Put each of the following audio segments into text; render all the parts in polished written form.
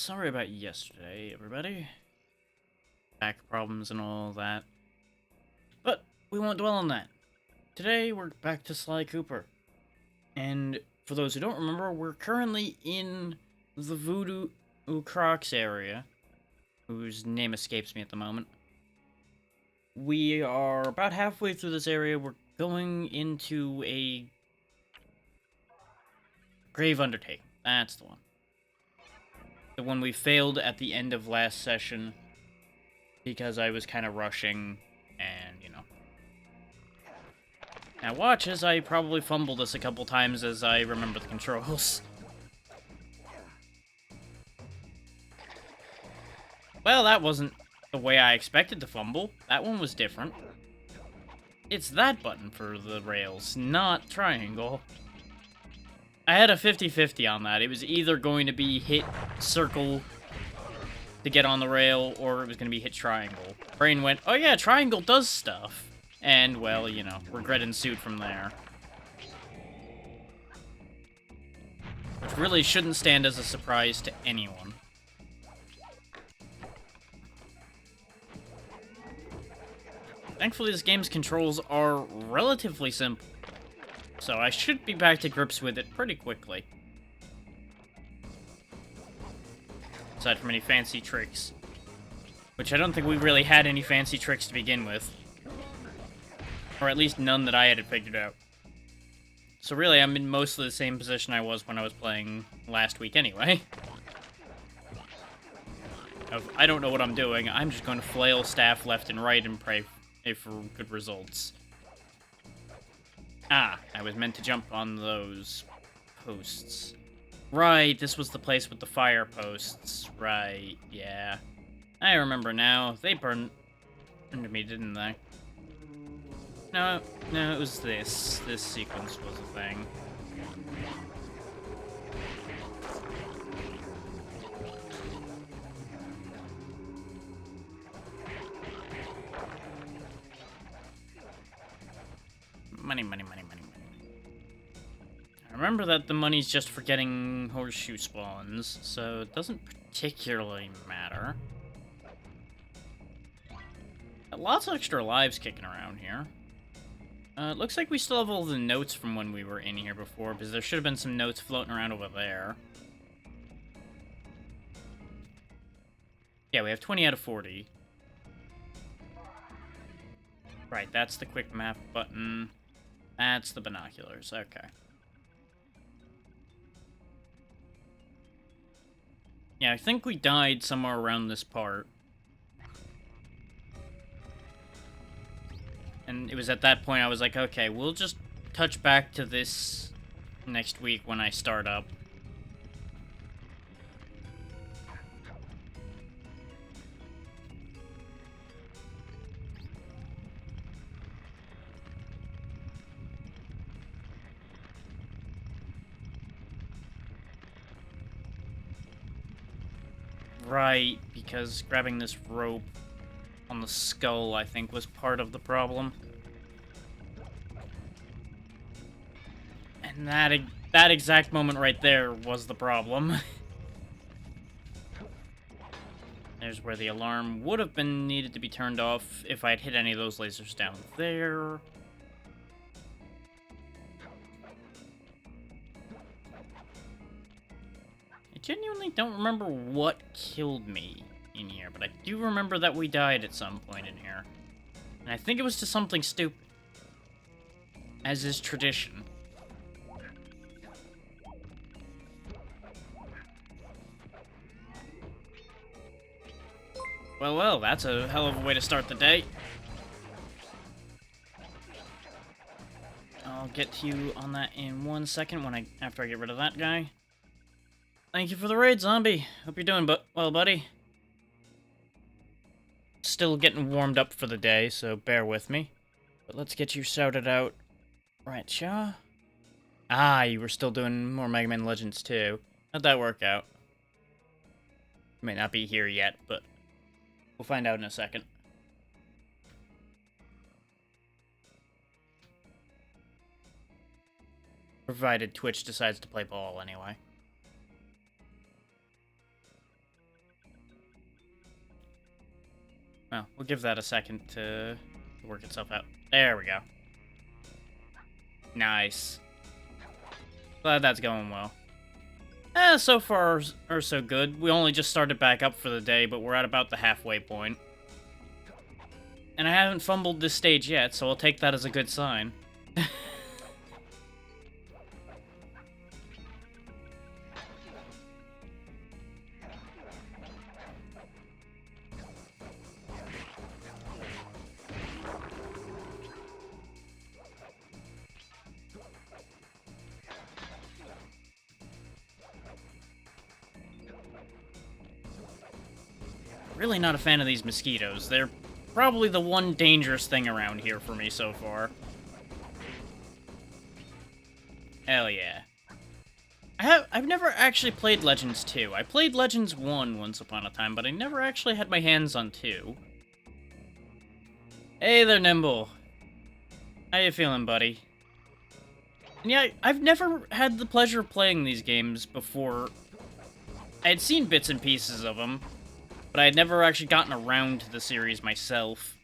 sorry about yesterday, everybody. Back problems and all that. But we won't dwell on that. Today, we're back to Sly Cooper. And for those who don't remember, we're currently in the Voodoo Crocs area, whose name escapes me at the moment. We are about halfway through this area. We're going into a grave undertaking. That's the one. The one we failed at the end of last session because I was kind of rushing and, Now watch as I probably fumble this a couple times as I remember the controls. Well, that wasn't the way I expected to fumble. That one was different. It's that button for the rails, not triangle. I had a 50-50 on that. It was either going to be hit circle to get on the rail, or it was going to be hit triangle. Brain went, oh yeah, triangle does stuff. And, well, regret ensued from there. Which really shouldn't stand as a surprise to anyone. Thankfully, this game's controls are relatively simple, so I should be back to grips with it pretty quickly. Aside from any fancy tricks. Which I don't think we really had any fancy tricks to begin with. Or at least none that I had figured out. So really, I'm in mostly the same position I was when I was playing last week anyway. I don't know what I'm doing, I'm just going to flail staff left and right and pray for good results. Ah, I was meant to jump on those posts. Right, this was the place with the fire posts. Right, yeah. I remember now. They burned into me, didn't they? No, it was this. This sequence was a thing. Money. I remember that the money's just for getting horseshoe spawns, so it doesn't particularly matter. Got lots of extra lives kicking around here. It looks like we still have all the notes from when we were in here before, because there should have been some notes floating around over there. Yeah, we have 20 out of 40. Right, that's the quick map button. That's the binoculars, okay. Yeah, I think we died somewhere around this part. And it was at that point I was like, okay, we'll just touch back to this next week when I start up. Right, because grabbing this rope on the skull, I think, was part of the problem. And that exact moment right there was the problem. There's where the alarm would have been needed to be turned off if I had hit any of those lasers down there. I genuinely don't remember what killed me in here, but I do remember that we died at some point in here. And I think it was to something stupid. As is tradition. Well, that's a hell of a way to start the day. I'll get to you on that in 1 second after I get rid of that guy. Thank you for the raid, zombie. Hope you're doing well, buddy. Still getting warmed up for the day, so bear with me. But let's get you shouted out. Right, Shaw? Ah, you were still doing more Mega Man Legends too. How'd that work out? You may not be here yet, but we'll find out in a second. Provided Twitch decides to play ball anyway. Well, we'll give that a second to work itself out. There we go. Nice. Glad that's going well. So far or so good. We only just started back up for the day, but we're at about the halfway point. And I haven't fumbled this stage yet, so I'll take that as a good sign. Really not a fan of these mosquitoes. They're probably the one dangerous thing around here for me so far. Hell yeah. I've never actually played Legends 2. I played Legends 1 once upon a time, but I never actually had my hands on 2. Hey there, Nimble. How you feeling, buddy? And yeah, I've never had the pleasure of playing these games before. I had seen bits and pieces of them, but I had never actually gotten around to the series myself.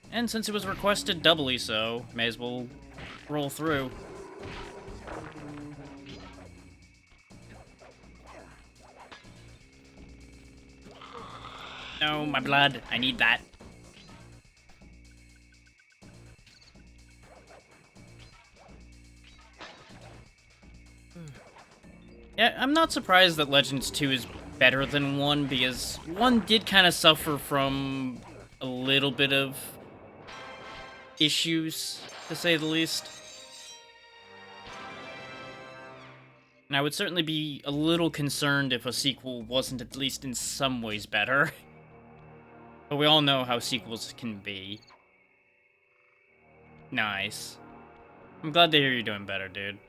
And since it was requested doubly so, may as well roll through. No, my blood. I need that. Yeah, I'm not surprised that Legends 2 is better than 1, because 1 did kind of suffer from a little bit of issues, to say the least. And I would certainly be a little concerned if a sequel wasn't at least in some ways better. But we all know how sequels can be. Nice. I'm glad to hear you're doing better, dude.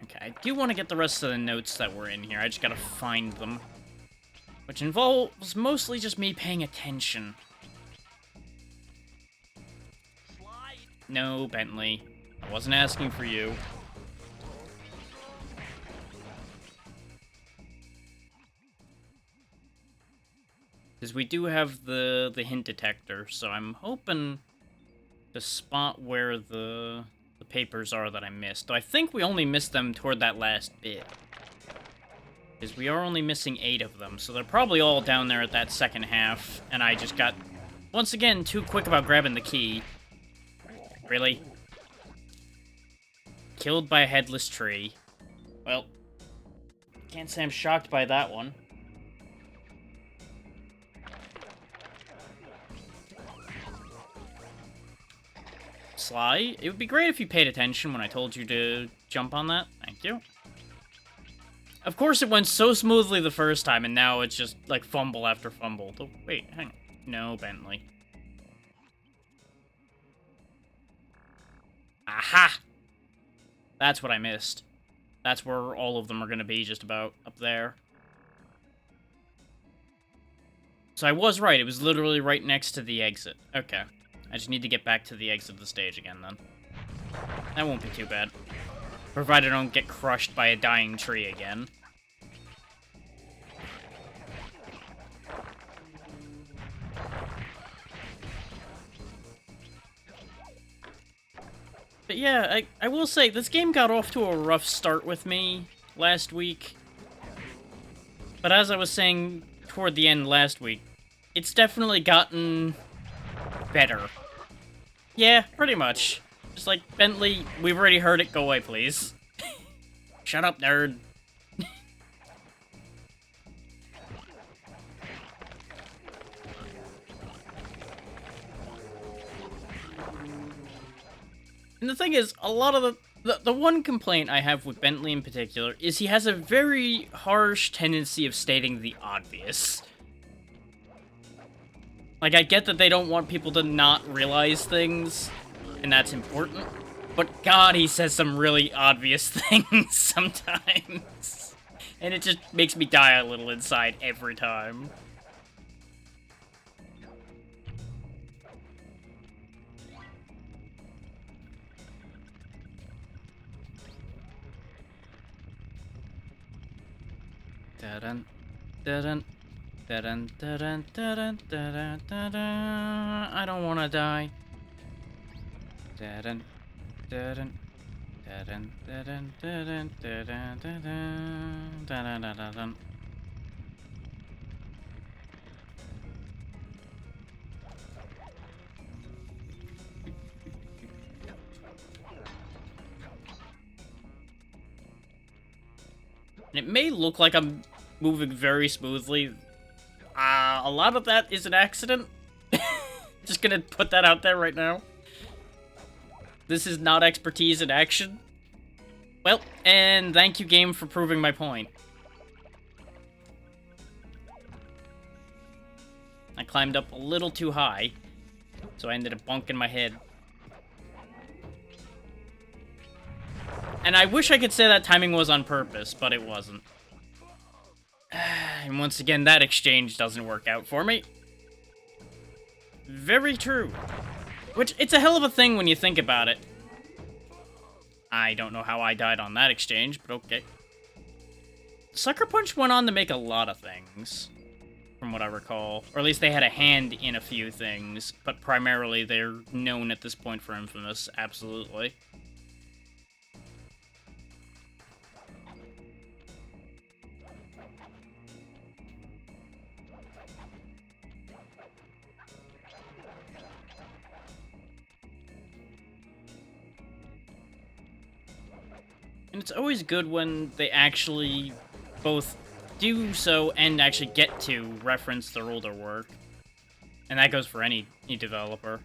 Okay, I do want to get the rest of the notes that were in here. I just gotta find them. Which involves mostly just me paying attention. No, Bentley. I wasn't asking for you. Because we do have the hint detector, so I'm hoping to spot where the papers are that I missed. Though I think we only missed them toward that last bit. Because we are only missing 8 of them, so they're probably all down there at that second half, and I just got, once again, too quick about grabbing the key. Really? Killed by a headless tree. Well, can't say I'm shocked by that one. Sly, it would be great if you paid attention when I told you to jump on that. Thank you. Of course, it went so smoothly the first time, and now it's just, like, fumble after fumble. Oh, wait, hang on. No, Bentley. Aha! That's what I missed. That's where all of them are going to be, just about up there. So I was right, it was literally right next to the exit. Okay. I just need to get back to the exit of the stage again, then. That won't be too bad. Provided I don't get crushed by a dying tree again. But yeah, I will say, this game got off to a rough start with me last week. But as I was saying toward the end last week, it's definitely gotten better. Yeah, pretty much. Just like, Bentley, we've already heard it, go away, please. Shut up, nerd. And the thing is, a lot of the one complaint I have with Bentley in particular is he has a very harsh tendency of stating the obvious. Like, I get that they don't want people to not realize things, and that's important, but God, he says some really obvious things sometimes. And it just makes me die a little inside every time. Da-dun, da-dun, da-dun, da-dun, da-dun, da-dun, da-dun. I don't wanna die. Da-dun, da-dun, da-dun, da-dun, da-dun, da-dun, da-dun, da-dun, da-dun. It may look like I'm moving very smoothly. A lot of that is an accident. Just gonna put that out there right now. This is not expertise in action. Well, and thank you, game, for proving my point. I climbed up a little too high, so I ended up bonking my head. And I wish I could say that timing was on purpose, but it wasn't. And once again, that exchange doesn't work out for me. Very true. Which, it's a hell of a thing when you think about it. I don't know how I died on that exchange, but okay. Sucker Punch went on to make a lot of things, from what I recall. Or at least they had a hand in a few things, but primarily they're known at this point for Infamous, absolutely. And it's always good when they actually both do so and actually get to reference their older work. And that goes for any developer.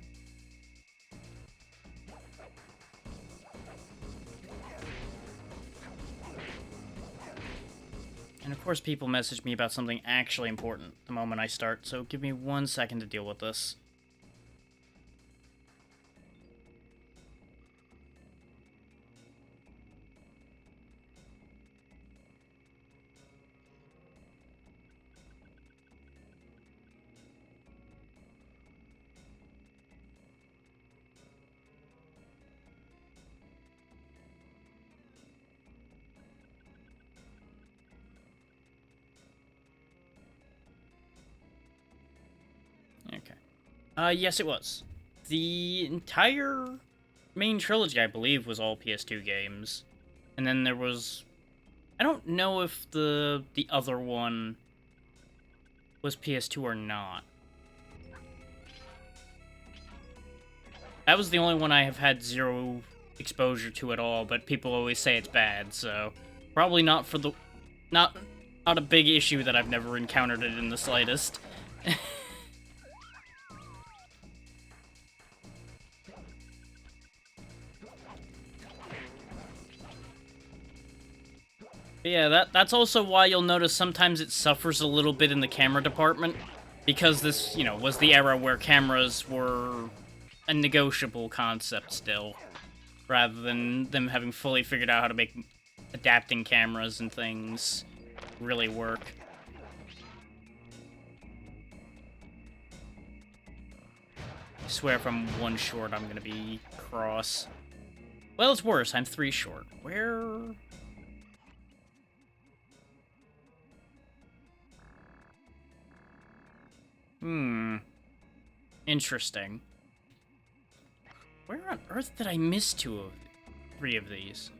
And of course people message me about something actually important the moment I start, so give me 1 second to deal with this. Yes, it was. The entire main trilogy, I believe, was all PS2 games. And then there was... I don't know if the other one was PS2 or not. That was the only one I have had zero exposure to at all, but people always say it's bad, so... Probably not for the... Not a big issue that I've never encountered it in the slightest. But yeah, that's also why you'll notice sometimes it suffers a little bit in the camera department, because this, was the era where cameras were a negotiable concept still, rather than them having fully figured out how to make adapting cameras and things really work. I swear if I'm 1 short, I'm gonna be cross. Well, it's worse, I'm 3 short. Where... Interesting. Where on earth did I miss 3 of these?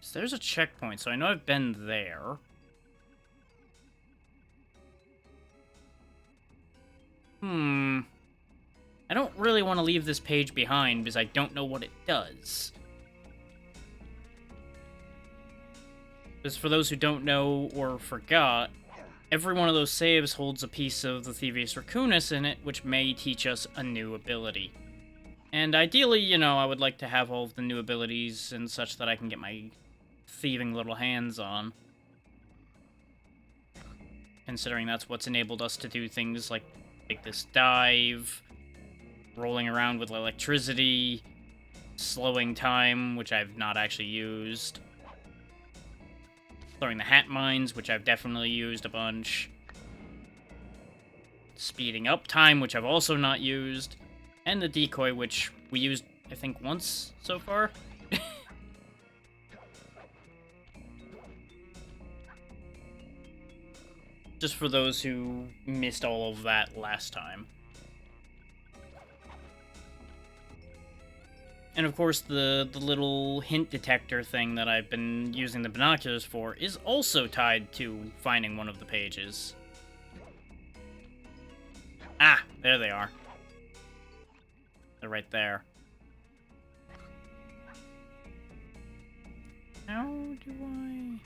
So there's a checkpoint, so I know I've been there. I don't really want to leave this page behind because I don't know what it does. Because for those who don't know or forgot, every one of those saves holds a piece of the thievius raccoonus in it, which may teach us a new ability. And ideally, I would like to have all of the new abilities and such that I can get my thieving little hands on. Considering that's what's enabled us to do things like this dive, rolling around with electricity, slowing time, which I've not actually used. Throwing the hat mines, which I've definitely used a bunch. Speeding up time, which I've also not used. And the decoy, which we used, I think, once so far. Just for those who missed all of that last time. And of course, the little hint detector thing that I've been using the binoculars for is also tied to finding one of the pages. Ah, there they are. They're right there. How do I...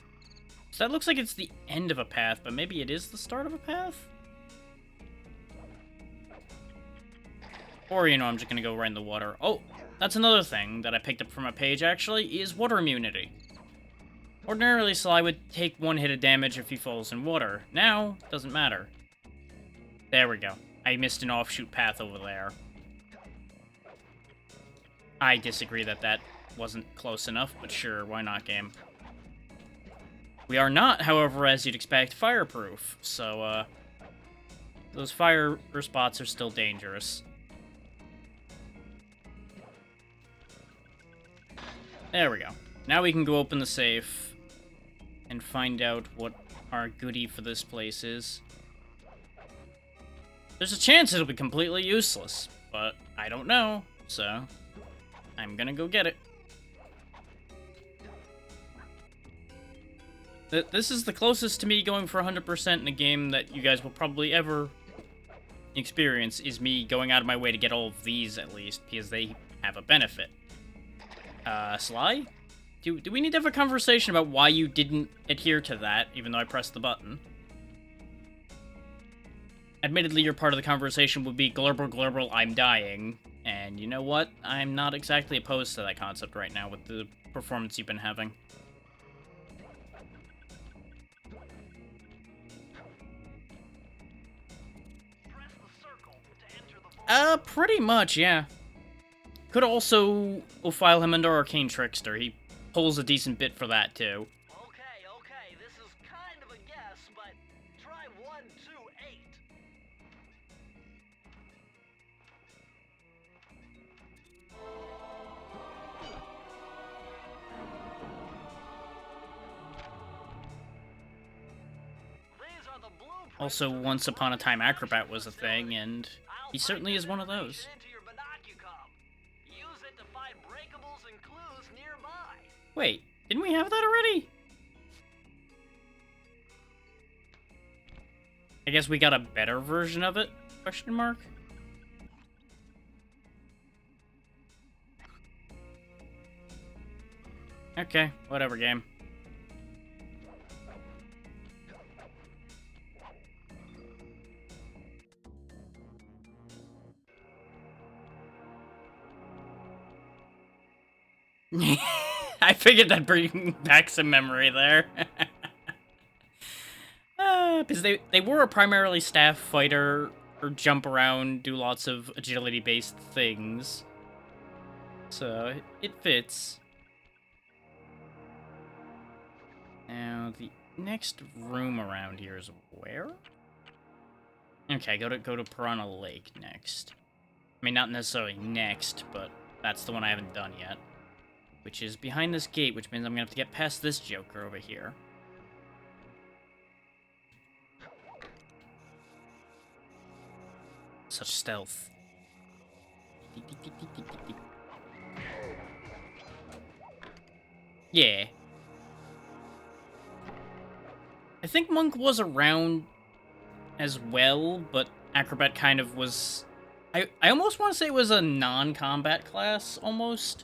So that looks like it's the end of a path, but maybe it is the start of a path? Or, you know, I'm just gonna go right in the water. Oh, that's another thing that I picked up from a page, actually, is water immunity. Ordinarily, Sly would take one hit of damage if he falls in water. Now, doesn't matter. There we go. I missed an offshoot path over there. I disagree that that wasn't close enough, but sure, why not, game? We are not, however, as you'd expect, fireproof, so, those fire spots are still dangerous. There we go. Now we can go open the safe and find out what our goodie for this place is. There's a chance it'll be completely useless, but I don't know, so I'm gonna go get it. This is the closest to me going for 100% in a game that you guys will probably ever experience, is me going out of my way to get all of these, at least, because they have a benefit. Sly? Do we need to have a conversation about why you didn't adhere to that, even though I pressed the button? Admittedly, your part of the conversation would be, glurble, glurble, I'm dying. And you know what? I'm not exactly opposed to that concept right now with the performance you've been having. Pretty much, yeah. Could also file him under Arcane Trickster. He pulls a decent bit for that, too. Okay, this is kind of a guess, but try 128. These are the blueprints. Also, Once Upon a Time Acrobat was a thing, and he certainly is one of those. Use it to find breakables and clues nearby. Wait, didn't we have that already? I guess we got a better version of it? Question mark? Okay, whatever, game. I figured that'd bring back some memory there. Because they were a primarily staff fighter, or jump around, do lots of agility-based things. So, it fits. Now, the next room around here is where? Okay, go to Piranha Lake next. I mean, not necessarily next, but that's the one I haven't done yet. Which is behind this gate, which means I'm gonna have to get past this joker over here. Such stealth. Yeah. I think Monk was around as well, but Acrobat kind of was... I almost want to say it was a non-combat class, almost.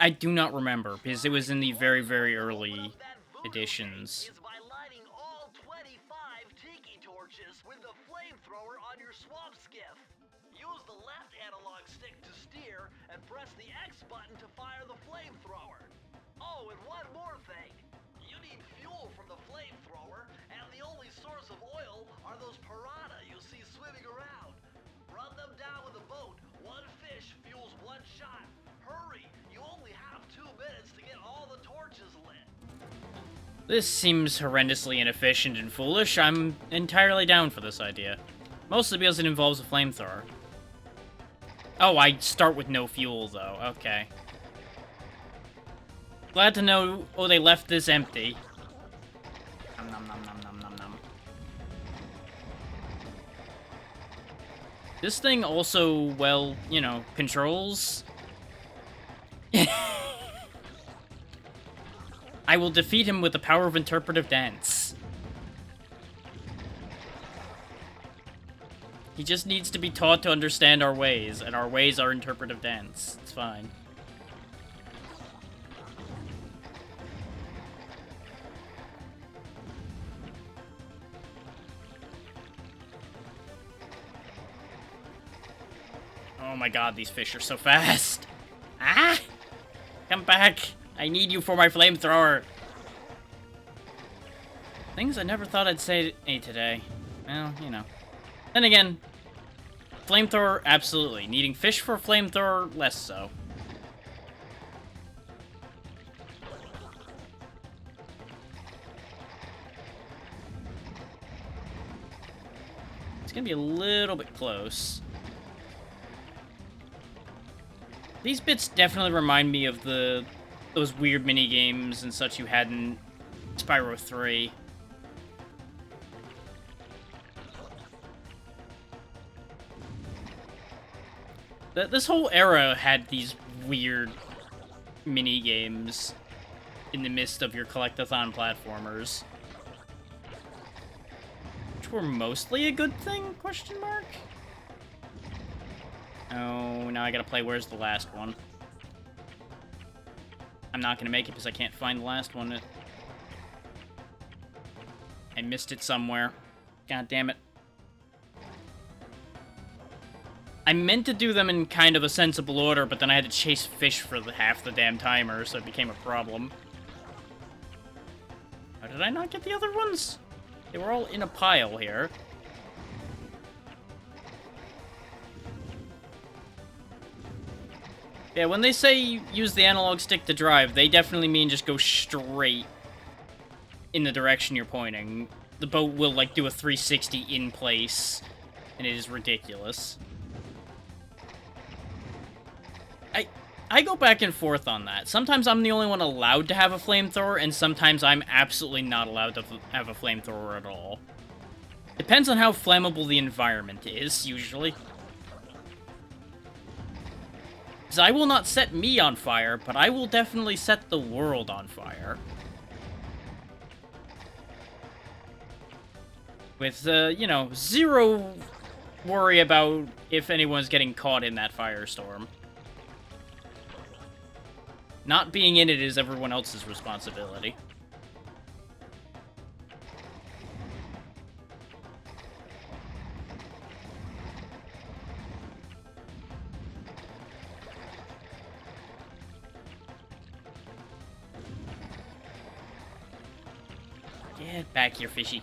I do not remember, because it was in the very, very early editions. Is by lighting all 25 tiki torches with the flamethrower on your swamp skiff. Use the left analog stick to steer and press the X button to fire the flamethrower. Oh, and one more thing. You need fuel from the flamethrower, and the only source of oil are those piranha you see swimming around. Run them down with a boat. One fish fuels one shot. Hurry! You only have 2 minutes to get all the torches lit. This seems horrendously inefficient and foolish. I'm entirely down for this idea. Mostly because it involves a flamethrower. Oh, I start with no fuel, though. Okay. Glad to know... Oh, they left this empty. Nom nom nom nom nom nom nom. This thing also, well, you know, controls... I will defeat him with the power of interpretive dance. He just needs to be taught to understand our ways, and our ways are interpretive dance. It's fine. Oh my god, these fish are so fast. Ah! Come back! I need you for my flamethrower! Things I never thought I'd say today. Well, you know. Then again, flamethrower, absolutely. Needing fish for a flamethrower, less so. It's gonna be a little bit close. These bits definitely remind me of those weird mini games and such you had in Spyro 3. This whole era had these weird mini games in the midst of your collectathon platformers, which were mostly a good thing? Question mark. Oh, now I gotta play Where's the Last One. I'm not gonna make it because I can't find the last one. I missed it somewhere. God damn it. I meant to do them in kind of a sensible order, but then I had to chase fish for half the damn timer, so it became a problem. How did I not get the other ones? They were all in a pile here. Yeah, when they say use the analog stick to drive, they definitely mean just go straight in the direction you're pointing. The boat will, like, do a 360 in place, and it is ridiculous. I go back and forth on that. Sometimes I'm the only one allowed to have a flamethrower, and sometimes I'm absolutely not allowed to have a flamethrower at all. Depends on how flammable the environment is, usually. Because I will not set me on fire, but I will definitely set the world on fire. With, you know, zero worry about if anyone's getting caught in that firestorm. Not being in it is everyone else's responsibility. Get back here, fishy.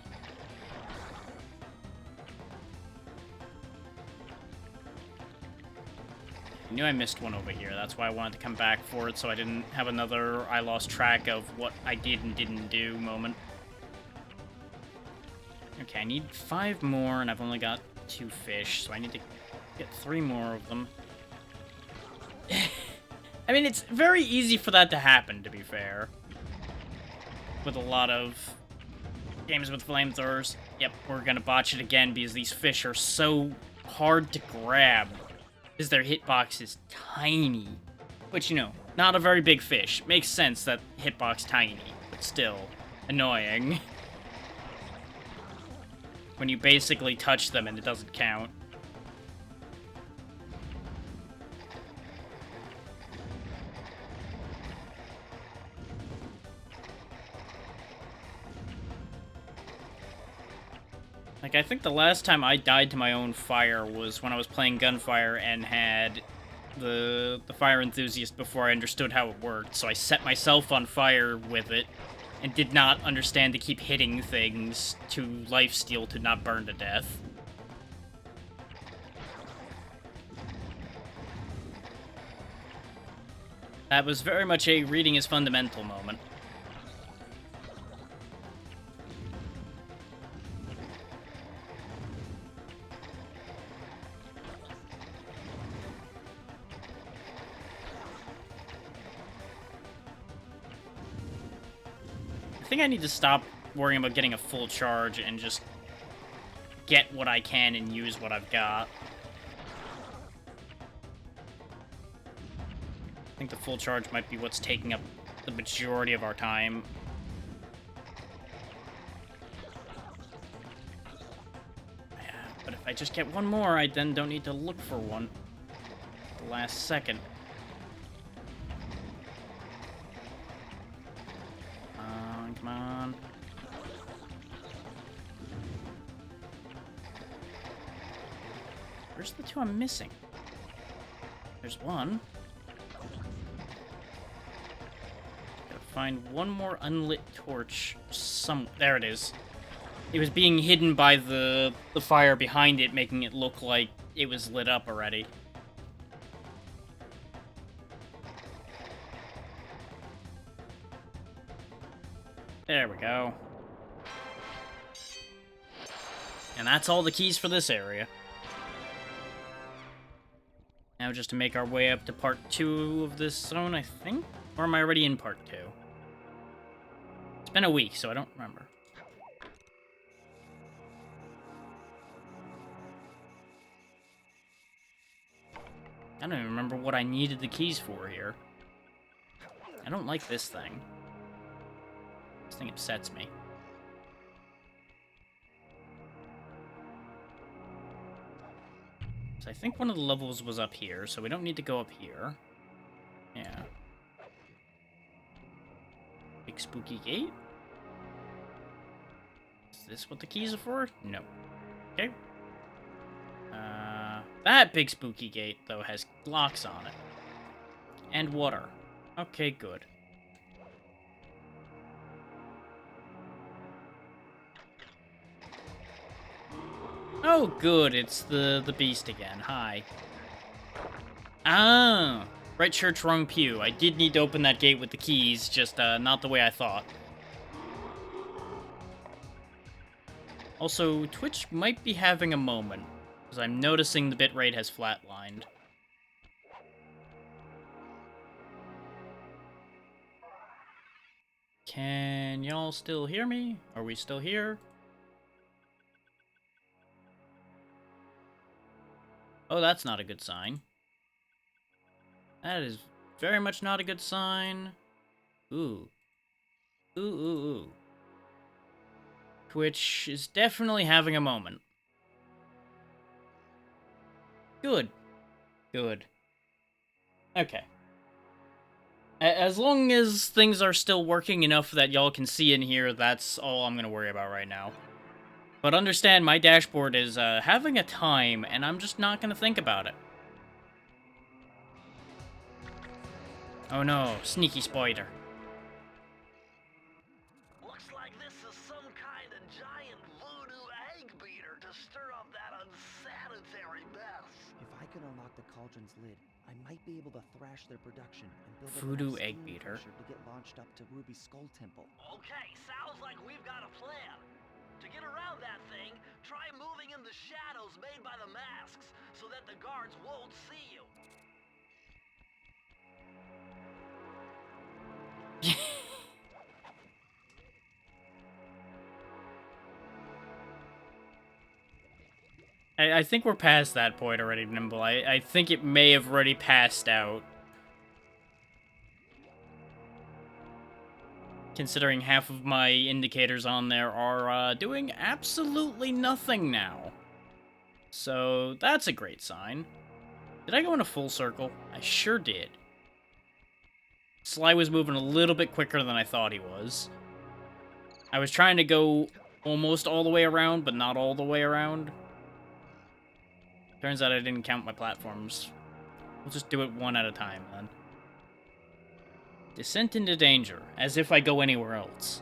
I knew I missed one over here. That's why I wanted to come back for it, so I didn't have another I lost track of what I did and didn't do moment. Okay, I need 5 more, and I've only got 2 fish, so I need to get 3 more of them. I mean, it's very easy for that to happen, to be fair. With a lot of games with flamethrowers. Yep, we're gonna botch it again because these fish are so hard to grab. Because their hitbox is tiny. Which, you know, not a very big fish. Makes sense that hitbox tiny, but still annoying. When you basically touch them and it doesn't count. Like, I think the last time I died to my own fire was when I was playing Gunfire and had the fire enthusiast before I understood how it worked, so I set myself on fire with it and did not understand to keep hitting things to lifesteal to not burn to death. That was very much a reading is fundamental moment. think I need to stop worrying about getting a full charge and just get what I can and use what I've got. I think the full charge might be what's taking up the majority of our time. Yeah, but if I just get one more, I then don't need to look for one at the last second. Come on. Where's the two I'm missing? There's one. Gotta find one more unlit torch. There it is. It was being hidden by the fire behind it, making it look like it was lit up already. There we go. And that's all the keys for this area. Now just to make our way up to part 2 of this zone, I think? Or am I already in part 2? It's been a week, so I don't remember. I don't even remember what I needed the keys for here. I don't like this thing. This thing upsets me. So I think one of the levels was up here, so we don't need to go up here. Yeah. Big spooky gate? Is this what the keys are for? No. Okay. That big spooky gate, though, has locks on it. And water. Okay, good. Oh, good. It's the beast again. Hi. Ah! Right church, wrong pew. I did need to open that gate with the keys, just not the way I thought. Also, Twitch might be having a moment, because I'm noticing the bitrate has flatlined. Can y'all still hear me? Are we still here? Oh, that's not a good sign. That is very much not a good sign. Ooh. Ooh, ooh, ooh. Twitch is definitely having a moment. Good. Good. Okay. As long as things are still working enough that y'all can see in here, that's all I'm gonna worry about right now. But understand, my dashboard is having a time, and I'm just not gonna think about it. Oh no, sneaky spider. Looks like this is some kind of giant voodoo egg beater to stir up that unsanitary mess. If I can unlock the cauldron's lid, I might be able to thrash their production and build Voodoo enough egg steam beater. pressure to get launched up to Ruby's Skull Temple. Okay, sounds like we've got a plan. To get around that thing, try moving in the shadows made by the masks so that the guards won't see you. I think we're past that point already, Nimble. I think it may have already passed out. Considering half of my indicators on there are doing absolutely nothing now. So that's a great sign. Did I go in a full circle? I sure did. Sly was moving a little bit quicker than I thought he was. I was trying to go almost all the way around, but not all the way around. Turns out I didn't count my platforms. We'll just do it one at a time, then. Descent into danger, as if I go anywhere else.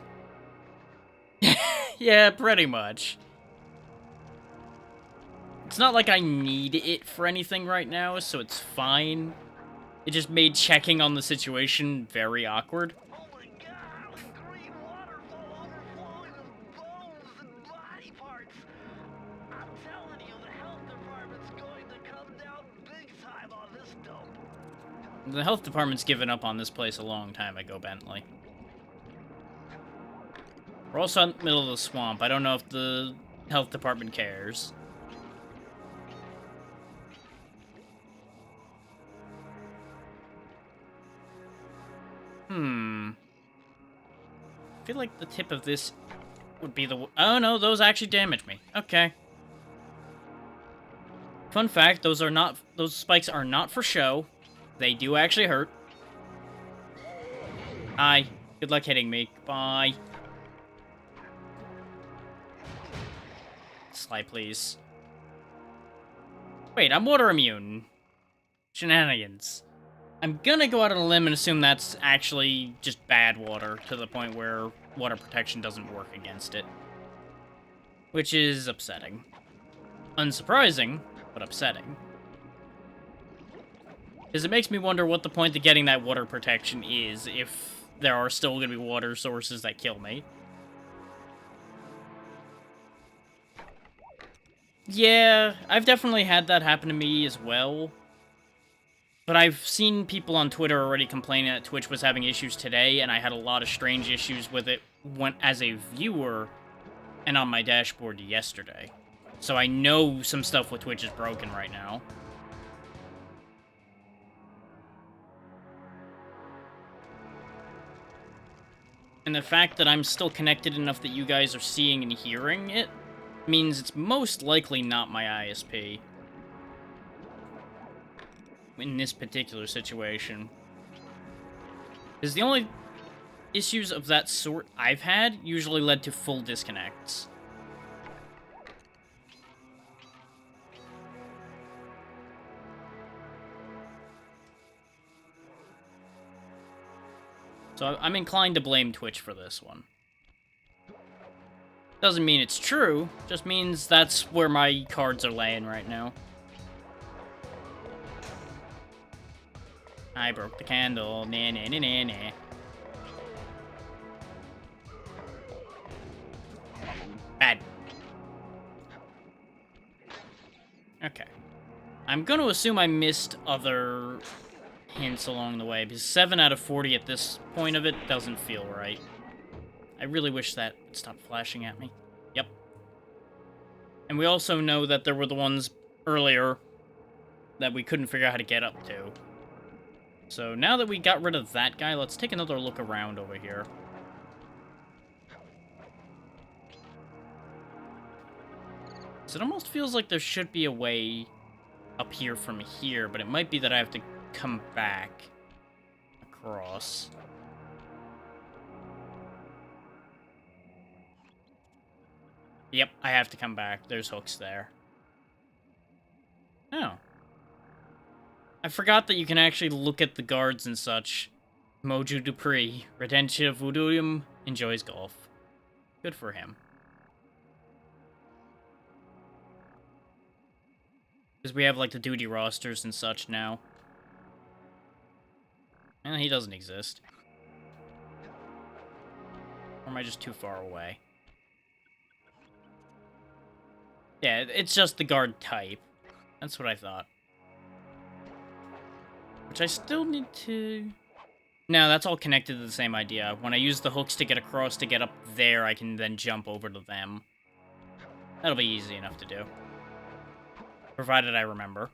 Yeah, pretty much. It's not like I need it for anything right now, so it's fine. It just made checking on the situation very awkward. Oh my god, a green waterfall overflowing with bones and body parts. I'm telling you, the health department's going to come down big time on this dump. The health department's given up on this place a long time ago, Bentley. We're also in the middle of the swamp. I don't know if the health department cares. I feel like the tip of this would be the... Oh, no, those actually damage me. Okay. Fun fact, those spikes are not for show. They do actually hurt. Hi. Good luck hitting me. Bye. Slide, please. Wait, I'm water immune. Shenanigans. I'm gonna go out on a limb and assume that's actually just bad water, to the point where water protection doesn't work against it. Which is upsetting. Unsurprising, but upsetting. Because it makes me wonder what the point of getting that water protection is if there are still gonna be water sources that kill me. Yeah, I've definitely had that happen to me as well. But I've seen people on Twitter already complaining that Twitch was having issues today, and I had a lot of strange issues with it as a viewer and on my dashboard yesterday. So I know some stuff with Twitch is broken right now. And the fact that I'm still connected enough that you guys are seeing and hearing it means it's most likely not my ISP. In this particular situation. Because the only issues of that sort I've had usually led to full disconnects. So I'm inclined to blame Twitch for this one. Doesn't mean it's true, just means that's where my cards are laying right now. I broke the candle. Nah, nah, nah, nah, nah. Bad. Okay. I'm going to assume I missed other hints along the way, because 7 out of 40 at this point of it doesn't feel right. I really wish that would stop flashing at me. Yep. And we also know that there were the ones earlier that we couldn't figure out how to get up to. So now that we got rid of that guy, let's take another look around over here. So it almost feels like there should be a way up here from here, but it might be that I have to come back across. Yep, I have to come back. There's hooks there. Oh. I forgot that you can actually look at the guards and such. Moju Dupree, Redentia Voodooium, enjoys golf. Good for him. Because we have, like, the duty rosters and such now. And he doesn't exist. Or am I just too far away? Yeah, it's just the guard type. That's what I thought. Which I still need to... No, that's all connected to the same idea. When I use the hooks to get across to get up there, I can then jump over to them. That'll be easy enough to do. Provided I remember.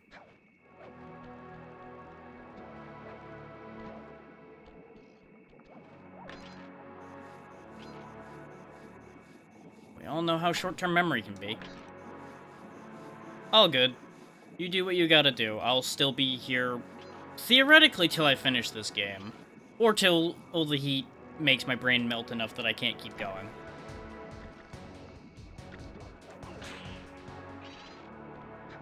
We all know how short-term memory can be. All good. You do what you gotta do. I'll still be here, theoretically, till I finish this game. Or till all the heat makes my brain melt enough that I can't keep going.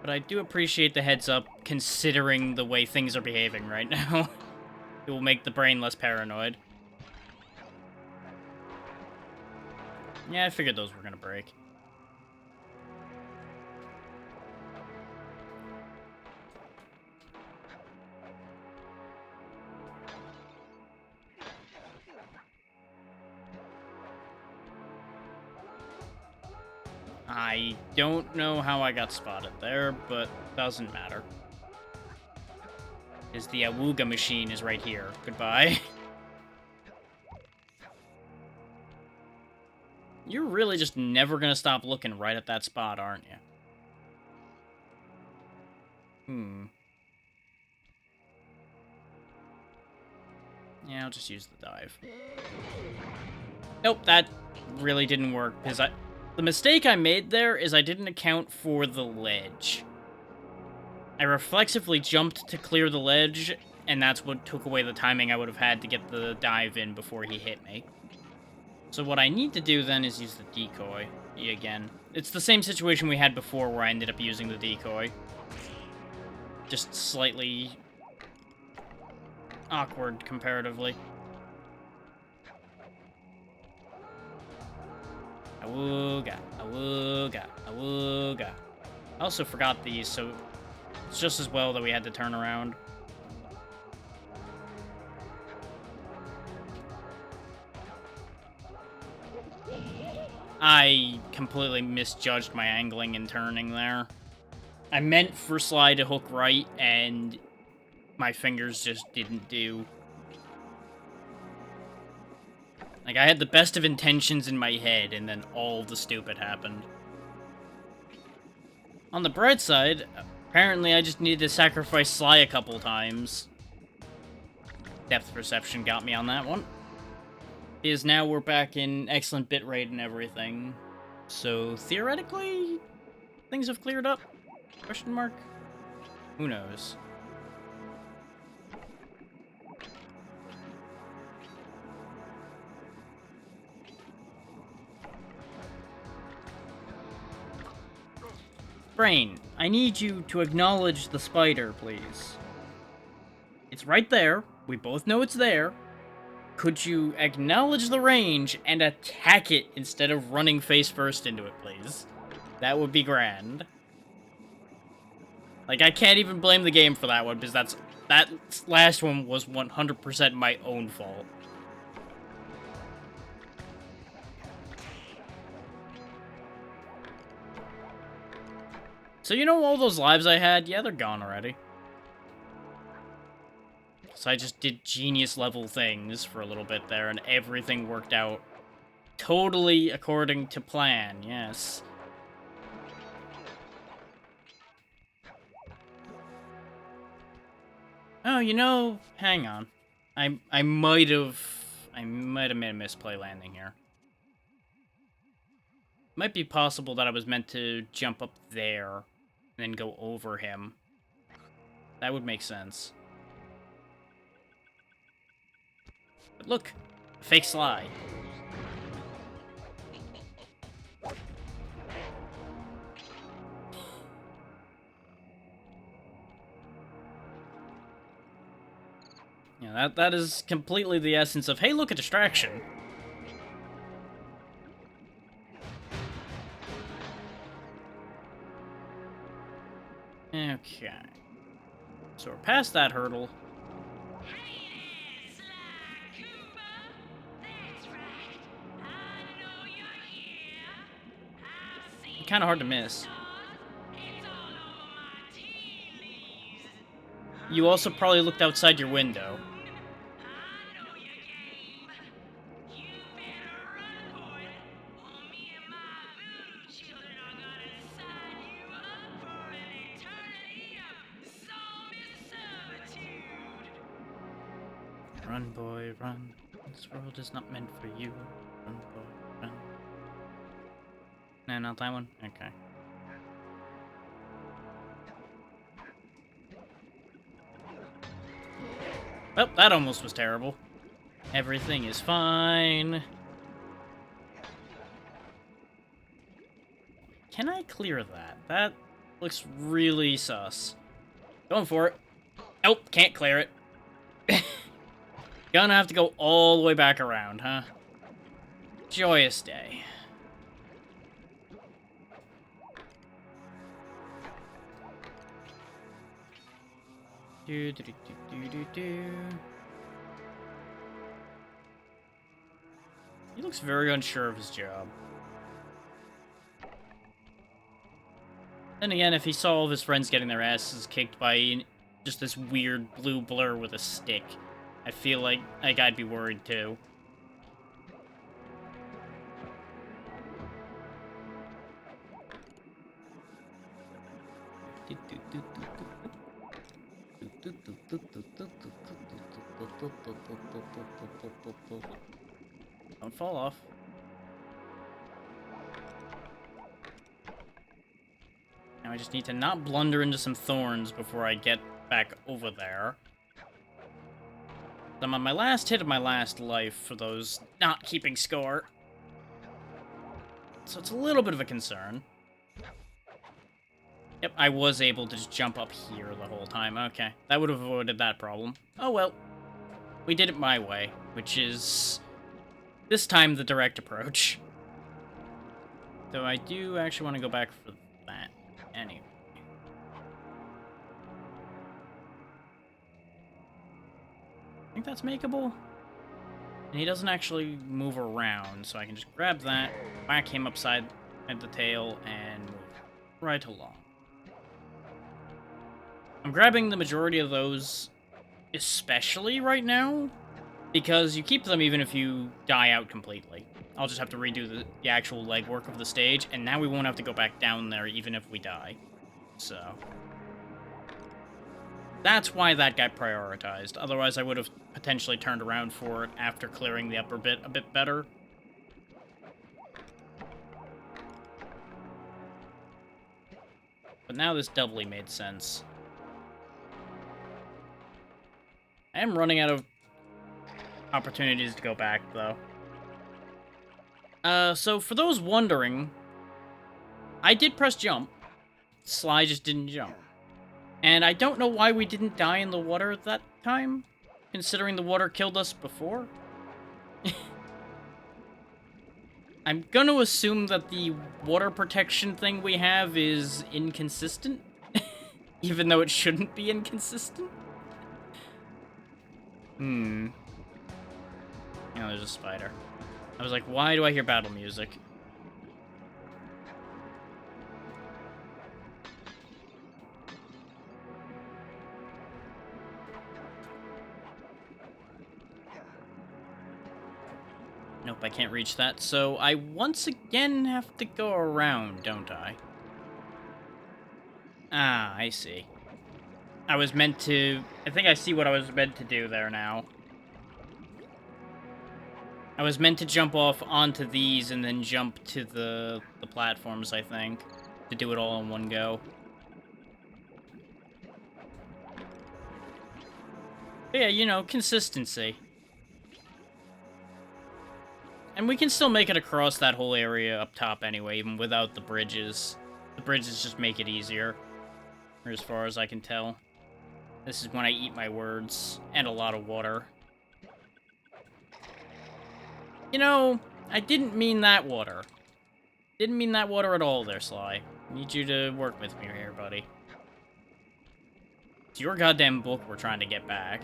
But I do appreciate the heads up, considering the way things are behaving right now. It will make the brain less paranoid. Yeah, I figured those were gonna break. I don't know how I got spotted there, but doesn't matter. Because the Awooga machine is right here. Goodbye. You're really just never gonna stop looking right at that spot, aren't you? Yeah, I'll just use the dive. Nope, that really didn't work, because the mistake I made there is I didn't account for the ledge. I reflexively jumped to clear the ledge, and that's what took away the timing I would have had to get the dive in before he hit me. So what I need to do then is use the decoy again. It's the same situation we had before where I ended up using the decoy. Just slightly awkward comparatively. Awooga, awooga, awooga. I also forgot these, so it's just as well that we had to turn around. I completely misjudged my angling and turning there. I meant for slide to hook right, and my fingers just didn't do. Like, I had the best of intentions in my head, and then all the stupid happened. On the bright side, apparently I just needed to sacrifice Sly a couple times. Depth perception got me on that one. Because now we're back in excellent bitrate and everything. So, theoretically, things have cleared up? Question mark? Who knows? Brain, I need you to acknowledge the spider, please. It's right there. We both know it's there. Could you acknowledge the range and attack it instead of running face first into it, please? That would be grand. Like, I can't even blame the game for that one, because that last one was 100% my own fault. So you know all those lives I had? Yeah, they're gone already. So I just did genius level things for a little bit there, and everything worked out totally according to plan, yes. Oh, you know, hang on. I might have made a misplay landing here. Might be possible that I was meant to jump up there and then go over him. That would make sense. But look, fake slide. Yeah, that is completely the essence of, hey, look, a distraction. Okay. So we're past that hurdle. Kind of hard to miss. You also probably looked outside your window. Run, boy, run. This world is not meant for you. Run, boy, run. No, not that one? Okay. Well, that almost was terrible. Everything is fine. Can I clear that? That looks really sus. Going for it. Nope, can't clear it. Gonna have to go all the way back around, huh? Joyous day. Do do do do do do. He looks very unsure of his job. Then again, if he saw all of his friends getting their asses kicked by just this weird blue blur with a stick, I feel like I'd be worried too. Don't fall off. Now I just need to not blunder into some thorns before I get back over there. I'm on my last hit of my last life for those not keeping score. So it's a little bit of a concern. Yep, I was able to just jump up here the whole time. Okay, that would have avoided that problem. Oh well. We did it my way, which is this time the direct approach. Though I do actually want to go back for that anyway. I think that's makeable. And he doesn't actually move around, so I can just grab that, whack him upside at the tail, and move right along. I'm grabbing the majority of those, especially right now, because you keep them even if you die out completely. I'll just have to redo the actual legwork of the stage, and now we won't have to go back down there even if we die. So that's why that got prioritized. Otherwise, I would have potentially turned around for it after clearing the upper bit a bit better. But now this doubly made sense. I am running out of opportunities to go back, though. So for those wondering, I did press jump. Sly just didn't jump. And I don't know why we didn't die in the water that time, considering the water killed us before. I'm gonna assume that the water protection thing we have is inconsistent, even though it shouldn't be inconsistent. You know, there's a spider. I was like, why do I hear battle music? Nope, I can't reach that, so I once again have to go around, don't I? Ah, I see. I was meant to... I think I see what I was meant to do there now. I was meant to jump off onto these and then jump to the platforms, I think, to do it all in one go. But yeah, you know, consistency. And we can still make it across that whole area up top anyway, even without the bridges. The bridges just make it easier, or as far as I can tell. This is when I eat my words, and a lot of water. You know, I didn't mean that water. Didn't mean that water at all there, Sly. I need you to work with me here, buddy. It's your goddamn book we're trying to get back.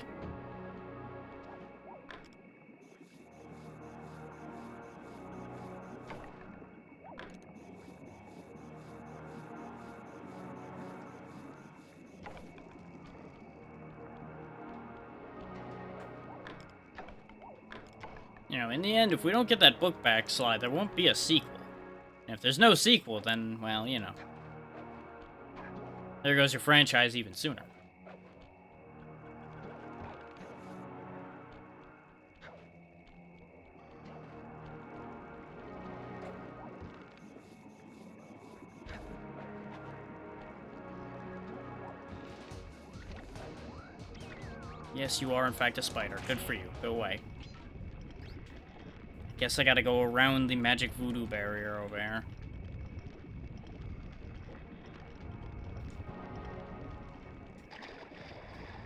You know, in the end, if we don't get that book back, Sly, there won't be a sequel. And if there's no sequel, then, well, you know. There goes your franchise even sooner. Yes, you are, in fact, a spider. Good for you. Go away. Guess I gotta go around the magic voodoo barrier over there.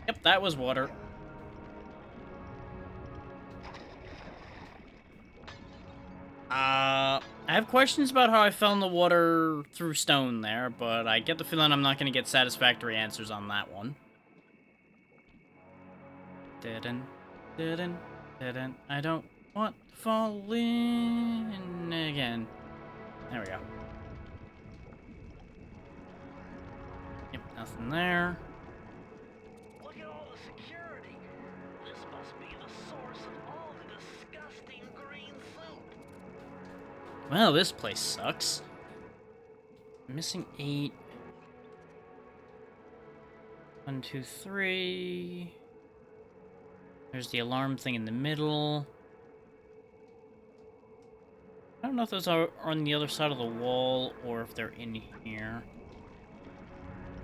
Yep, that was water. I have questions about how I fell in the water through stone there, but I get the feeling I'm not gonna get satisfactory answers on that one. Didn't. I don't want to fall in again. There we go. Yep, nothing there. Look at all the security. This must be the source of all the disgusting green soup. Well, this place sucks. Missing 8. 1, 2, 3. There's the alarm thing in the middle. I don't know if those are on the other side of the wall or if they're in here.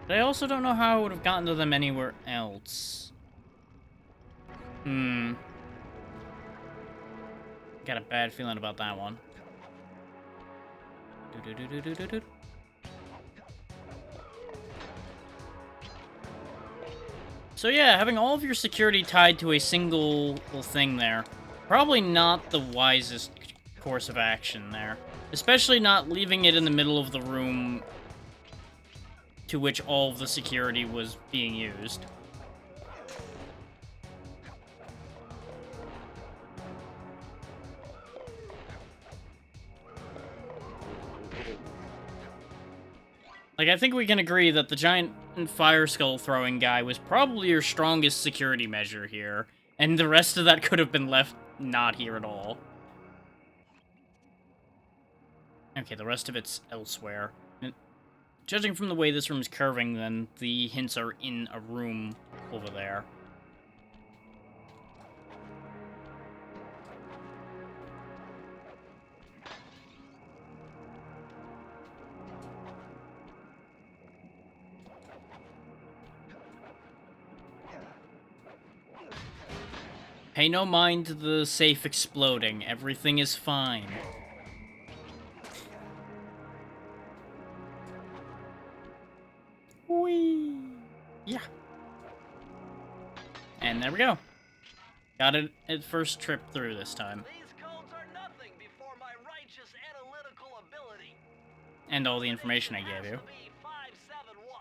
But I also don't know how I would have gotten to them anywhere else. Got a bad feeling about that one. So yeah, having all of your security tied to a single thing there, probably not the wisest course of action there. Especially not leaving it in the middle of the room to which all of the security was being used. Like, I think we can agree that the giant fire skull throwing guy was probably your strongest security measure here, and the rest of that could have been left not here at all. Okay, the rest of it's elsewhere. And judging from the way this room is curving, then the hints are in a room over there. Pay no mind to the safe exploding. Everything is fine. Whee! Yeah. And there we go. Got it at first trip through this time. These codes are nothing before my righteous analytical ability. And all the information I gave you. Has to be 571.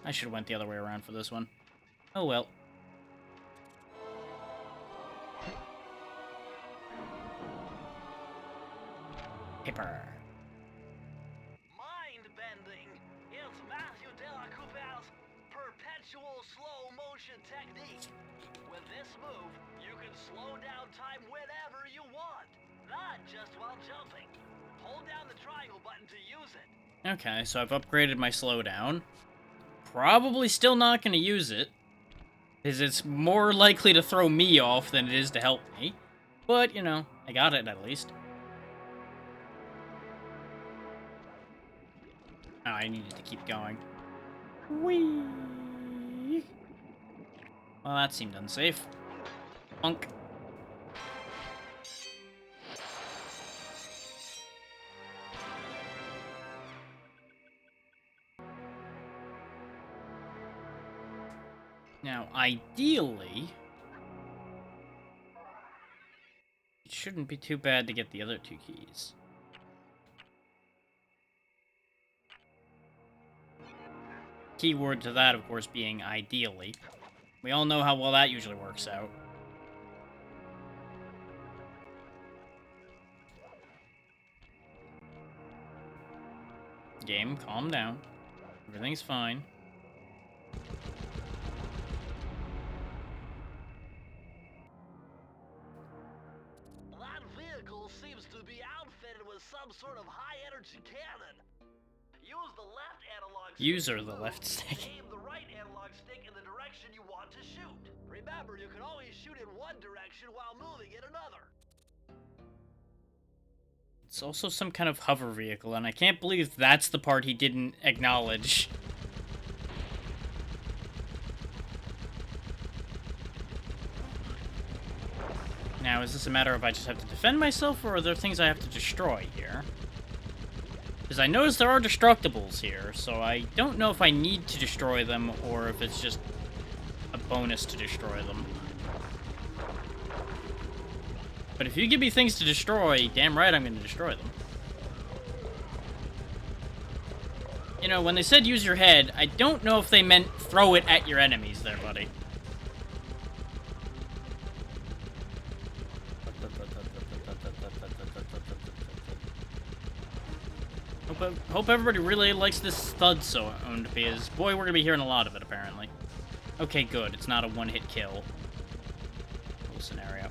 I should have went the other way around for this one. Oh well. Paper. Mind-bending. It's Matthew de la Coupe's perpetual slow motion technique. With this move, you can slow down time whenever you want, not just while jumping. Hold down the triangle button to use it. Okay, so I've upgraded my slowdown. Probably still not going to use it, because it's more likely to throw me off than it is to help me. But, you know, I got it at least. Oh, I needed to keep going. Whee! Well, that seemed unsafe. Punk. Now, ideally, it shouldn't be too bad to get the other 2 keys. Keyword to that, of course, being ideally. We all know how well that usually works out. Game, calm down. Everything's fine. That vehicle seems to be outfitted with some sort of high-energy cannon. Use the left analog stick. User the left stick. Aim the right analog stick in the direction you want to shoot. Remember, you can always shoot in one direction while moving in another. It's also some kind of hover vehicle, and I can't believe that's the part he didn't acknowledge. Now, is this a matter of I just have to defend myself, or are there things I have to destroy here? Because I notice there are destructibles here, so I don't know if I need to destroy them, or if it's just a bonus to destroy them. But if you give me things to destroy, damn right I'm going to destroy them. You know, when they said use your head, I don't know if they meant throw it at your enemies there, buddy. Hope everybody really likes this thud sound, because, boy, we're going to be hearing a lot of it, apparently. Okay, good. It's not a one-hit kill. Cool scenario.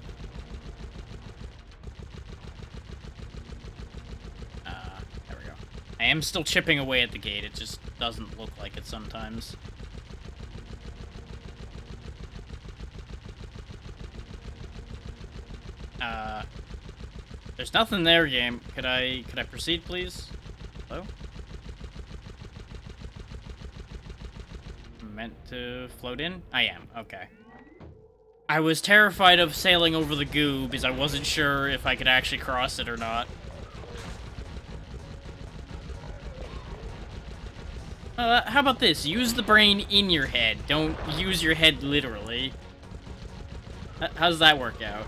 There we go. I am still chipping away at the gate, it just doesn't look like it sometimes. There's nothing there, game. Could I proceed, please? Hello? Meant to float in? I am, okay. I was terrified of sailing over the goo because I wasn't sure if I could actually cross it or not. How about this? Use the brain in your head. Don't use your head literally. How does that work out?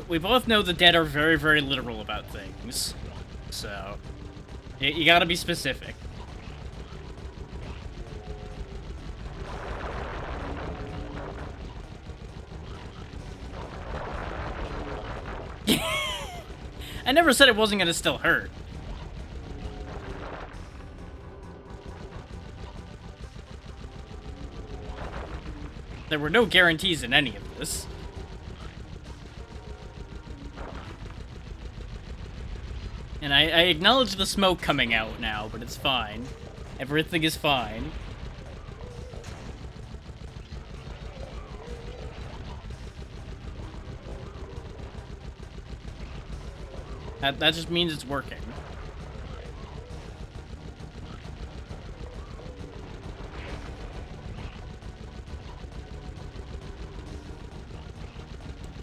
We both know the dead are very, very literal about things. So, you gotta be specific. I never said it wasn't gonna still hurt. There were no guarantees in any of this. And I acknowledge the smoke coming out now, but it's fine. Everything is fine. That just means it's working.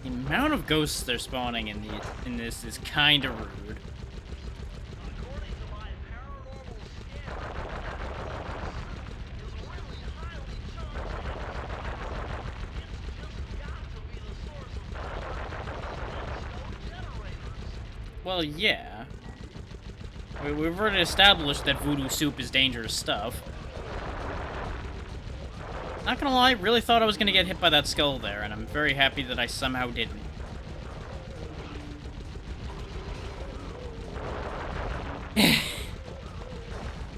The amount of ghosts they're spawning in this is kind of rude. Well, yeah. We've already established that voodoo soup is dangerous stuff. Not gonna lie, really thought I was gonna get hit by that skull there, and I'm very happy that I somehow didn't.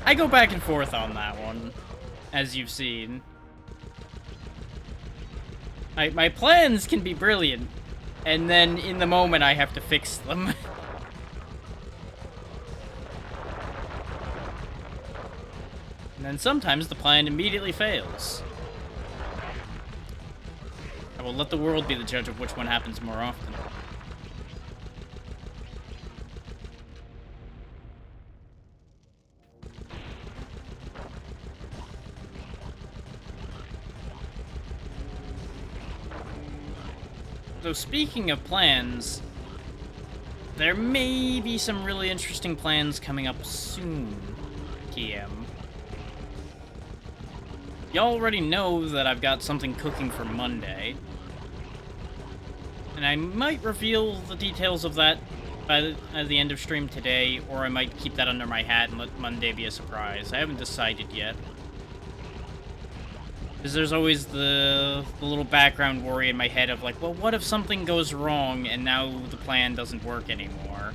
I go back and forth on that one, as you've seen. My plans can be brilliant, and then in the moment I have to fix them. And then sometimes the plan immediately fails. I will let the world be the judge of which one happens more often. So speaking of plans, there may be some really interesting plans coming up soon, TM. Y'all already know that I've got something cooking for Monday. And I might reveal the details of that by the end of stream today, or I might keep that under my hat and let Monday be a surprise. I haven't decided yet. Because there's always the little background worry in my head of like, well, what if something goes wrong and now the plan doesn't work anymore?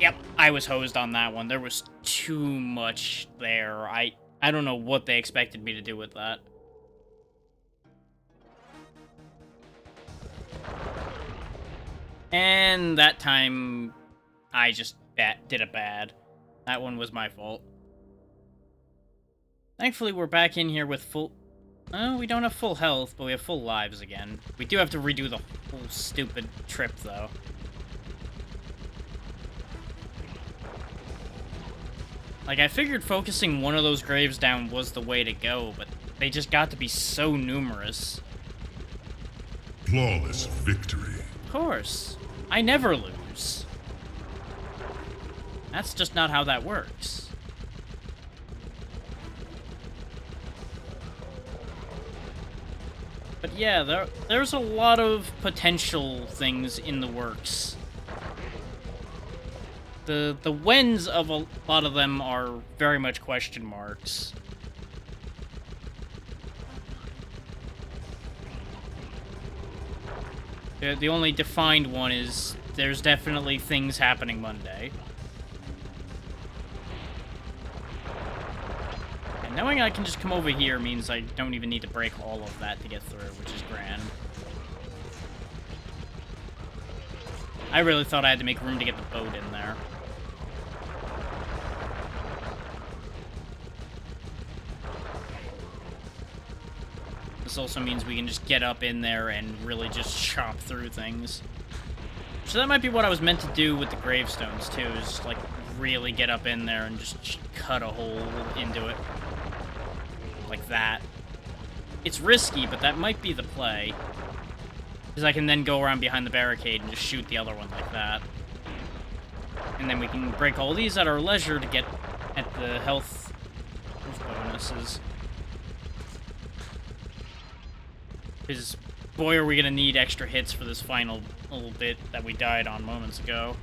Yep, I was hosed on that one. There was too much there. I don't know what they expected me to do with that. And that time, I just did it bad. That one was my fault. Thankfully, we're back in here with full... Oh, we don't have full health, but we have full lives again. We do have to redo the whole stupid trip, though. Like, I figured focusing one of those graves down was the way to go, but they just got to be so numerous. Flawless victory. Of course. I never lose. That's just not how that works. But yeah, there's a lot of potential things in the works. The whens of a lot of them are very much question marks. The only defined one is there's definitely things happening Monday. Knowing I can just come over here means I don't even need to break all of that to get through, which is grand. I really thought I had to make room to get the boat in there. This also means we can just get up in there and really just chop through things. So that might be what I was meant to do with the gravestones, too, is just, like, really get up in there and just cut a hole into it. Like that. It's risky, but that might be the play. Because I can then go around behind the barricade and just shoot the other one like that. And then we can break all these at our leisure to get at the health bonuses. Because, boy, are we going to need extra hits for this final little bit that we died on moments ago.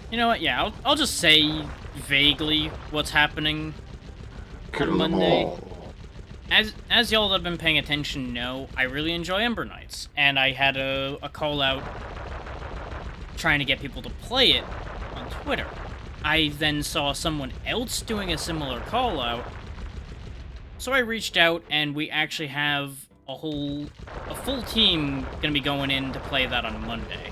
You know what? Yeah, I'll just say vaguely what's happening on Monday. As y'all that have been paying attention know, I really enjoy Ember Knights, and I had a call out trying to get people to play it on Twitter. I then saw someone else doing a similar call out, so I reached out, and we actually have a full team gonna be going in to play that on Monday.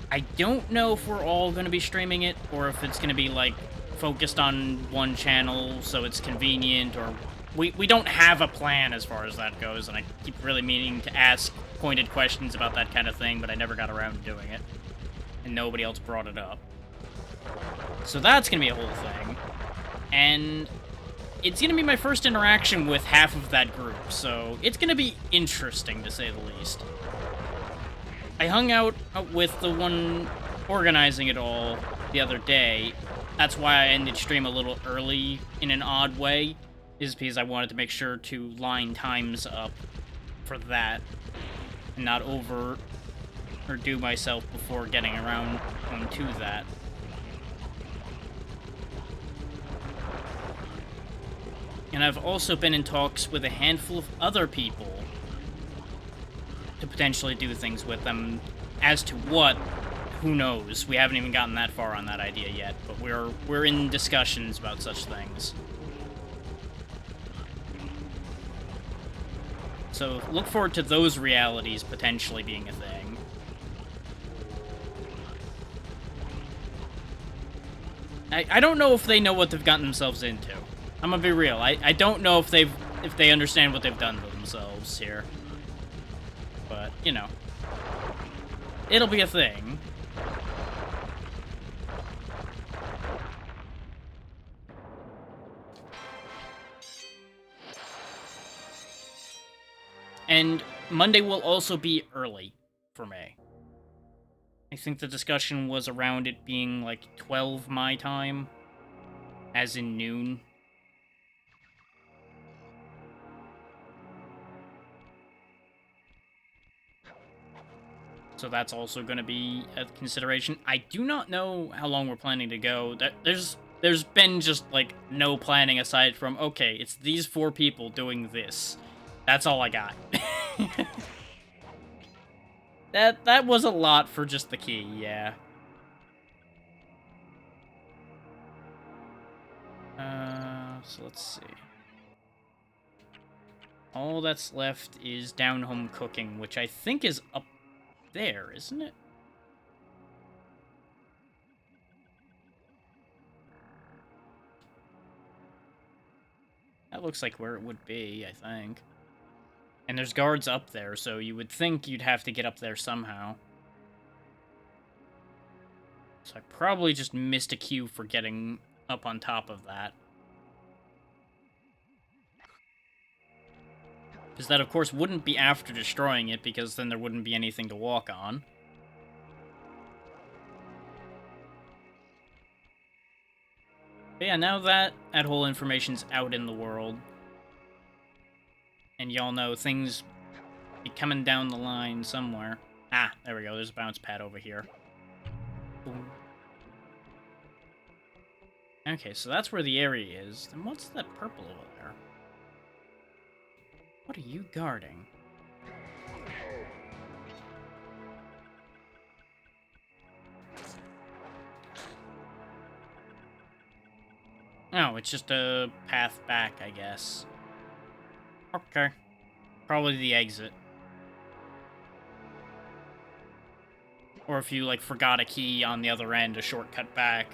I don't know if we're all gonna be streaming it, or if it's gonna be, like, focused on one channel so it's convenient, or... We don't have a plan as far as that goes, and I keep really meaning to ask pointed questions about that kind of thing, but I never got around to doing it. And nobody else brought it up. So that's gonna be a whole thing. And it's gonna be my first interaction with half of that group, so it's gonna be interesting, to say the least. I hung out with the one organizing it all the other day. That's why I ended stream a little early in an odd way, is because I wanted to make sure to line times up for that and not overdo myself before getting around to that. And I've also been in talks with a handful of other people to potentially do things with them. As to what, who knows? We haven't even gotten that far on that idea yet, but we're in discussions about such things. So look forward to those realities potentially being a thing. I don't know if they know what they've gotten themselves into. I'm gonna be real. I don't know if they understand what they've done to themselves here. But, you know. It'll be a thing. And Monday will also be early for me. I think the discussion was around it being like 12 my time, as in noon. So that's also going to be a consideration. I do not know how long we're planning to go. There's been just like no planning aside from, okay, it's these 4 people doing this. That's all I got. That was a lot for just the key, yeah. So let's see. All that's left is down home cooking, which I think is up there, isn't it? That looks like where it would be, I think. And there's guards up there, so you would think you'd have to get up there somehow. So I probably just missed a cue for getting up on top of that. Because that, of course, wouldn't be after destroying it, because then there wouldn't be anything to walk on. But yeah, now that whole information's out in the world, and y'all know things be coming down the line somewhere. Ah, there we go. There's a bounce pad over here. Boom. Okay, so that's where the area is. Then what's that purple over there? What are you guarding? Oh, it's just a path back, I guess. Okay. Probably the exit. Or if you, like, forgot a key on the other end, a shortcut back.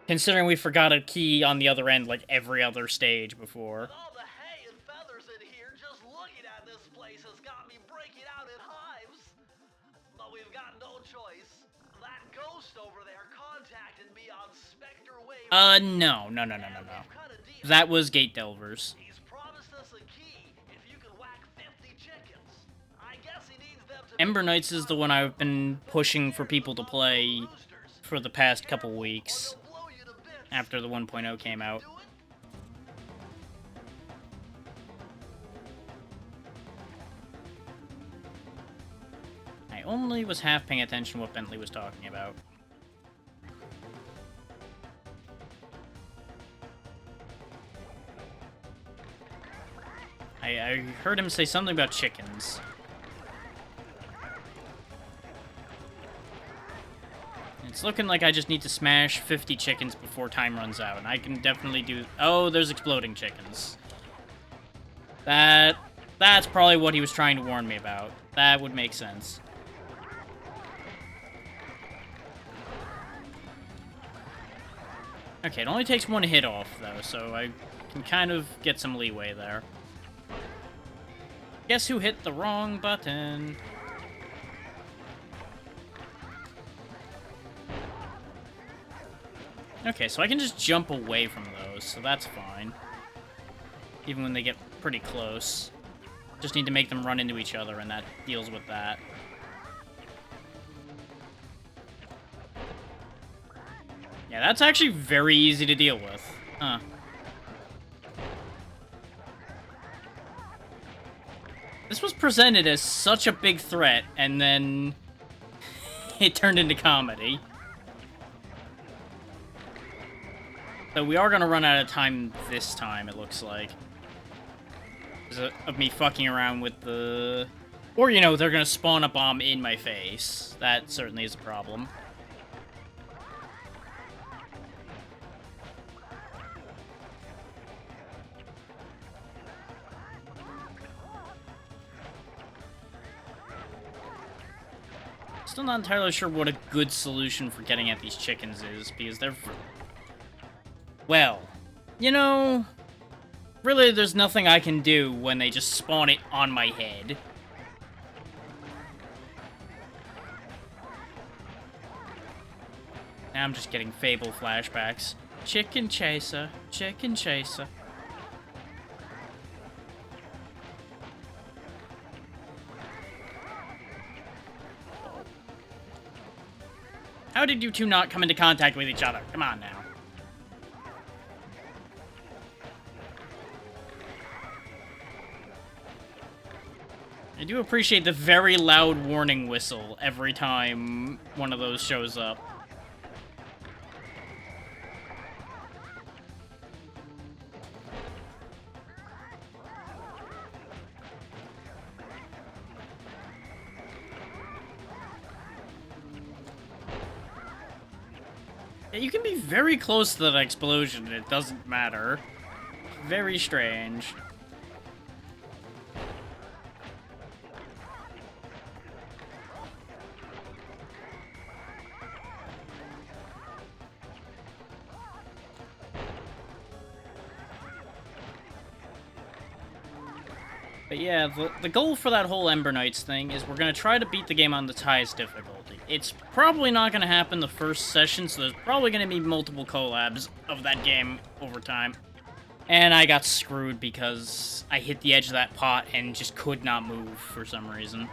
Considering we forgot a key on the other end, like, every other stage before. With all the hay and feathers in here, just looking at this place has got me breaking out in hives. But we've got no choice. That ghost over there contacted me on Spectre Wave. No. That was Gate Delvers. He's promised us a key if you can whack 50 chickens. I guess he needs them to Ember Knights is the one I've been pushing for people to play for the past couple weeks after the 1.0 came out. I only was half paying attention to what Bentley was talking about. I heard him say something about chickens. It's looking like I just need to smash 50 chickens before time runs out, and I can definitely do... Oh, there's exploding chickens. That's probably what he was trying to warn me about. That would make sense. Okay, it only takes one hit off, though, so I can kind of get some leeway there. Guess who hit the wrong button? Okay, so I can just jump away from those, so that's fine. Even when they get pretty close. Just need to make them run into each other, and that deals with that. Yeah, that's actually very easy to deal with. Huh. This was presented as such a big threat, and then it turned into comedy. So we are going to run out of time this time, it looks like. Because of me fucking around with the... Or, you know, they're going to spawn a bomb in my face. That certainly is a problem. Still not entirely sure what a good solution for getting at these chickens is, because they're... Well, you know, really there's nothing I can do when they just spawn it on my head. Now I'm just getting Fable flashbacks. Chicken chaser, chicken chaser. How did you two not come into contact with each other? Come on now. I do appreciate the very loud warning whistle every time one of those shows up. Yeah, you can be very close to that explosion and it doesn't matter. Very strange. But yeah, the goal for that whole Ember Knights thing is we're going to try to beat the game on the highest difficulty. It's probably not going to happen the first session, so there's probably going to be multiple collabs of that game over time. And I got screwed because I hit the edge of that pot and just could not move for some reason.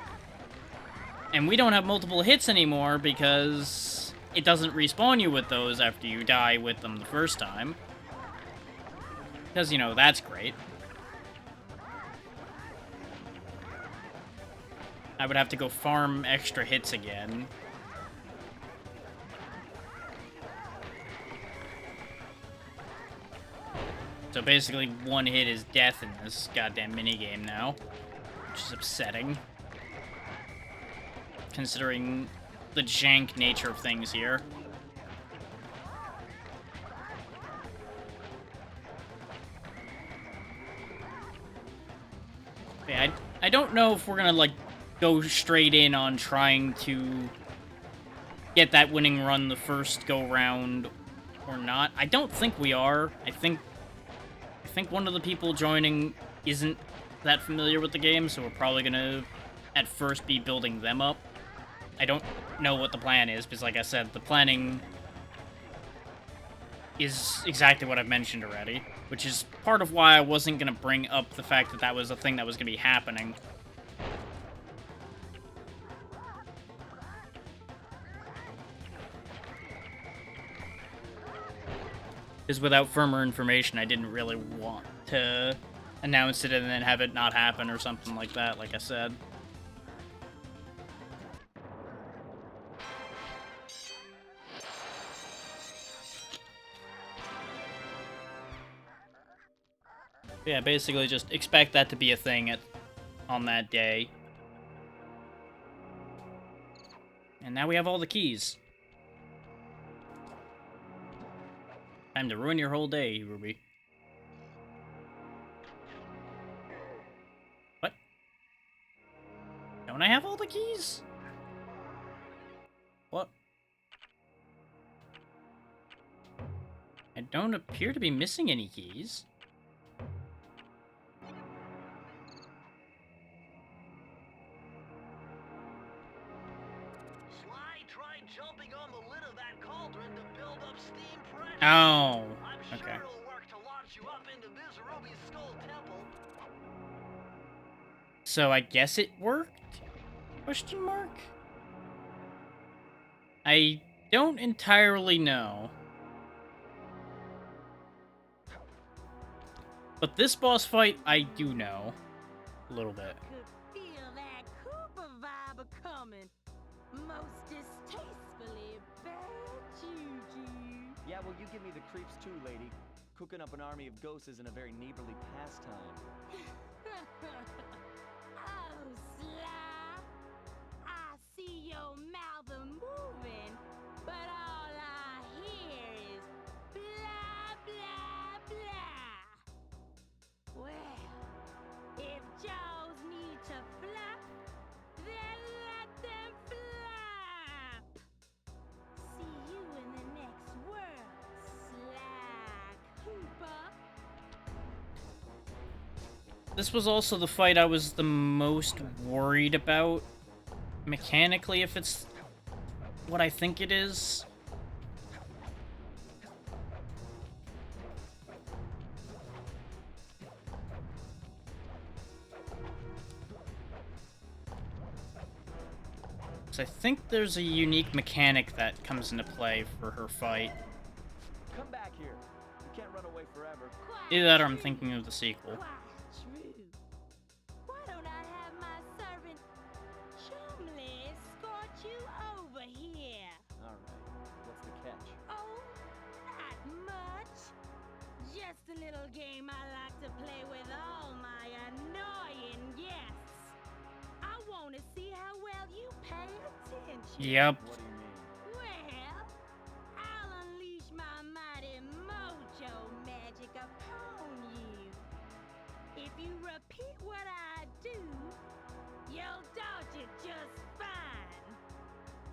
And we don't have multiple hits anymore because it doesn't respawn you with those after you die with them the first time. Because, you know, that's great. I would have to go farm extra hits again. So basically, one hit is death in this goddamn minigame now, which is upsetting, considering the jank nature of things here. Yeah, I don't know if we're gonna, like, go straight in on trying to get that winning run the first go-round or not. I don't think we are. I think one of the people joining isn't that familiar with the game, so we're probably gonna, at first, be building them up. I don't know what the plan is, because like I said, the planning is exactly what I've mentioned already, which is part of why I wasn't gonna bring up the fact that that was a thing that was gonna be happening. Because without firmer information, I didn't really want to announce it and then have it not happen or something like that, like I said. Yeah, basically just expect that to be a thing on that day. And now we have all the keys. Time to ruin your whole day, Ruby. What? Don't I have all the keys? What? I don't appear to be missing any keys. Sly tried jumping on the lid of that cauldron to build up steam pressure. Oh, I'm sure okay. it'll work to launch you up into this Ruby Skull Temple. So I guess it worked? Question mark? I don't entirely know. But this boss fight, I do know. A little bit. Could feel that Cooper vibe coming. Most distastefully bad juju. Yeah, well, you give me the creeps too, lady. Cooking up an army of ghosts isn't a very neighborly pastime. Oh, Sly. I see your mouth a moving, but all I hear is blah, blah, blah. Well, if jaws need to flap, then let them flap. See you in the next world, Sly Cooper. This was also the fight I was the most worried about, mechanically, if it's what I think it is. So I think there's a unique mechanic that comes into play for her fight. Come back here. You can't run away forever. Either that or I'm thinking of the sequel. Quite true. Why don't I have my servant Chumley escort you over here? All right. What's the catch? Oh, not much. Just a little game I like to play with all my annoying guests. I want to see how well you pay attention. Yep. What do you mean? Well, I'll unleash my mighty mojo magic upon you. If you repeat what I do, you'll dodge it just fine.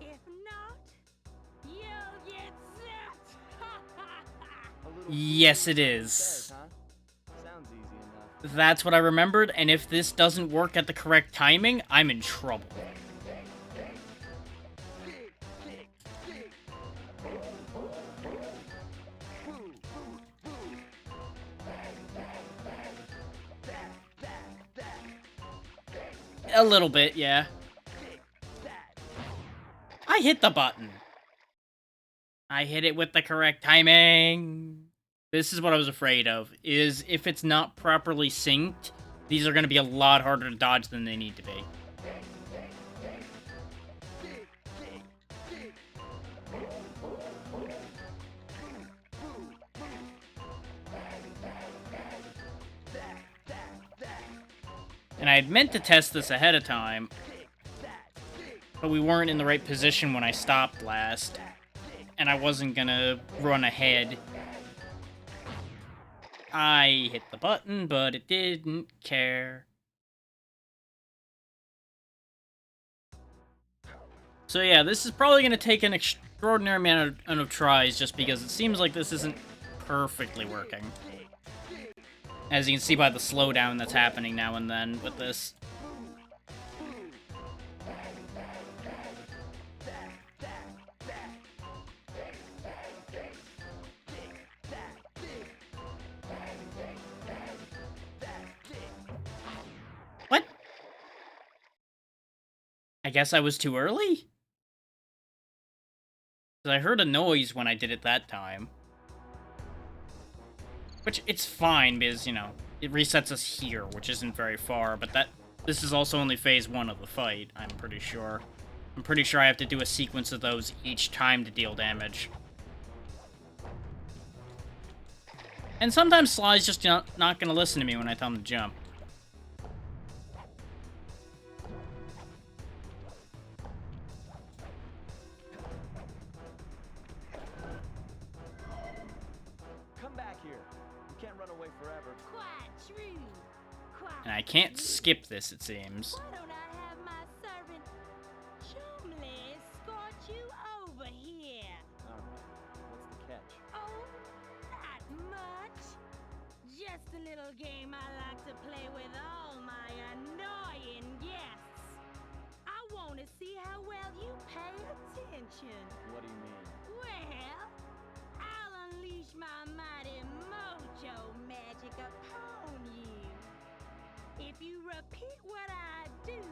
If not, you'll get zapped. A little Yes, it says, is. huh? Sounds easy enough. That's what I remembered, and if this doesn't work at the correct timing, I'm in trouble. A little bit, yeah. I hit the button. I hit it with the correct timing. This is what I was afraid of, is if it's not properly synced, these are going to be a lot harder to dodge than they need to be. And I had meant to test this ahead of time, but we weren't in the right position when I stopped last, and I wasn't gonna run ahead. I hit the button, but it didn't care. So yeah, this is probably gonna take an extraordinary amount of tries, just because it seems like this isn't perfectly working. As you can see by the slowdown that's happening now and then with this. What? I guess I was too early? 'Cause I heard a noise when I did it that time. Which, it's fine, because, you know, it resets us here, which isn't very far, but this is also only phase 1 of the fight, I'm pretty sure. I'm pretty sure I have to do a sequence of those each time to deal damage. And sometimes Sly's just not gonna listen to me when I tell him to jump. Come back here. You can't run away forever. Quite true. Quite And I can't true. skip this, it seems. Why don't I have my servant Chumley escort you over here? Alright. What's the catch? Oh, not much. Just a little game I like to play with all my annoying guests. I want to see how well you pay attention. What do you mean? Well, I'll unleash my mighty mojo magic upon you. If you repeat what I do,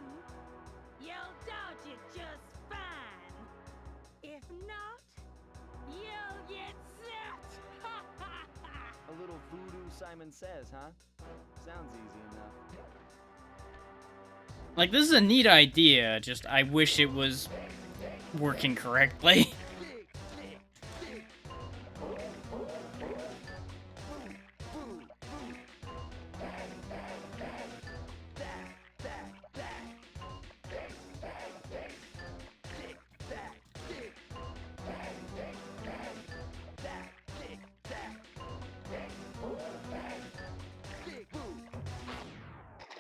you'll dodge it just fine. If not, you'll get set. A little voodoo Simon Says, huh? Sounds easy enough. Like, this is a neat idea, just I wish it was working correctly.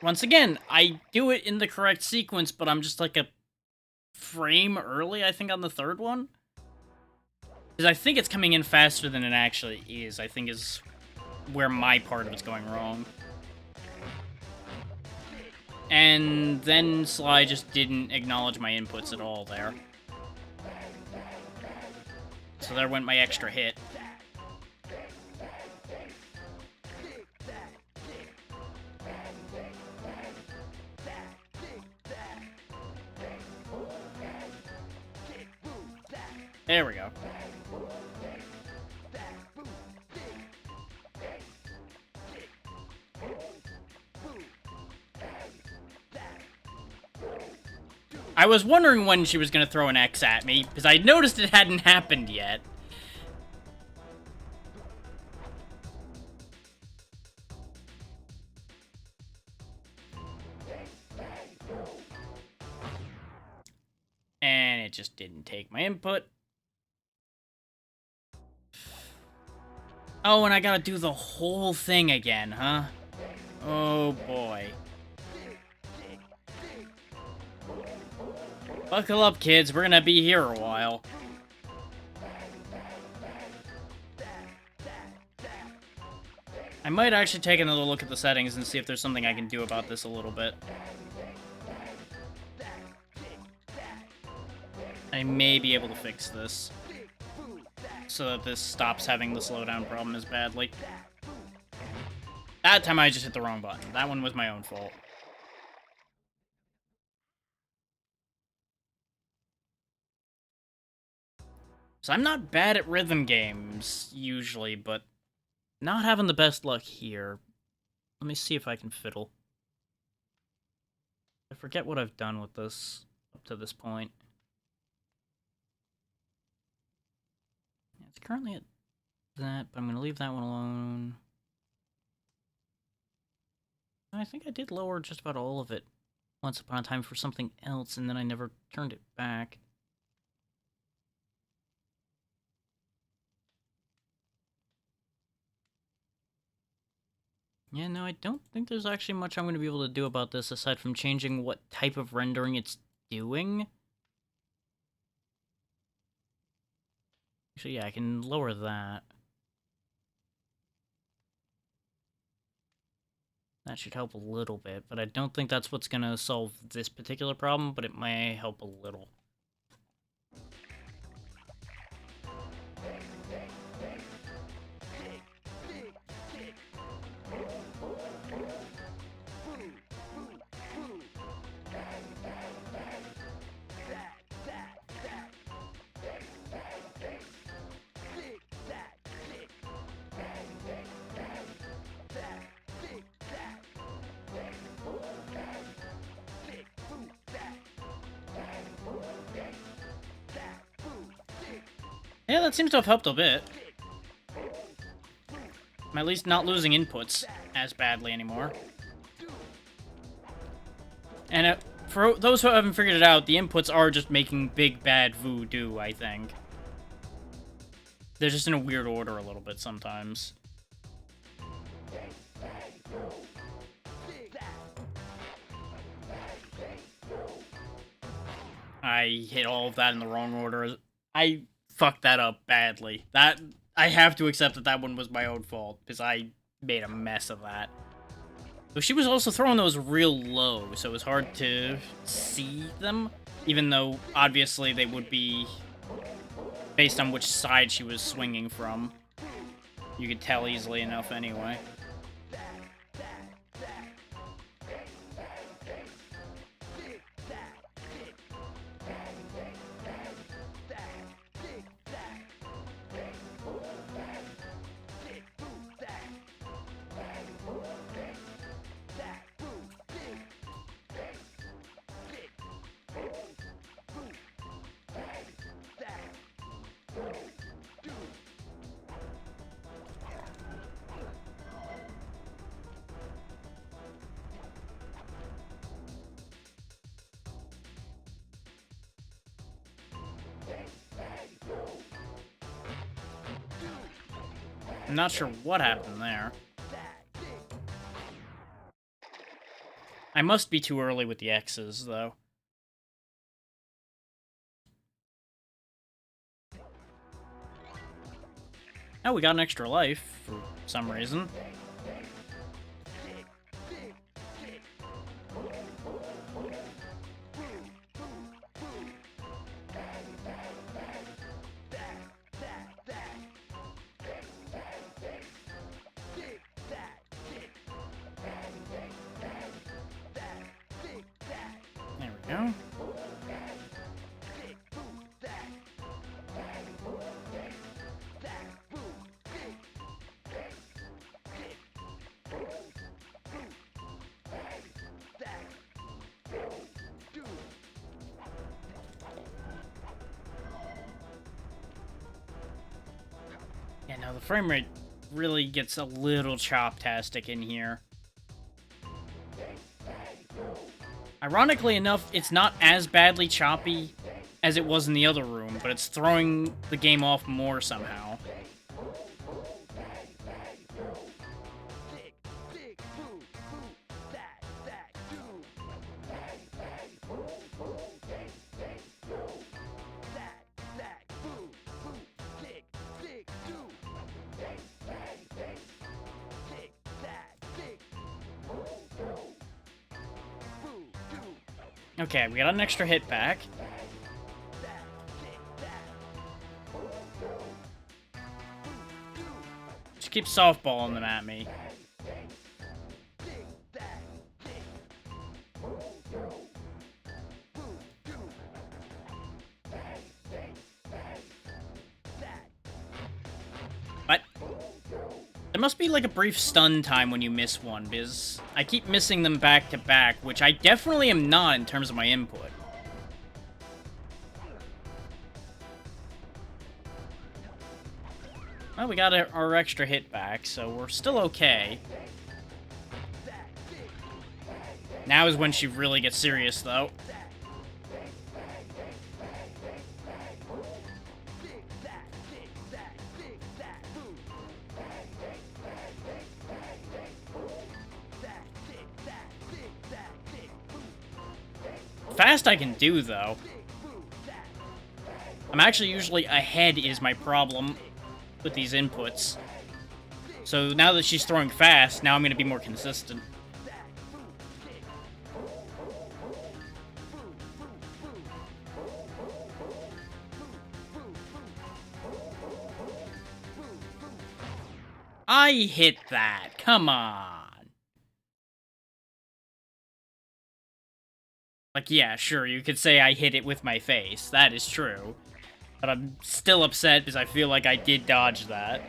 Once again, I do it in the correct sequence, but I'm just like a frame early, I think, on the third one. Because I think it's coming in faster than it actually is, I think is where my part of it's going wrong. And then Sly just didn't acknowledge my inputs at all there. So there went my extra hit. There we go. I was wondering when she was going to throw an X at me, because I noticed it hadn't happened yet. And it just didn't take my input. Oh, and I gotta do the whole thing again, huh? Oh boy. Buckle up, kids. We're gonna be here a while. I might actually take another look at the settings and see if there's something I can do about this a little bit. I may be able to fix this, so that this stops having the slowdown problem as badly. That time I just hit the wrong button. That one was my own fault. So I'm not bad at rhythm games, usually, but not having the best luck here. Let me see if I can fiddle. I forget what I've done with this up to this point. It's currently at that, but I'm going to leave that one alone. I think I did lower just about all of it once upon a time for something else, and then I never turned it back. Yeah, no, I don't think there's actually much I'm going to be able to do about this aside from changing what type of rendering it's doing. Actually, yeah, I can lower that. That should help a little bit, but I don't think that's what's going to solve this particular problem, but it may help a little. Yeah, that seems to have helped a bit. I'm at least not losing inputs as badly anymore. And for those who haven't figured it out, the inputs are just making big bad voodoo, I think. They're just in a weird order a little bit sometimes. I hit all of that in the wrong order. I fucked that up badly. I have to accept that that one was my own fault, because I made a mess of that. Though she was also throwing those real low, so it was hard to see them, even though obviously they would be based on which side she was swinging from. You could tell easily enough anyway. I'm not sure what happened there. I must be too early with the X's, though. Oh, we got an extra life, for some reason. There we go. Yeah, no, the frame rate really gets a little chop-tastic in here. Ironically enough, it's not as badly choppy as it was in the other room, but it's throwing the game off more somehow. Okay, we got an extra hit back. Just keep softballing them at me. What? There must be like a brief stun time when you miss one, because I keep missing them back to back, which I definitely am not in terms of my input. Well, we got our extra hit back, so we're still okay. Now is when she really gets serious, though. Fast I can do, though. I'm actually usually ahead is my problem with these inputs. So now that she's throwing fast, now I'm going to be more consistent. I hit that. Come on. Like, yeah, sure, you could say I hit it with my face. That is true. But I'm still upset because I feel like I did dodge that.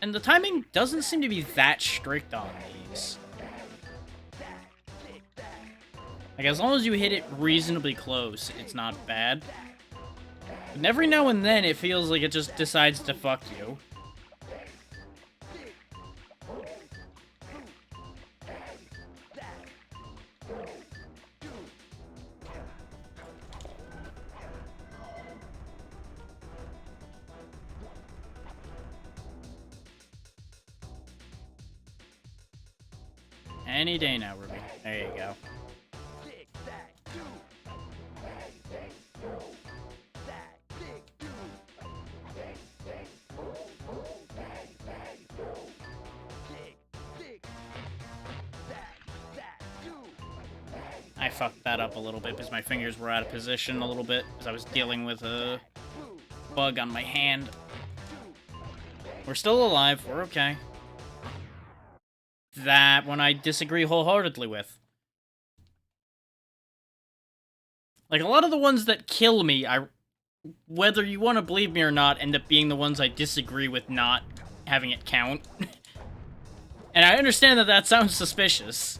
And the timing doesn't seem to be that strict on these. Like, as long as you hit it reasonably close, it's not bad. And every now and then, it feels like it just decides to fuck you. Any day now, Ruby. There you go. I fucked that up a little bit because my fingers were out of position a little bit because I was dealing with a bug on my hand. We're still alive. We're okay. That one I disagree wholeheartedly with. Like, a lot of the ones that kill me, whether you want to believe me or not, end up being the ones I disagree with not having it count. And I understand that that sounds suspicious.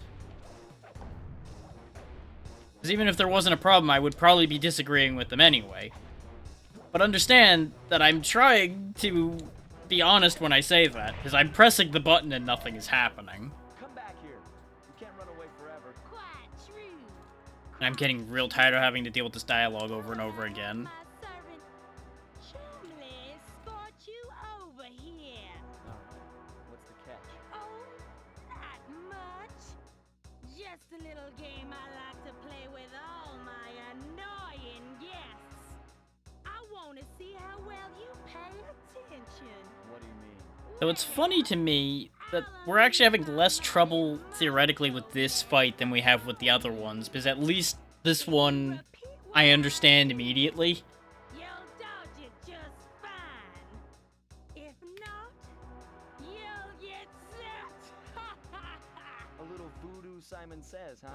Because even if there wasn't a problem, I would probably be disagreeing with them anyway. But understand that I'm trying to be honest when I say that, because I'm pressing the button and nothing is happening. Come back here. You can't run away forever. Quite true. And I'm getting real tired of having to deal with this dialogue over and over again. My servant Chumley sport you over here. What's the catch? Oh, not much. Just a little game I like to play with all my annoying guests. I want to see how well you pay attention. What do you mean? So it's funny to me that we're actually having less trouble, theoretically, with this fight than we have with the other ones, because at least this one I understand immediately. You'll dodge it just fine. If not, you'll get zapped. A little voodoo Simon Says, huh?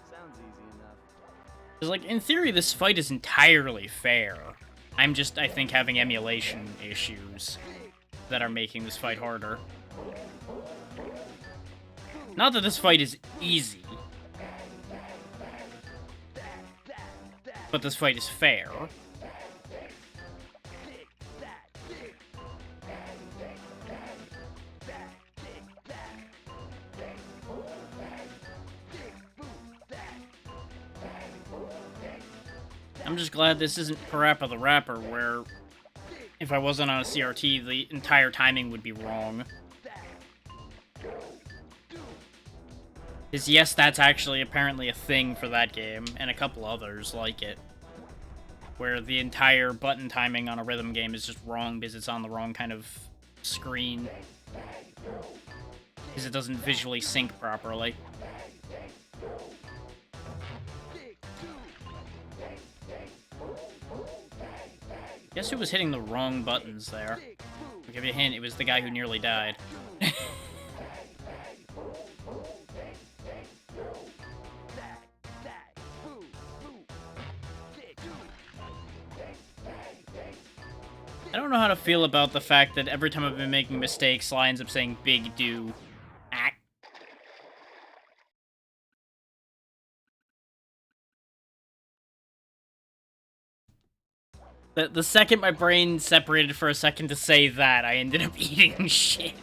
Sounds easy enough. Because, like, in theory, this fight is entirely fair. I'm just, I think, having emulation issues that are making this fight harder. Not that this fight is easy, but this fight is fair. I'm just glad this isn't Parappa the Rapper, where if I wasn't on a CRT, the entire timing would be wrong. Because yes, that's actually apparently a thing for that game, and a couple others like it. Where the entire button timing on a rhythm game is just wrong because it's on the wrong kind of screen. Because it doesn't visually sync properly. Guess who was hitting the wrong buttons there? I'll give you a hint, it was the guy who nearly died. I don't know how to feel about the fact that every time I've been making mistakes, Lie ends up saying big do. The second my brain separated for a second to say that, I ended up eating shit.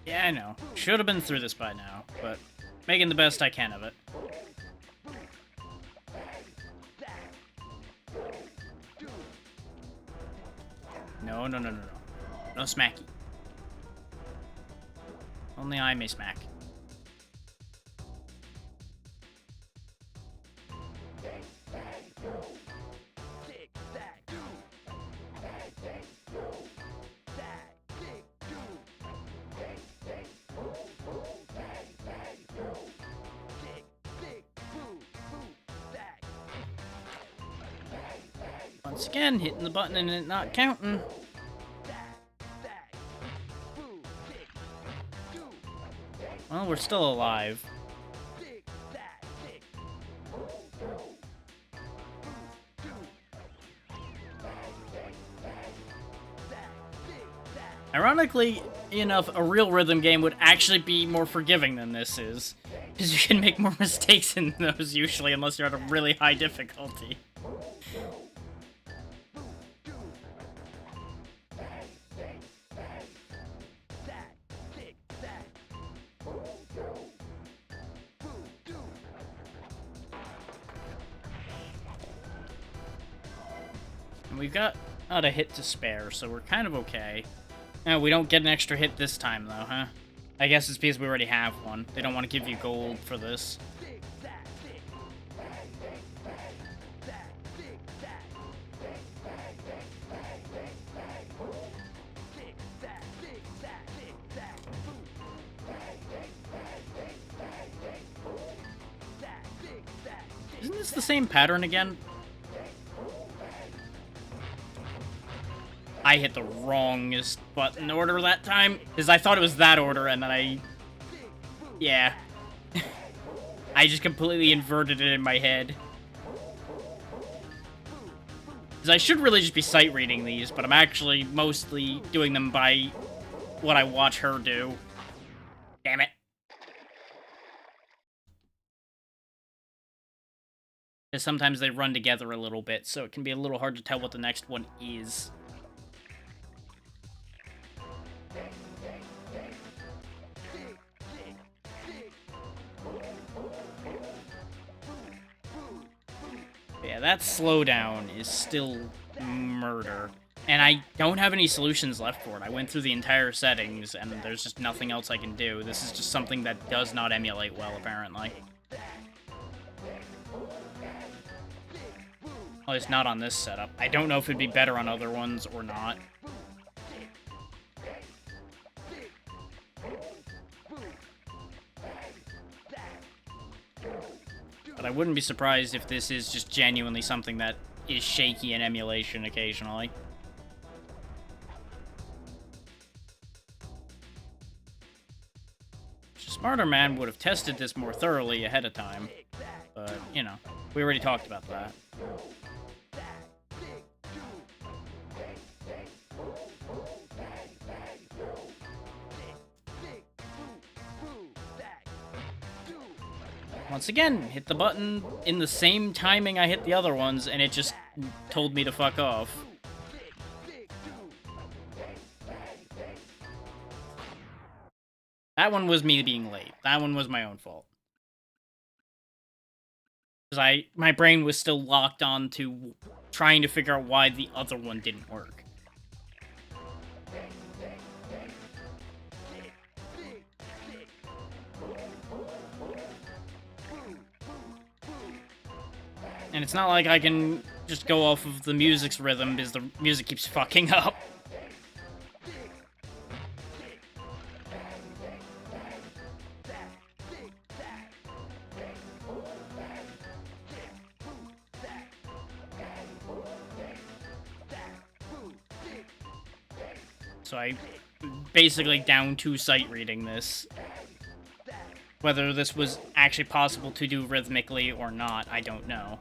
Yeah, I know. Should have been through this by now, but making the best I can of it. No, no, no, no, no. No smacky. Only I may smack. Once again, hitting the button and it not counting. Well, we're still alive. Ironically enough, a real rhythm game would actually be more forgiving than this is. Because you can make more mistakes in those usually, unless you're at a really high difficulty. And we've got not a hit to spare, so we're kind of okay. No, we don't get an extra hit this time, though, huh? I guess it's because we already have one. They don't want to give you gold for this. Isn't this the same pattern again? I hit the wrongest button order that time, because I thought it was that order, and then yeah. I just completely inverted it in my head. Because I should really just be sight reading these, but I'm actually mostly doing them by what I watch her do. Damn it. Because sometimes they run together a little bit, so it can be a little hard to tell what the next one is. Yeah, that slowdown is still murder. And I don't have any solutions left for it. I went through the entire settings, and there's just nothing else I can do. This is just something that does not emulate well, apparently. At least not on this setup. I don't know if it'd be better on other ones or not. But I wouldn't be surprised if this is just genuinely something that is shaky in emulation occasionally. A smarter man would have tested this more thoroughly ahead of time. But, you know, we already talked about that. Once again, hit the button in the same timing I hit the other ones, and it just told me to fuck off. That one was me being late. That one was my own fault. Because my brain was still locked on to trying to figure out why the other one didn't work. And it's not like I can just go off of the music's rhythm, because the music keeps fucking up. So I basically down to sight reading this. Whether this was actually possible to do rhythmically or not, I don't know.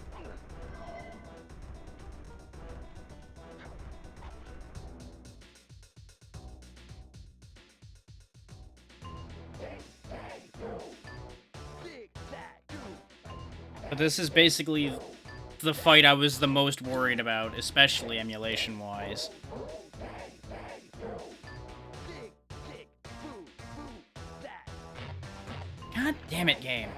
But this is basically the fight I was the most worried about, especially emulation-wise. God damn it, game.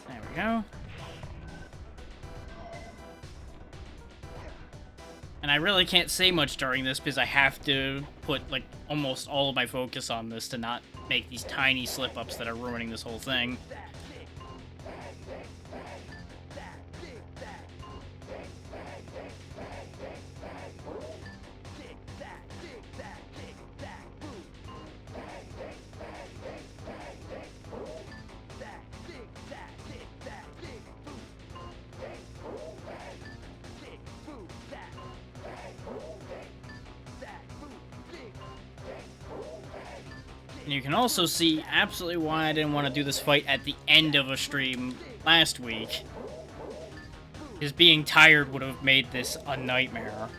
There we go. And I really can't say much during this because I have to put, like, almost all of my focus on this to not make these tiny slip-ups that are ruining this whole thing. And you can also see absolutely why I didn't want to do this fight at the end of a stream last week. Because being tired would have made this a nightmare.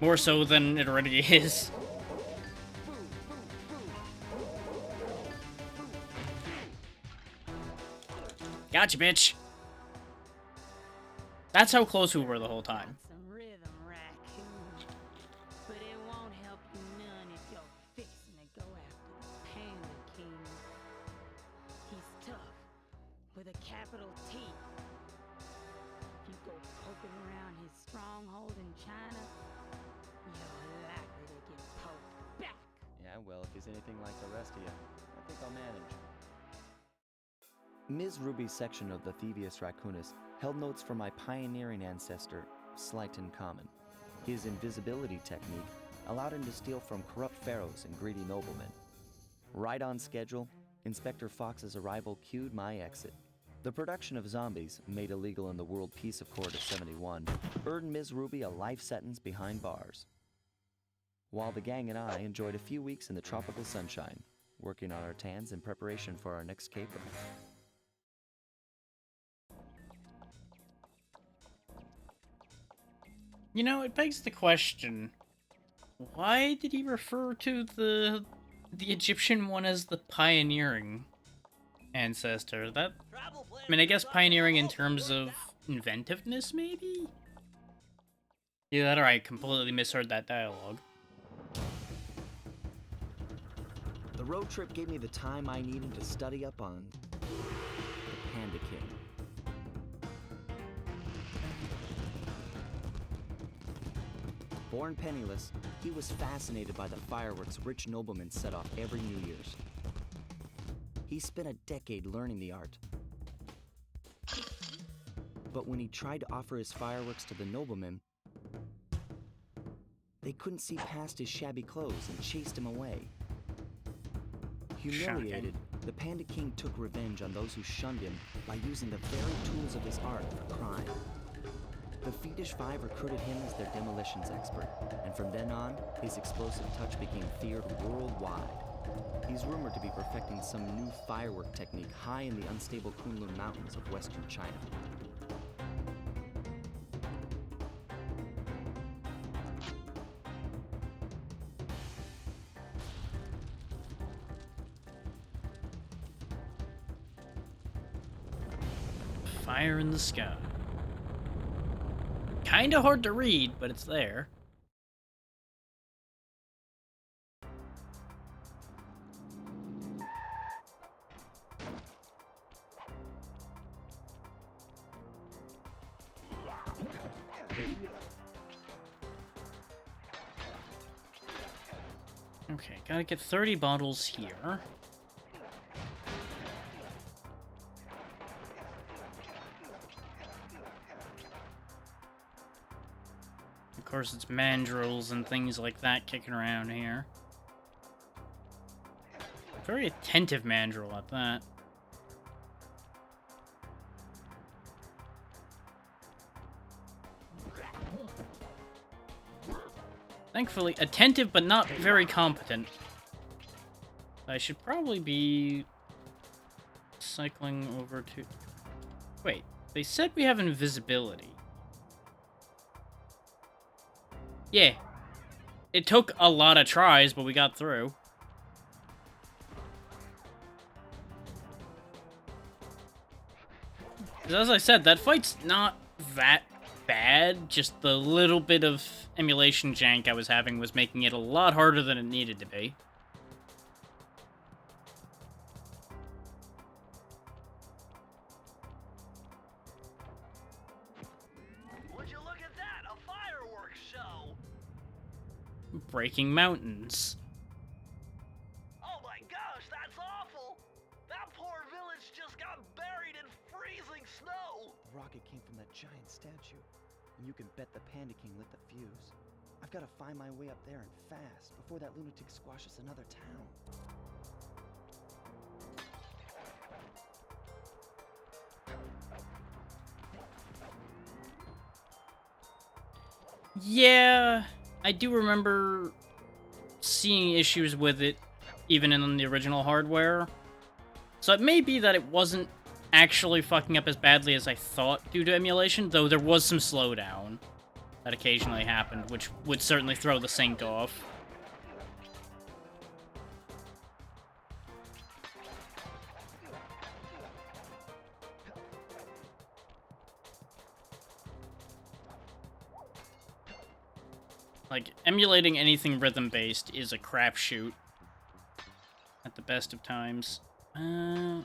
More so than it already is. Gotcha, bitch. That's how close we were the whole time. Some rhythm, raccoon. But it won't help you none if you're fixing to go after the Panda King. He's tough, with a capital T. If you go poking around his stronghold in China, you're likely to get poked back. Yeah, well, if he's anything like the rest of you, I think I'll manage. Ms. Ruby's section of the thievius raccoonus held notes from my pioneering ancestor, Slyton Common. His invisibility technique allowed him to steal from corrupt pharaohs and greedy noblemen. Right on schedule, Inspector Fox's arrival cued my exit. The production of zombies, made illegal in the World Peace Accord of '71, earned Ms. Ruby a life sentence behind bars. While the gang and I enjoyed a few weeks in the tropical sunshine, working on our tans in preparation for our next caper. You know, it begs the question, why did he refer to the Egyptian one as the pioneering ancestor? That, I mean, I guess pioneering in terms of inventiveness, maybe? Yeah, that or I completely misheard that dialogue. The road trip gave me the time I needed to study up on the Panda King. Born penniless, he was fascinated by the fireworks rich noblemen set off every New Year's. He spent a decade learning the art. But when he tried to offer his fireworks to the noblemen, they couldn't see past his shabby clothes and chased him away. Humiliated, the Panda King took revenge on those who shunned him by using the very tools of his art for crime. The Fiendish Five recruited him as their demolitions expert, and from then on, his explosive touch became feared worldwide. He's rumored to be perfecting some new firework technique high in the unstable Kunlun Mountains of western China. Fire in the sky. Kinda hard to read, but it's there. Okay, gotta get 30 bottles here. Of course, it's mandrills and things like that kicking around here. Very attentive mandrill at that. Thankfully, attentive but not very competent. I should probably be cycling over to... Wait, they said we have invisibility. Yeah. It took a lot of tries, but we got through. As I said, that fight's not that bad. Just the little bit of emulation jank I was having was making it a lot harder than it needed to be. Would you look at that? A fireworks show! Breaking mountains. Oh my gosh, that's awful! That poor village just got buried in freezing snow! The rocket came from that giant statue, and you can bet the Panda King lit the fuse. I've got to find my way up there and fast before that lunatic squashes another town. Yeah, I do remember seeing issues with it, even in the original hardware. So it may be that it wasn't actually fucking up as badly as I thought due to emulation, though there was some slowdown that occasionally happened, which would certainly throw the sync off. Like, emulating anything rhythm-based is a crapshoot at the best of times. I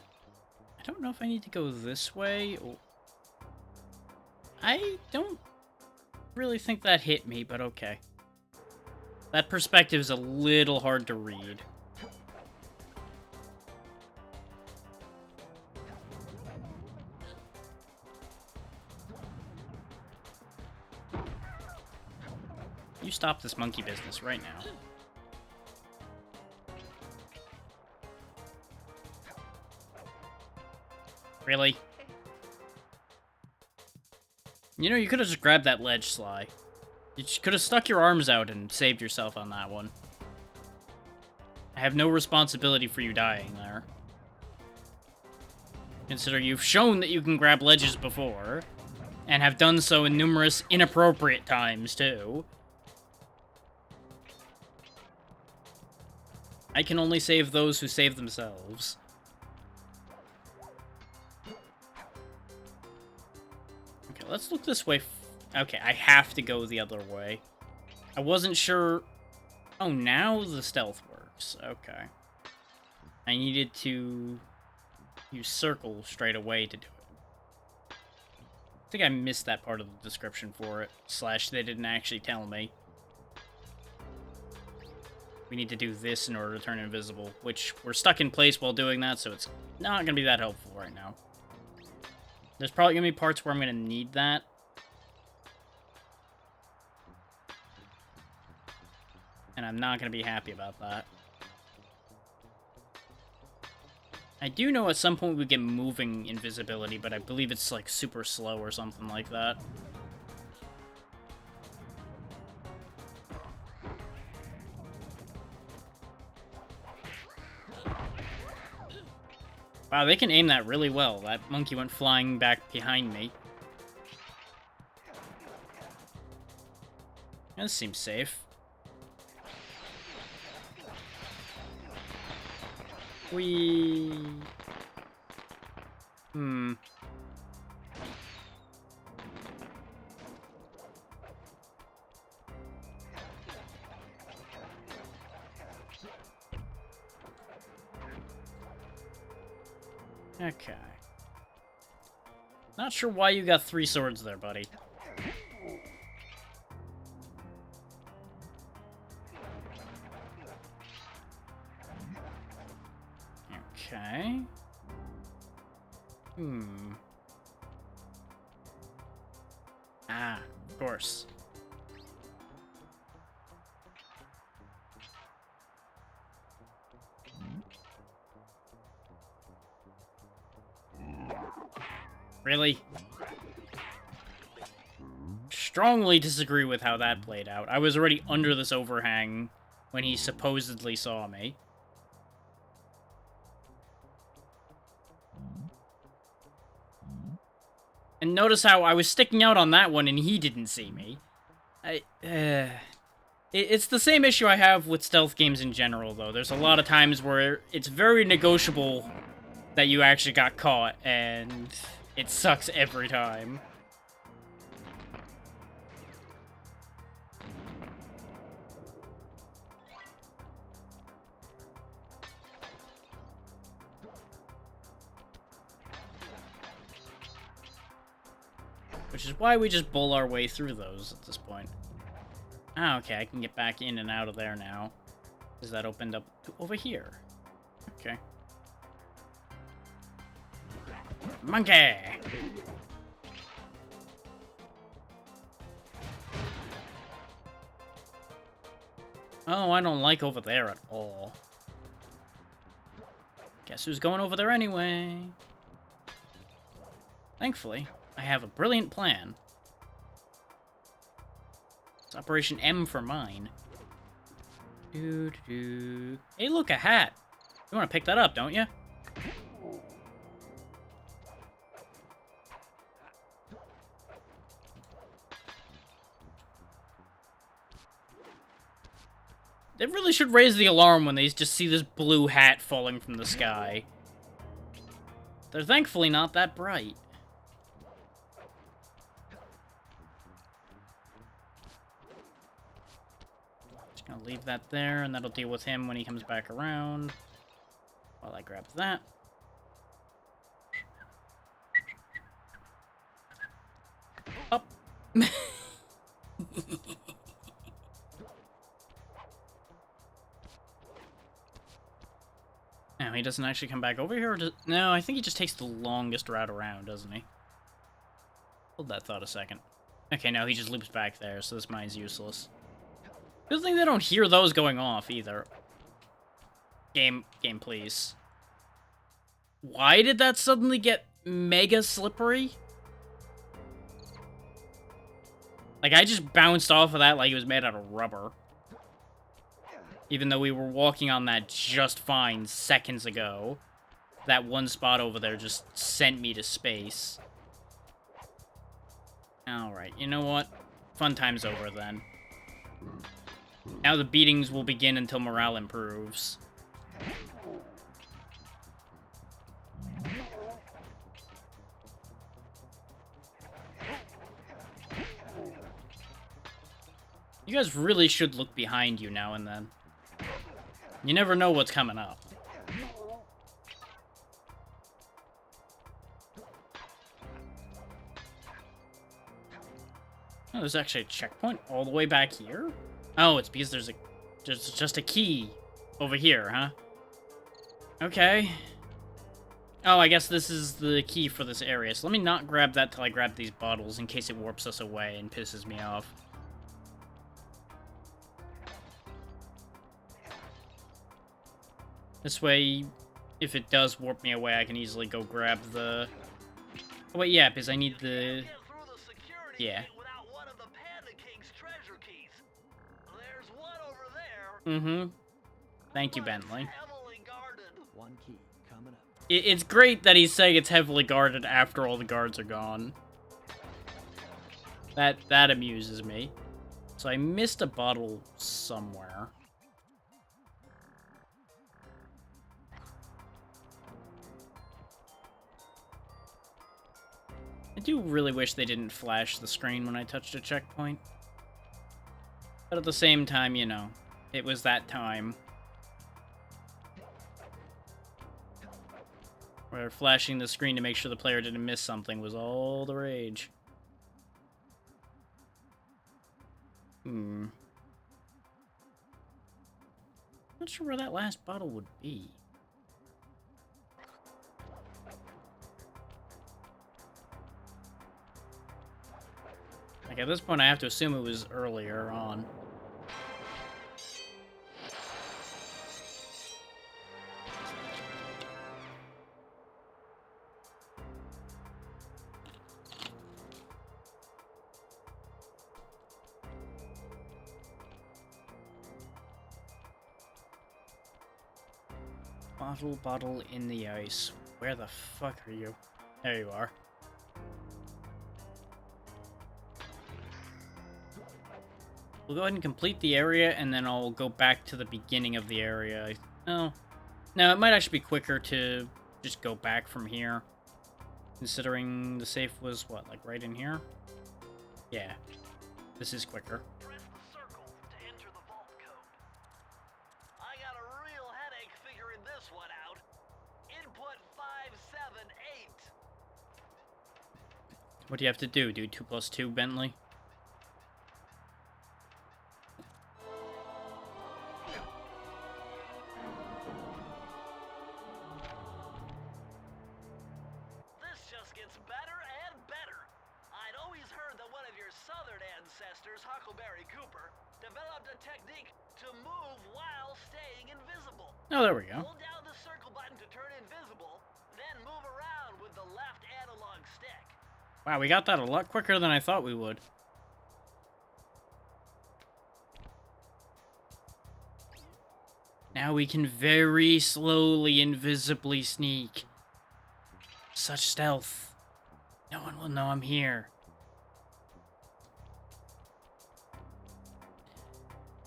don't know if I need to go this way, or... I don't really think that hit me, but okay. That perspective is a little hard to read. You stop this monkey business right now. Really? You know, you could have just grabbed that ledge, Sly. You could have stuck your arms out and saved yourself on that one. I have no responsibility for you dying there. Consider you've shown that you can grab ledges before, and have done so in numerous inappropriate times, too. I can only save those who save themselves. Okay, let's look this way. Okay, I have to go the other way. I wasn't sure... Oh, now the stealth works. Okay. I needed to use circle straight away to do it. I think I missed that part of the description for it. / they didn't actually tell me. We need to do this in order to turn invisible, which we're stuck in place while doing that, so it's not going to be that helpful right now. There's probably going to be parts where I'm going to need that. And I'm not going to be happy about that. I do know at some point we get moving invisibility, but I believe it's like super slow or something like that. Wow, they can aim that really well. That monkey went flying back behind me. This seems safe. Okay. Not sure why you got 3 swords there, buddy. Okay. Ah, of course. Really? Strongly disagree with how that played out. I was already under this overhang when he supposedly saw me. And notice how I was sticking out on that one and he didn't see me. It's the same issue I have with stealth games in general, though. There's a lot of times where it's very negotiable that you actually got caught, and it sucks every time. Which is why we just bull our way through those at this point. Ah, okay, I can get back in and out of there now. Because that opened up to over here. Okay. Monkey! Oh, I don't like over there at all. Guess who's going over there anyway? Thankfully, I have a brilliant plan. It's Operation M for mine. Hey, look, a hat. You want to pick that up, don't you? They really should raise the alarm when they just see this blue hat falling from the sky. They're thankfully not that bright. Just gonna leave that there, and that'll deal with him when he comes back around. While I grab that. Up. No, he doesn't actually come back over here, or no, I think he just takes the longest route around, doesn't he? Hold that thought a second. Okay, no, he just loops back there, so this mine's useless. Good thing they don't hear those going off, either. Game, please. Why did that suddenly get mega slippery? Like, I just bounced off of that like it was made out of rubber. Even though we were walking on that just fine seconds ago. That one spot over there just sent me to space. Alright, you know what? Fun time's over then. Now the beatings will begin until morale improves. You guys really should look behind you now and then. You never know what's coming up. Oh, there's actually a checkpoint all the way back here? Oh, it's because there's just a key over here, huh? Okay. Oh, I guess this is the key for this area. So let me not grab that till I grab these bottles in case it warps us away and pisses me off. This way, if it does warp me away, I can easily go grab the... Oh, wait, yeah, because I need the... Yeah. Mm-hmm. Thank you, Bentley. One key coming up. It's great that he's saying it's heavily guarded after all the guards are gone. That amuses me. So I missed a bottle somewhere. I do really wish they didn't flash the screen when I touched a checkpoint. But at the same time, you know, it was that time. Where flashing the screen to make sure the player didn't miss something was all the rage. Not sure where that last bottle would be. Like, at this point, I have to assume it was earlier on. Bottle in the ice. Where the fuck are you? There you are. We'll go ahead and complete the area, and then I'll go back to the beginning of the area. No, it might actually be quicker to just go back from here. Considering the safe was, what, like right in here? Yeah, this is quicker. Press the circle to enter the vault code. I got a real headache figuring this one out. Input 578. What do you have to do? Do 2 plus 2, Bentley? This just gets better and better. I'd always heard that one of your southern ancestors, Huckleberry Cooper, developed a technique to move while staying invisible. Oh, there we go. Hold down the circle button to turn invisible, then move around with the left analog stick. Wow, we got that a lot quicker than I thought we would. Now we can very slowly, invisibly sneak. Such stealth. No one will know I'm here.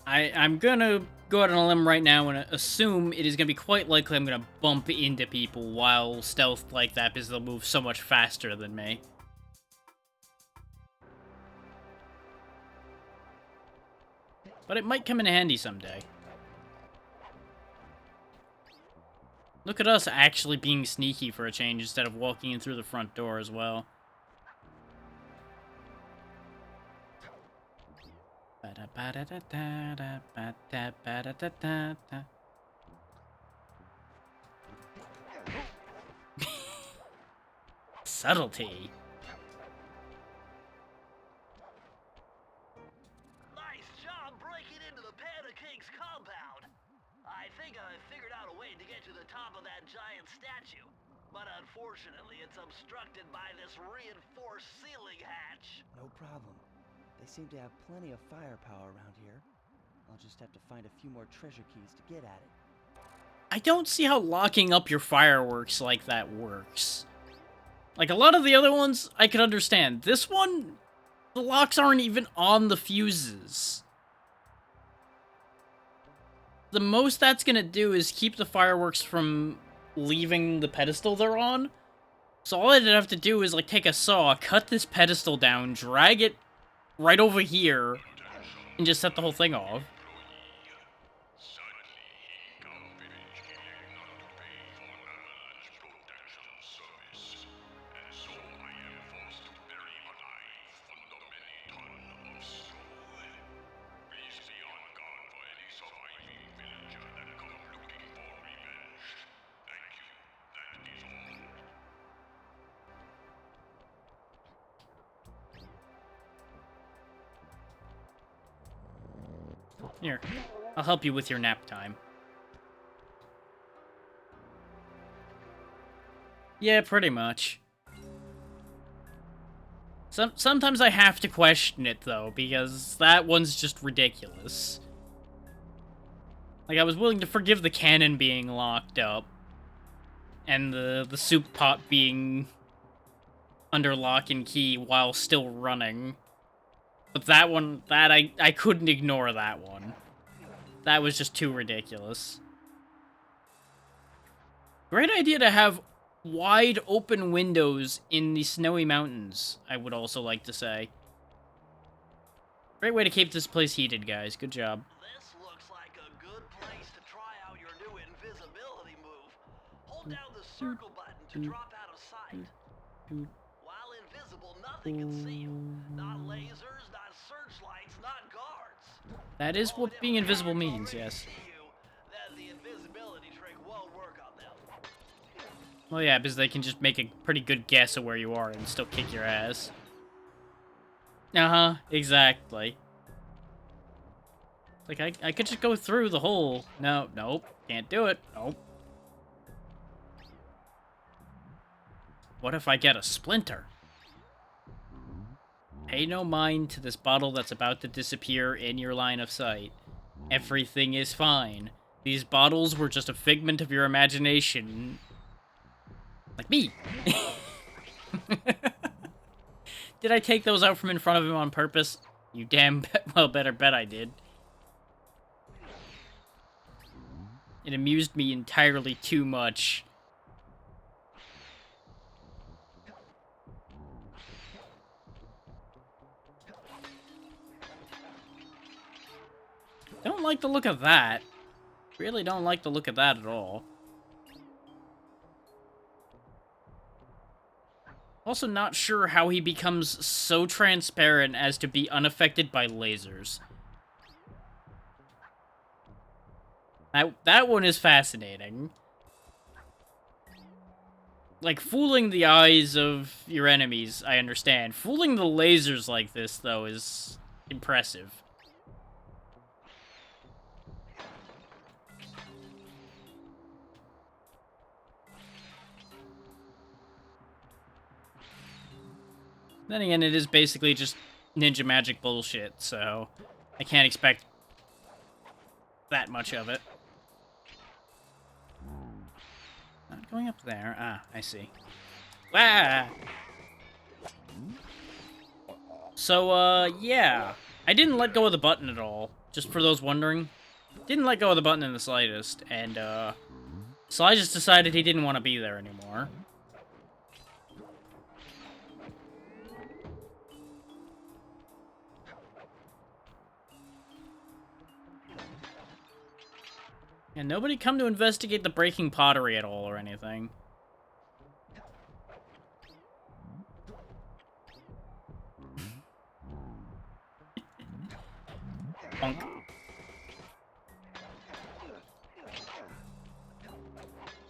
I'm gonna go out on a limb right now and assume it is gonna be quite likely I'm gonna bump into people while stealth like that because they'll move so much faster than me. But it might come in handy someday. Look at us actually being sneaky for a change instead of walking in through the front door as well. Subtlety. Nice job breaking into the Panda King's compound. I think I figured out a way to get to the top of that giant statue. But unfortunately, it's obstructed by this reinforced ceiling hatch. No problem. They seem to have plenty of firepower around here. I'll just have to find a few more treasure keys to get at it. I don't see how locking up your fireworks like that works. Like, a lot of the other ones, I could understand. This one, the locks aren't even on the fuses. The most that's gonna do is keep the fireworks from leaving the pedestal they're on. So all I'd have to do is, like, take a saw, cut this pedestal down, drag it right over here, and just set the whole thing off. Here, I'll help you with your nap time. Yeah, pretty much. Sometimes I have to question it, though, because that one's just ridiculous. Like, I was willing to forgive the cannon being locked up, and the soup pot being under lock and key while still running. But that one, I couldn't ignore that one. That was just too ridiculous. Great idea to have wide open windows in the snowy mountains, I would also like to say. Great way to keep this place heated, guys. Good job. This looks like a good place to try out your new invisibility move. Hold down the circle button to drop out of sight. While invisible, nothing can see you. Not lasers, not searchlights, not guards. That is what being invisible means, yes. Then the invisibility trick won't work on them. Well, yeah, because they can just make a pretty good guess of where you are and still kick your ass. Uh-huh, exactly. Like, I could just go through the hole. No, nope, can't do it. Nope. What if I get a splinter? Pay no mind to this bottle that's about to disappear in your line of sight. Everything is fine. These bottles were just a figment of your imagination. Like me. Did I take those out from in front of him on purpose? You damn well better bet I did. It amused me entirely too much. Don't like the look of that. Really don't like the look of that at all. Also not sure how he becomes so transparent as to be unaffected by lasers. That one is fascinating. Like, fooling the eyes of your enemies, I understand. Fooling the lasers like this, though, is impressive. Then again, it is basically just ninja magic bullshit, so I can't expect that much of it. Not going up there. Ah, I see. Ah! So, yeah. I didn't let go of the button at all, just for those wondering. Didn't let go of the button in the slightest, and, Sly just decided he didn't want to be there anymore. And nobody come to investigate the breaking pottery at all or anything. Punk.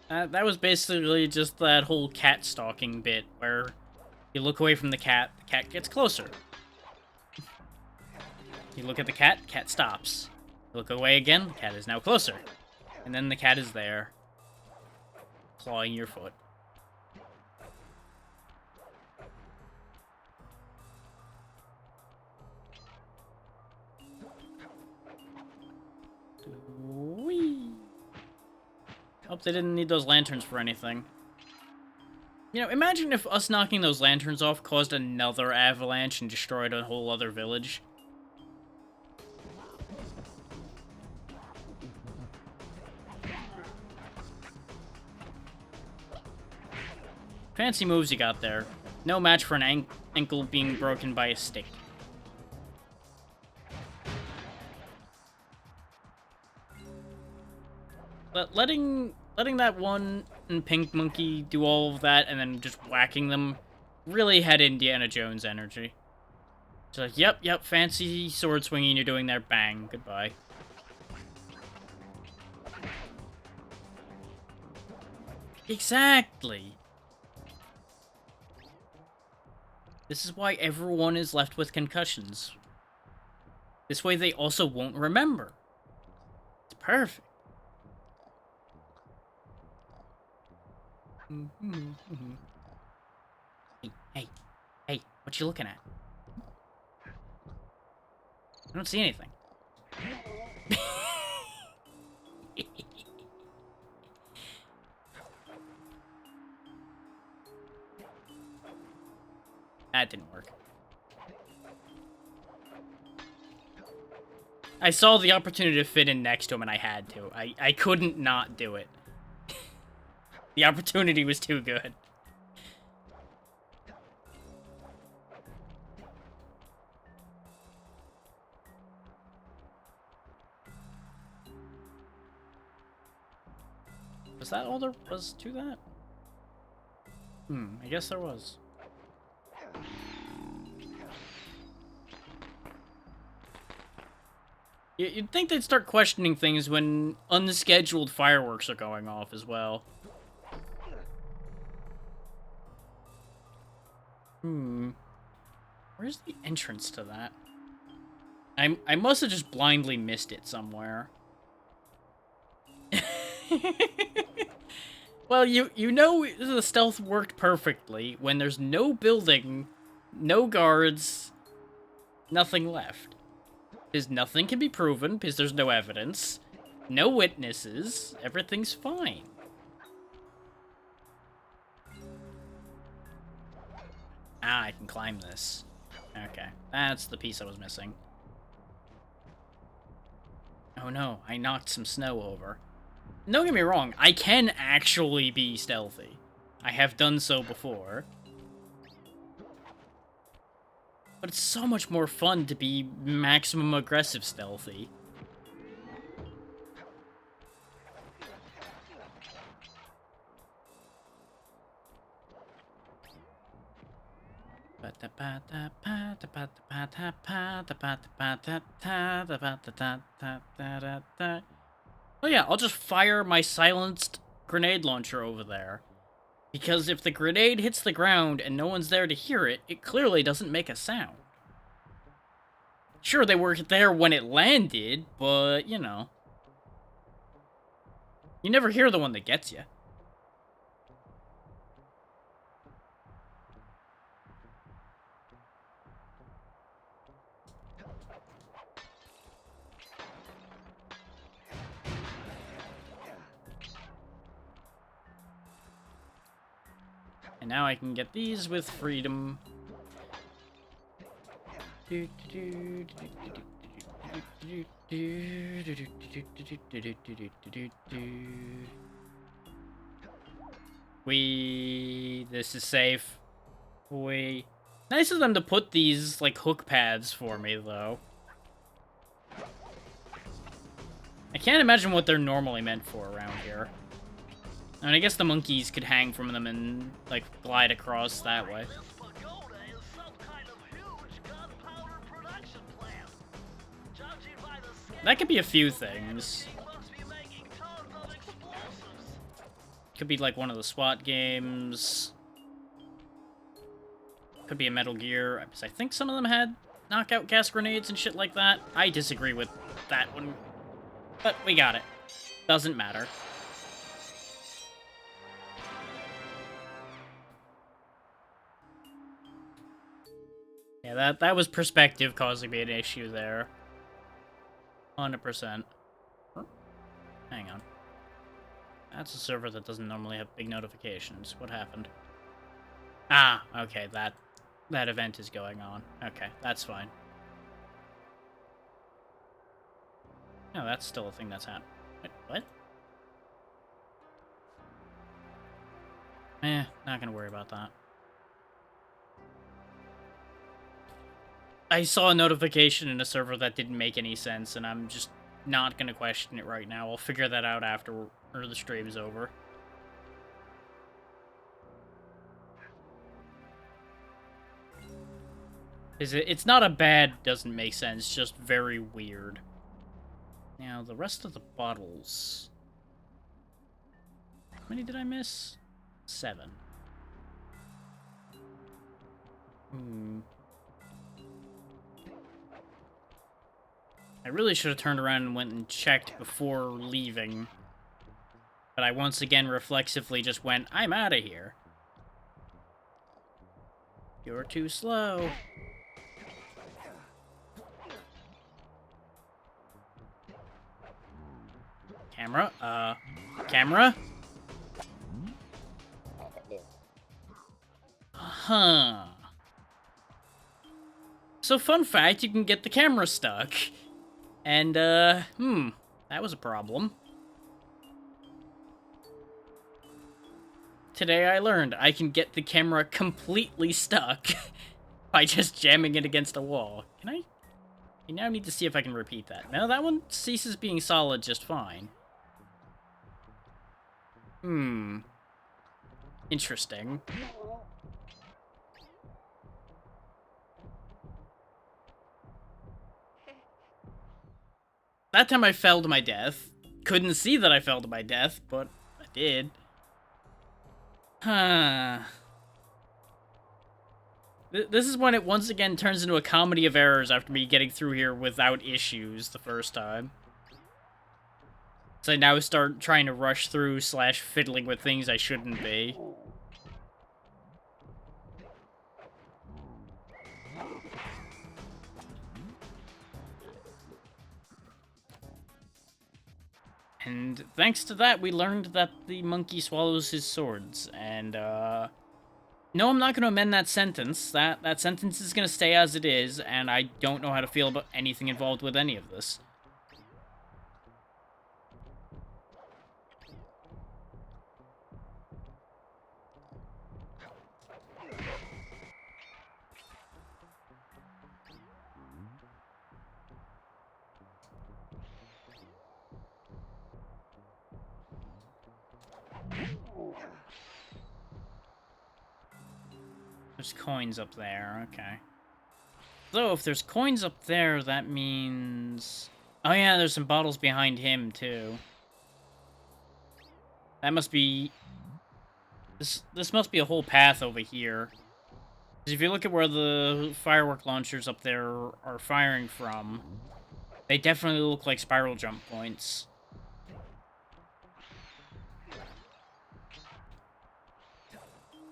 That was basically just that whole cat stalking bit where you look away from the cat gets closer. You look at the cat stops. You look away again, the cat is now closer. And then the cat is there, clawing your foot. Whee! Hope they didn't need those lanterns for anything. You know, imagine if us knocking those lanterns off caused another avalanche and destroyed a whole other village. Fancy moves you got there. No match for an ankle being broken by a stick. But letting that one pink monkey do all of that and then just whacking them really had Indiana Jones energy. It's like, yep, fancy sword swinging you're doing there, bang, goodbye. Exactly. This is why everyone is left with concussions. This way they also won't remember. It's perfect. Hey, what you looking at? I don't see anything. That didn't work. I saw the opportunity to fit in next to him and I had to. I couldn't not do it. The opportunity was too good. Was that all there was to that? I guess there was. You'd think they'd start questioning things when unscheduled fireworks are going off as well. Where's the entrance to that? I must have just blindly missed it somewhere. Well, you know the stealth worked perfectly when there's no building, no guards, nothing left. Because nothing can be proven, because there's no evidence, no witnesses, everything's fine. Ah, I can climb this. Okay, that's the piece I was missing. Oh no, I knocked some snow over. Don't get me wrong, I can actually be stealthy. I have done so before. But it's so much more fun to be maximum aggressive stealthy. Oh yeah, I'll just fire my silenced grenade launcher over there. Because if the grenade hits the ground and no one's there to hear it, it clearly doesn't make a sound. Sure, they were there when it landed, but, you know. You never hear the one that gets you. And now I can get these with freedom. This is safe. Nice of them to put these, like, hook paths for me, though. I can't imagine what they're normally meant for around here. I mean, I guess the monkeys could hang from them and, like, glide across that way. This pagoda is some kind of huge gunpowder production plant. Judging by the scale, That could be a few things. it must be making tons of explosives. Could be, like, one of the SWAT games. Could be a Metal Gear, because I think some of them had knockout gas grenades and shit like that. I disagree with that one. But we got it. Doesn't matter. Yeah, that was perspective causing me an issue there. 100%. Hang on. That's a server that doesn't normally have big notifications. What happened? Ah, okay, that event is going on. Okay, that's fine. No, that's still a thing that's happening. What? Not gonna worry about that. I saw a notification in a server that didn't make any sense, and I'm just not gonna question it right now. I'll figure that out after the stream's over. It's not a bad doesn't make sense, just very weird. Now, the rest of the bottles... How many did I miss? 7. I really should have turned around and went and checked before leaving. But I once again reflexively just went, I'm out of here. You're too slow. Camera? Camera? Huh. So, fun fact, you can get the camera stuck. And, that was a problem. Today I learned I can get the camera completely stuck by just jamming it against a wall. Can I? I now need to see if I can repeat that. No, that one ceases being solid just fine. Interesting. That time I fell to my death. Couldn't see that I fell to my death, but I did. Huh. This is when it once again turns into a comedy of errors after me getting through here without issues the first time. So I now start trying to rush through / fiddling with things I shouldn't be. And thanks to that, we learned that the monkey swallows his swords. And, no, I'm not going to amend that sentence. That sentence is going to stay as it is, and I don't know how to feel about anything involved with any of this. There's coins up there, okay. So, if there's coins up there, that means... Oh yeah, there's some bottles behind him, too. That must be... This must be a whole path over here. Because if you look at where the firework launchers up there are firing from, they definitely look like spiral jump points.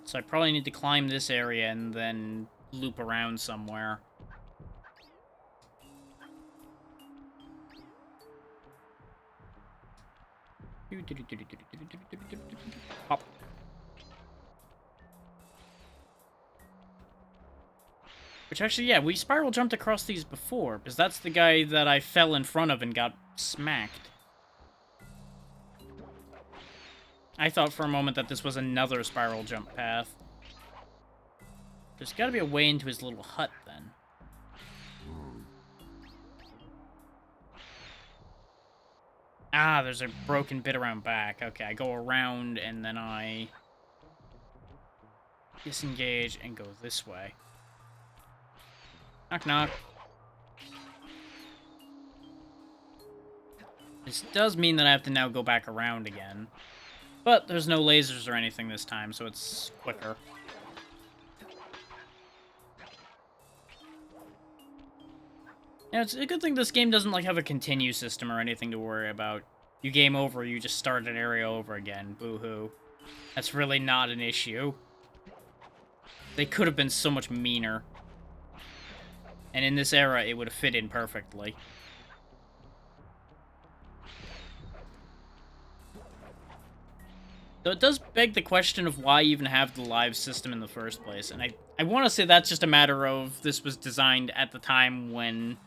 So I probably need to climb this area and then loop around somewhere. Hop. Which actually, yeah, we spiral jumped across these before, because that's the guy that I fell in front of and got smacked. I thought for a moment that this was another spiral jump path. There's gotta be a way into his little hut, then. Ah, there's a broken bit around back. Okay, I go around, and then I disengage and go this way. Knock, knock. This does mean that I have to now go back around again. But there's no lasers or anything this time, so it's quicker. Yeah, it's a good thing this game doesn't, like, have a continue system or anything to worry about. You game over, you just start an area over again. Boo-hoo. That's really not an issue. They could have been so much meaner. And in this era, it would have fit in perfectly. So it does beg the question of why even have the live system in the first place. And I want to say that's just a matter of this was designed at the time when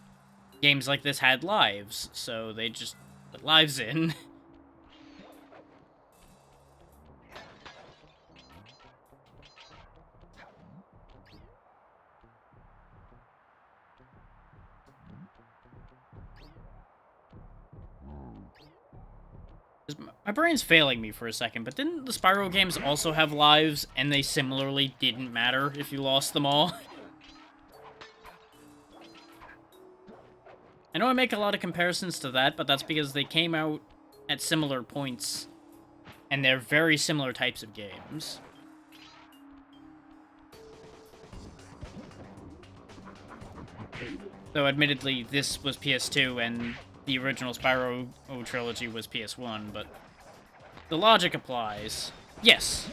games like this had lives. So they just put lives in. My brain's failing me for a second, but didn't the Spyro games also have lives, and they similarly didn't matter if you lost them all? I know I make a lot of comparisons to that, but that's because they came out at similar points, and they're very similar types of games. Though, admittedly, this was PS2, and the original Spyro trilogy was PS1, but the logic applies. Yes.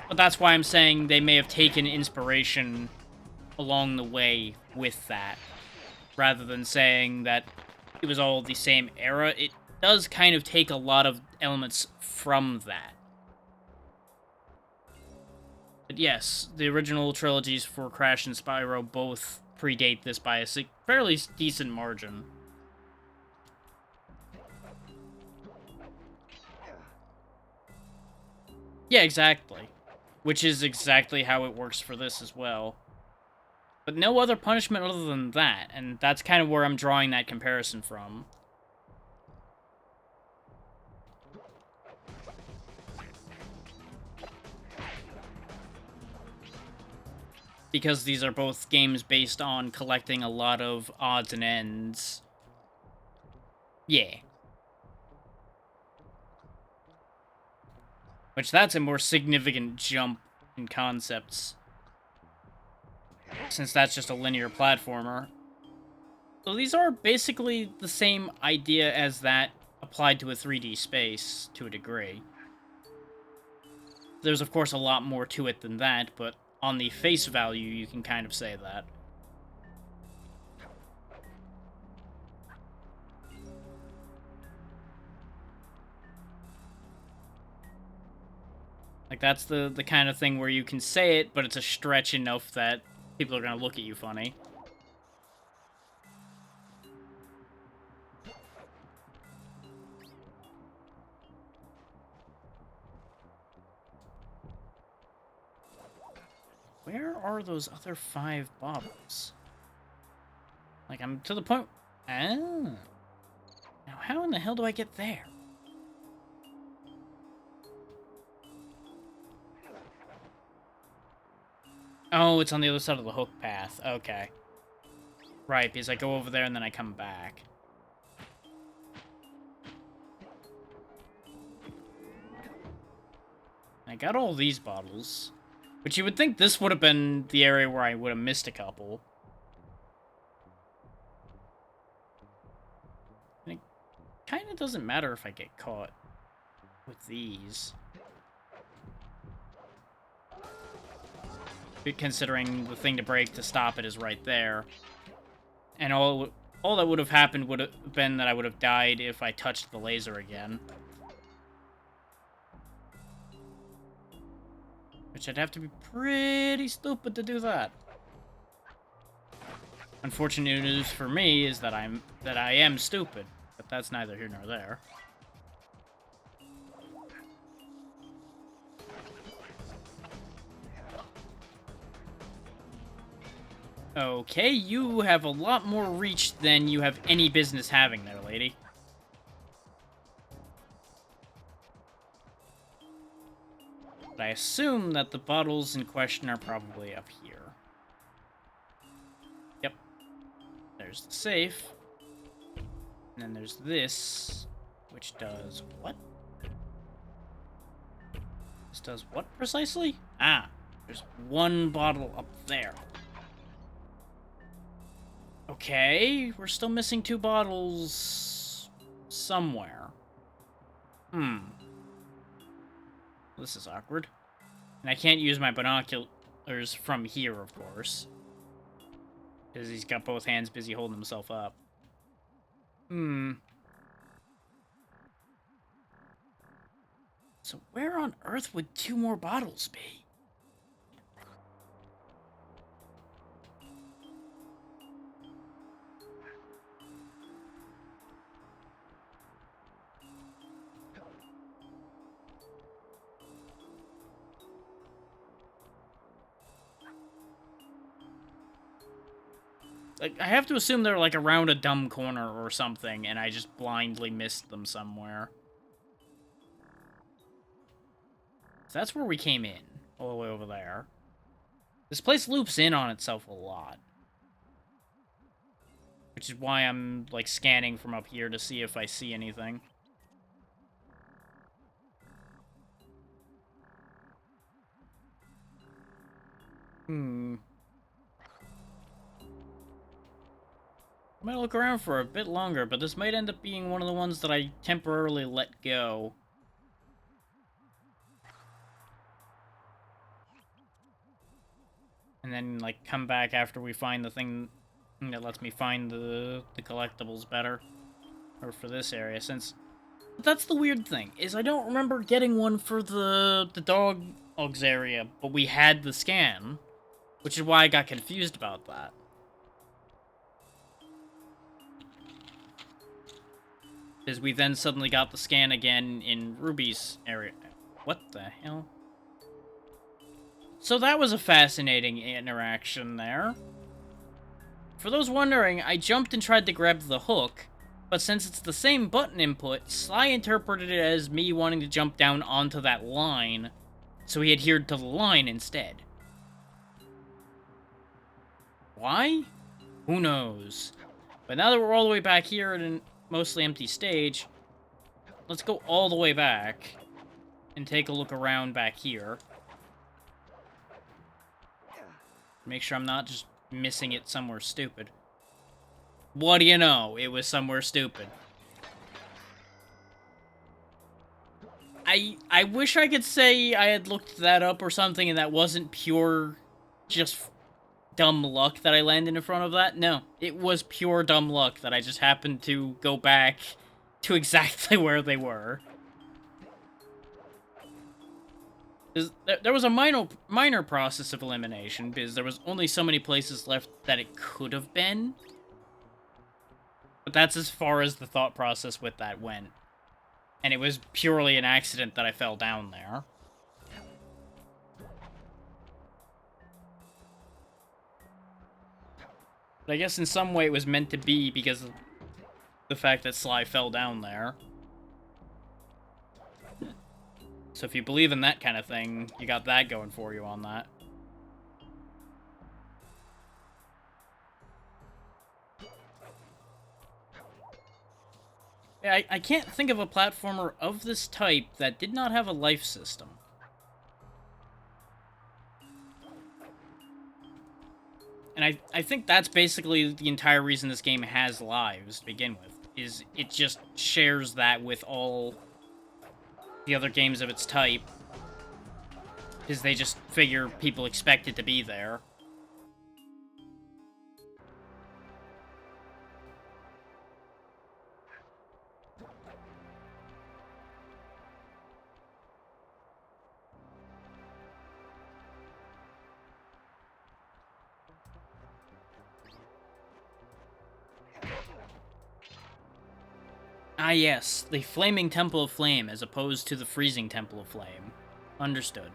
But that's why I'm saying they may have taken inspiration along the way with that, rather than saying that it was all the same era. It does kind of take a lot of elements from that. But yes, the original trilogies for Crash and Spyro both predate this by a fairly decent margin. Yeah, exactly. Which is exactly how it works for this as well. But no other punishment other than that, and that's kind of where I'm drawing that comparison from. Because these are both games based on collecting a lot of odds and ends. Yeah. Which, that's a more significant jump in concepts. since that's just a linear platformer. So these are basically the same idea as that applied to a 3D space, to a degree. There's, of course, a lot more to it than that, but on the face value, you can kind of say that. Like, that's the kind of thing where you can say it, but it's a stretch enough that people are gonna look at you funny. Where are those other 5 bottles? Like, I'm to the point... Oh. Now, how in the hell do I get there? Oh, it's on the other side of the hook path. Okay. Right, because I go over there and then I come back. I got all these bottles. Which you would think this would have been the area where I would have missed a couple. And it kind of doesn't matter if I get caught with these. Considering the thing to break to stop it is right there. And all that would have happened would have been that I would have died if I touched the laser again. Which I'd have to be pretty stupid to do that. Unfortunate news for me is that I am stupid, but that's neither here nor there. Okay, you have a lot more reach than you have any business having there, lady. But I assume that the bottles in question are probably up here. Yep. There's the safe. And then there's this, which does what? This does what precisely? Ah, there's one bottle up there. Okay, we're still missing 2 bottles somewhere. This is awkward. And I can't use my binoculars from here, of course. Because he's got both hands busy holding himself up. So where on earth would 2 more bottles be? Like, I have to assume they're, like, around a dumb corner or something, and I just blindly missed them somewhere. So that's where we came in, all the way over there. This place loops in on itself a lot. Which is why I'm, like, scanning from up here to see if I see anything. I might look around for a bit longer, but this might end up being one of the ones that I temporarily let go. And then, like, come back after we find the thing that lets me find the collectibles better. Or for this area, since... But that's the weird thing, is I don't remember getting one for the dogs area, but we had the scan. Which is why I got confused about that. Because we then suddenly got the scan again in Ruby's area. What the hell? So that was a fascinating interaction there. For those wondering, I jumped and tried to grab the hook, but since it's the same button input, Sly interpreted it as me wanting to jump down onto that line, so he adhered to the line instead. Why? Who knows? But now that we're all the way back here in a mostly empty stage, let's go all the way back and take a look around back here. Make sure I'm not just missing it somewhere stupid. What do you know? It was somewhere stupid. I wish I could say I had looked that up or something and that wasn't pure just dumb luck that I landed in front of that. No, it was pure dumb luck that I just happened to go back to exactly where they were. There was a minor process of elimination because there was only so many places left that it could have been. But that's as far as the thought process with that went. And it was purely an accident that I fell down there. But I guess in some way it was meant to be because of the fact that Sly fell down there. So if you believe in that kind of thing, you got that going for you on that. Yeah, I can't think of a platformer of this type that did not have a life system. And I think that's basically the entire reason this game has lives to begin with, is it just shares that with all the other games of its type, because they just figure people expect it to be there. Ah yes, the Flaming Temple of Flame as opposed to the Freezing Temple of Flame. Understood.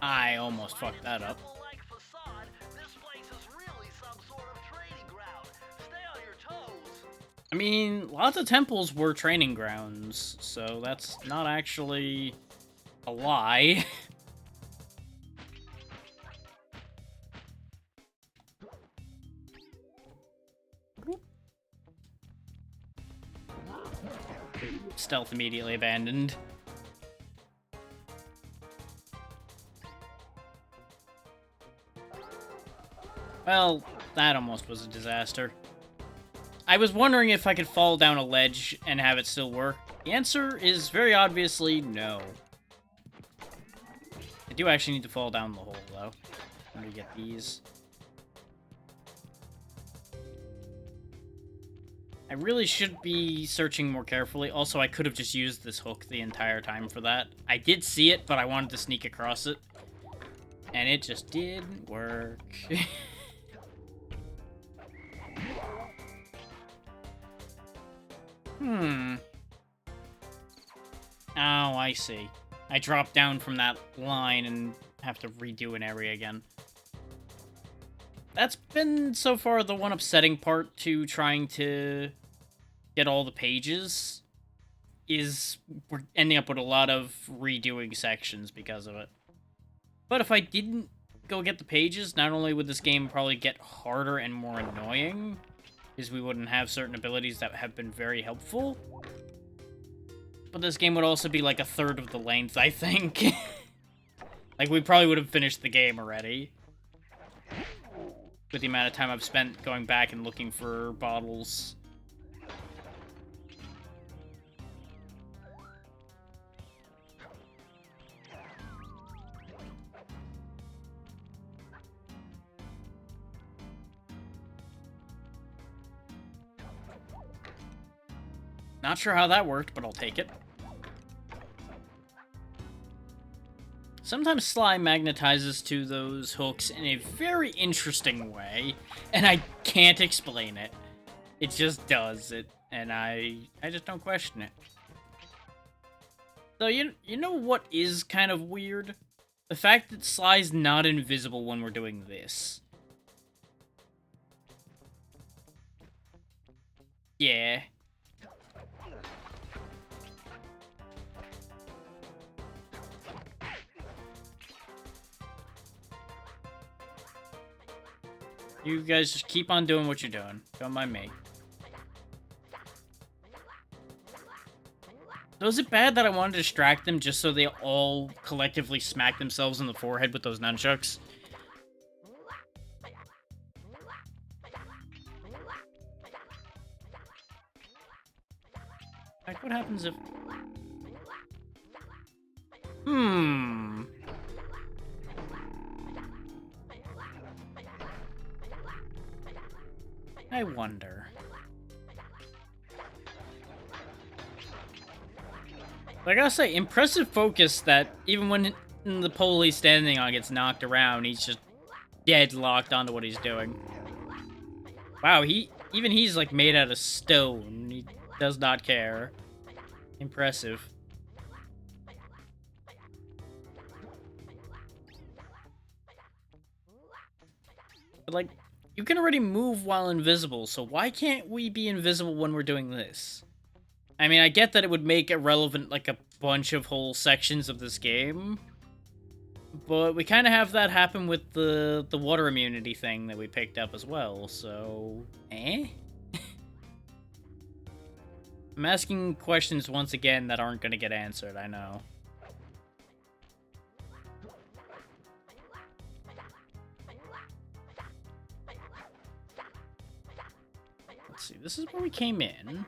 I almost fucked that up. I mean, lots of temples were training grounds, so that's not actually a lie. Stealth immediately abandoned. Well, that almost was a disaster. I was wondering if I could fall down a ledge and have it still work. The answer is very obviously no. I do actually need to fall down the hole, though. Let me get these. I really should be searching more carefully. Also, I could have just used this hook the entire time for that. I did see it, but I wanted to sneak across it. And it just didn't work. Oh, I see. I drop down from that line and have to redo an area again. That's been, so far, the one upsetting part to trying to get all the pages, is we're ending up with a lot of redoing sections because of it. But if I didn't go get the pages, not only would this game probably get harder and more annoying, because we wouldn't have certain abilities that have been very helpful, but this game would also be like a third of the length, I think. Like, we probably would have finished the game already, with the amount of time I've spent going back and looking for bottles. Not sure how that worked, but I'll take it. Sometimes Sly magnetizes to those hooks in a very interesting way, and I can't explain it. It just does it, and I just don't question it. So, you know what is kind of weird? The fact that Sly's not invisible when we're doing this. Yeah. You guys just keep on doing what you're doing. Don't mind me. So is it bad that I wanted to distract them just so they all collectively smack themselves in the forehead with those nunchucks? Like, what happens if... I wonder. I gotta say, impressive focus that even when the pole he's standing on gets knocked around, he's just dead locked onto what he's doing. Wow, even he's like made out of stone. He does not care. Impressive. But like, you can already move while invisible, so why can't we be invisible when we're doing this? I mean, I get that it would make irrelevant, like, a bunch of whole sections of this game. But we kind of have that happen with the water immunity thing that we picked up as well, so... Eh? I'm asking questions once again that aren't going to get answered, I know. Let's see, this is where we came in.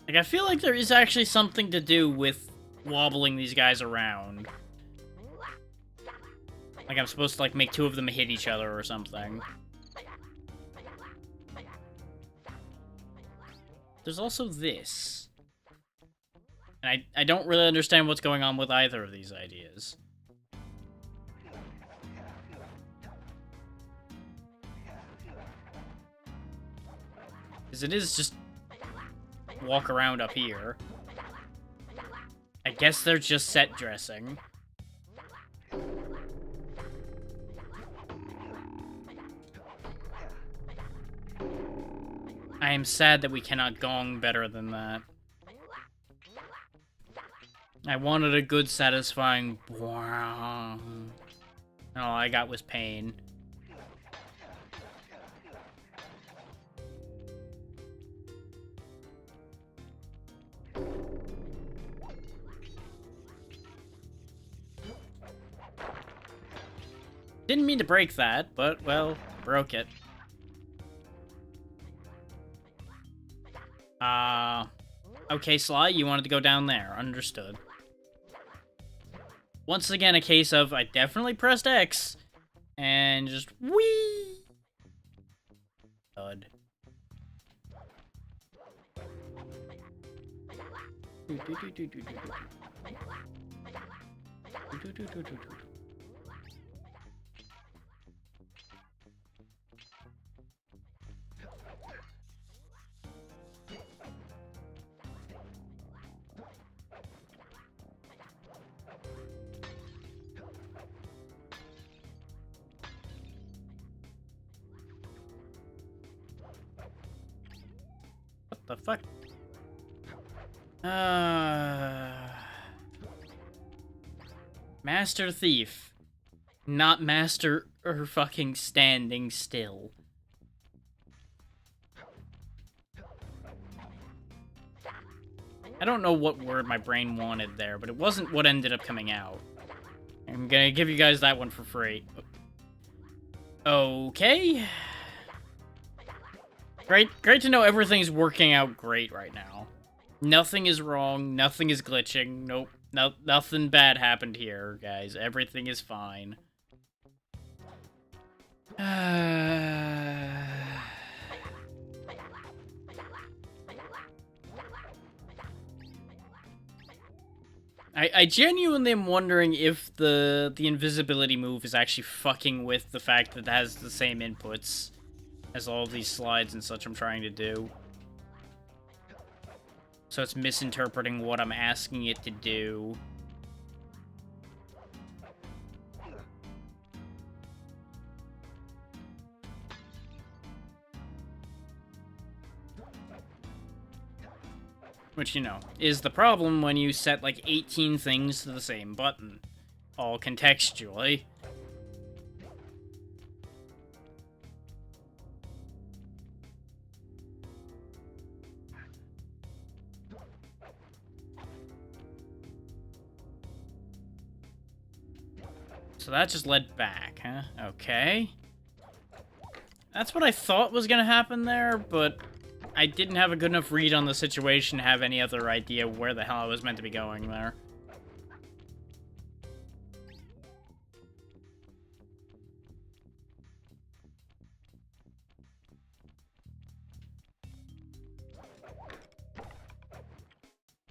Like, I feel like there is actually something to do with wobbling these guys around. Like, I'm supposed to, like, make two of them hit each other or something. There's also this. And I don't really understand what's going on with either of these ideas. Because it is just... walk around up here. I guess they're just set dressing. I am sad that we cannot gong better than that. I wanted a good, satisfying... All I got was pain. Didn't mean to break that, but, well, broke it. Okay, Sly, you wanted to go down there. Understood. Once again, a case of I definitely pressed X, and just whee! Thud. What the fuck? Master Thief. Not Master or fucking standing still. I don't know what word my brain wanted there, but it wasn't what ended up coming out. I'm gonna give you guys that one for free. Okay. Great to know everything's working out great right now. Nothing is wrong, nothing is glitching, nope, nothing bad happened here, guys. Everything is fine. I genuinely am wondering if the invisibility move is actually fucking with the fact that it has the same inputs as all of these slides and such I'm trying to do. So it's misinterpreting what I'm asking it to do. Which, you know, is the problem when you set like 18 things to the same button, all contextually. So that just led back, huh? Okay. That's what I thought was gonna happen there, but I didn't have a good enough read on the situation to have any other idea where the hell I was meant to be going there.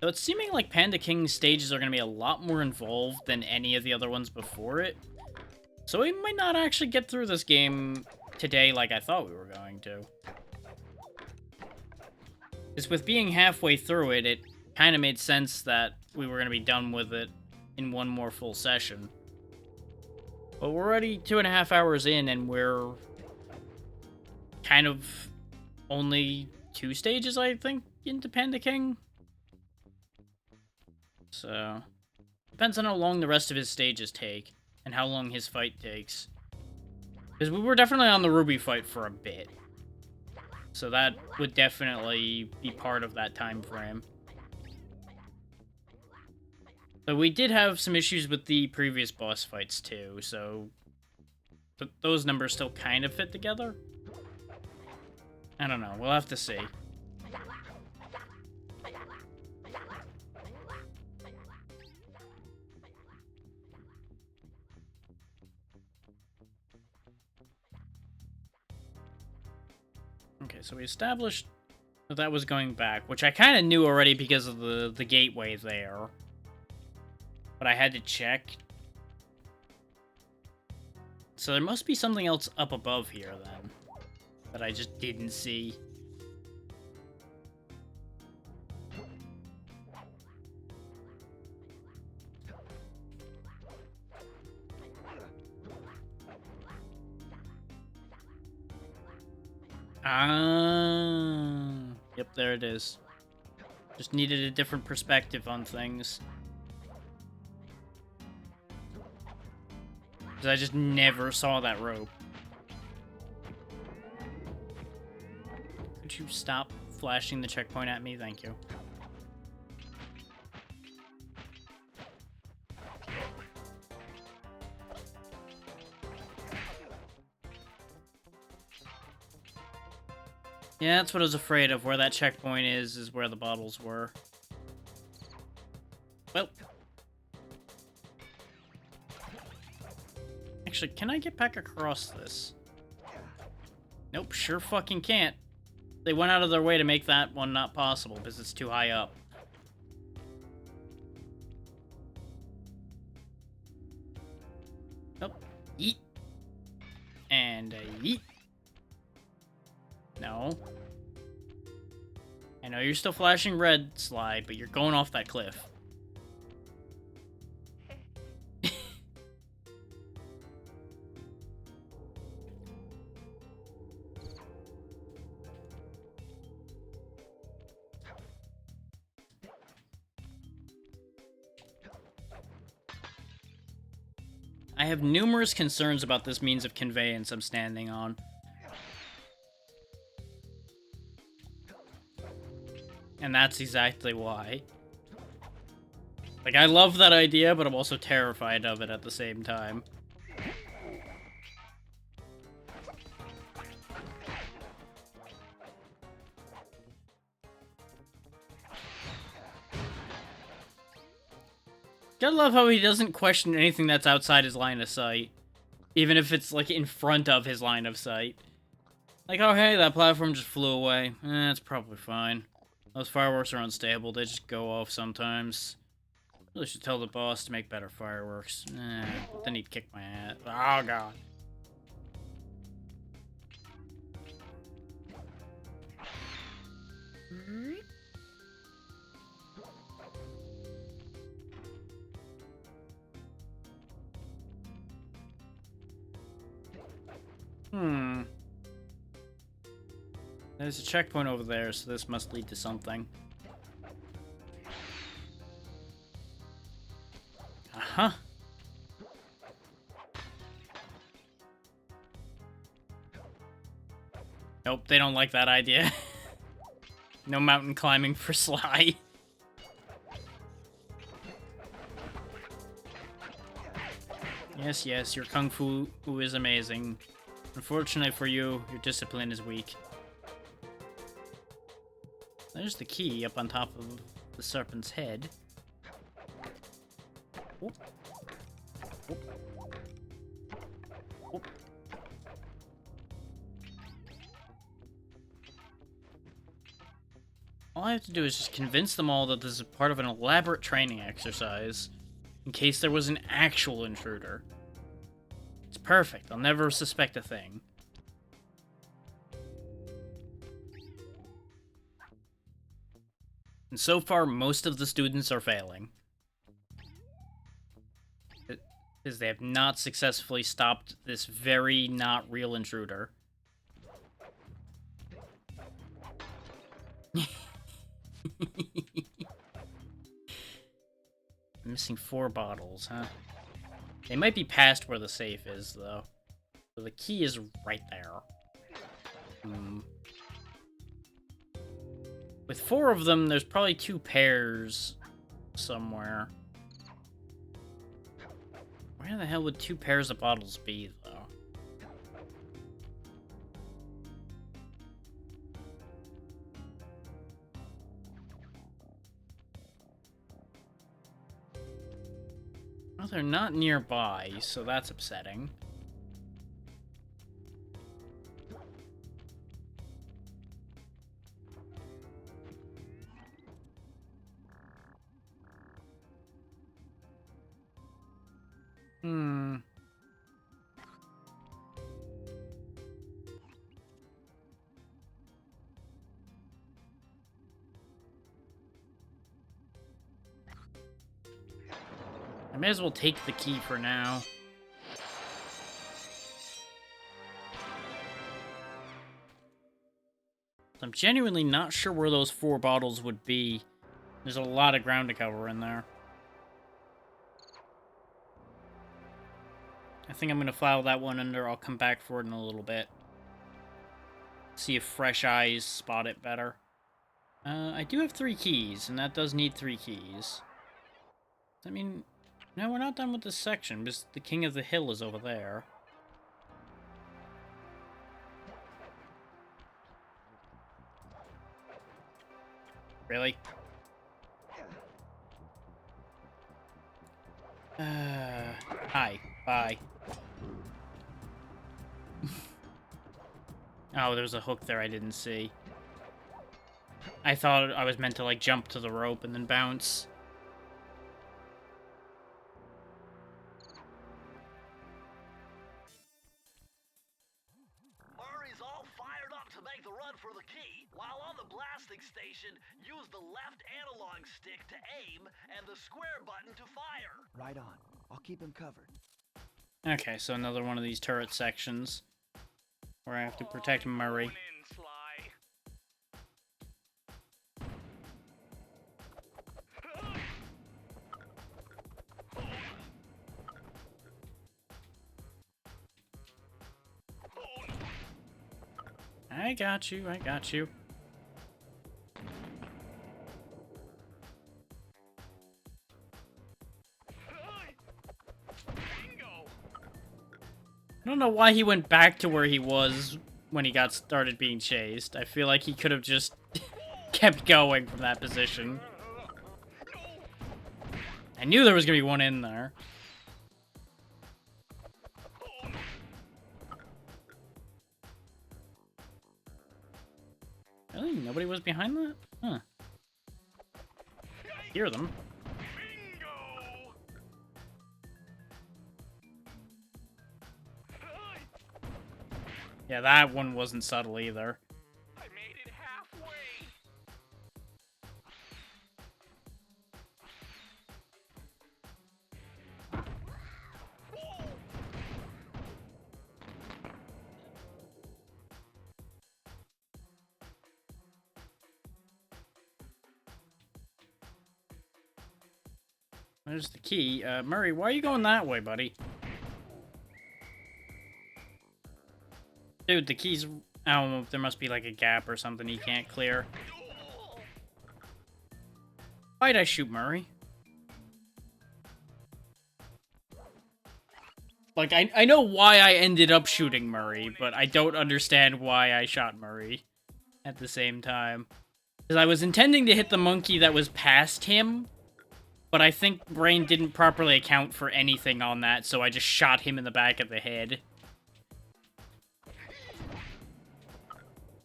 So it's seeming like Panda King's stages are going to be a lot more involved than any of the other ones before it. So we might not actually get through this game today like I thought we were going to. Because with being halfway through it, it kind of made sense that we were going to be done with it in one more full session. But we're already 2.5 hours in, and we're kind of only 2 stages, I think, into Panda King. So, depends on how long the rest of his stages take, and how long his fight takes. Because we were definitely on the Ruby fight for a bit. So that would definitely be part of that time frame. But we did have some issues with the previous boss fights too, so those numbers still kind of fit together. I don't know, we'll have to see. Okay, so we established that that was going back, which I kind of knew already because of the gateway there. But I had to check. So there must be something else up above here, then, that I just didn't see. Ah, yep, there it is. Just needed a different perspective on things. Because I just never saw that rope. Could you stop flashing the checkpoint at me? Thank you. Yeah, that's what I was afraid of. Where that checkpoint is where the bottles were. Well. Actually, can I get back across this? Nope, sure fucking can't. They went out of their way to make that one not possible because it's too high up. Nope. Yeet. And a yeet. No. I know you're still flashing red, Slide, but you're going off that cliff. I have numerous concerns about this means of conveyance I'm standing on. And that's exactly why. Like, I love that idea, but I'm also terrified of it at the same time. Gotta love how he doesn't question anything that's outside his line of sight. Even if it's, like, in front of his line of sight. Like, oh, hey, that platform just flew away. It's probably fine. Those fireworks are unstable, they just go off sometimes. Really should tell the boss to make better fireworks. But then he'd kick my ass. Oh, God. There's a checkpoint over there, so this must lead to something. Huh? Nope, they don't like that idea. No mountain climbing for Sly. Yes, yes, your kung fu is amazing. Unfortunately for you, your discipline is weak. There's the key up on top of the serpent's head. Oop. Oop. Oop. All I have to do is just convince them all that this is part of an elaborate training exercise, in case there was an actual intruder. It's perfect. I'll never suspect a thing. And so far, most of the students are failing. Because they have not successfully stopped this very not real intruder. I'm missing 4 bottles, huh? They might be past where the safe is, though. So the key is right there. With 4 of them, there's probably 2 pairs somewhere. Where the hell would 2 pairs of bottles be, though? Well, they're not nearby, so that's upsetting. I may as well take the key for now. I'm genuinely not sure where those 4 bottles would be. There's a lot of ground to cover in there. I think I'm going to file that one under. I'll come back for it in a little bit. See if fresh eyes spot it better. I do have 3 keys, and that does need 3 keys. I mean, no, we're not done with this section, because the King of the Hill is over there. Really? Hi. Bye. Oh, there's a hook there I didn't see. I thought I was meant to, like, jump to the rope and then bounce. Murray's all fired up to make the run for the key. While on the blasting station, use the left analog stick to aim and the square button to fire. Right on. I'll keep him covered. Okay, so another one of these turret sections where I have to protect Murray. I got you, I got you. I don't know why he went back to where he was when he got started being chased. I feel like he could have just kept going from that position. I knew there was going to be one in there. Really? Nobody was behind that? Huh. Hear them. Yeah, that one wasn't subtle either. I made it halfway. There's the key. Murray, why are you going that way, buddy? Dude, the key's... Oh, there must be like a gap or something he can't clear. Why'd I shoot Murray? Like, I know why I ended up shooting Murray, but I don't understand why I shot Murray at the same time. Because I was intending to hit the monkey that was past him, but I think Brain didn't properly account for anything on that, so I just shot him in the back of the head.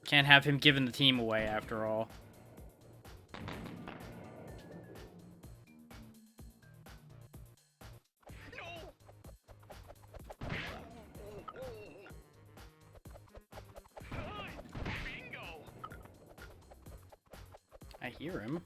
Can't have him giving the team away, after all. I hear him.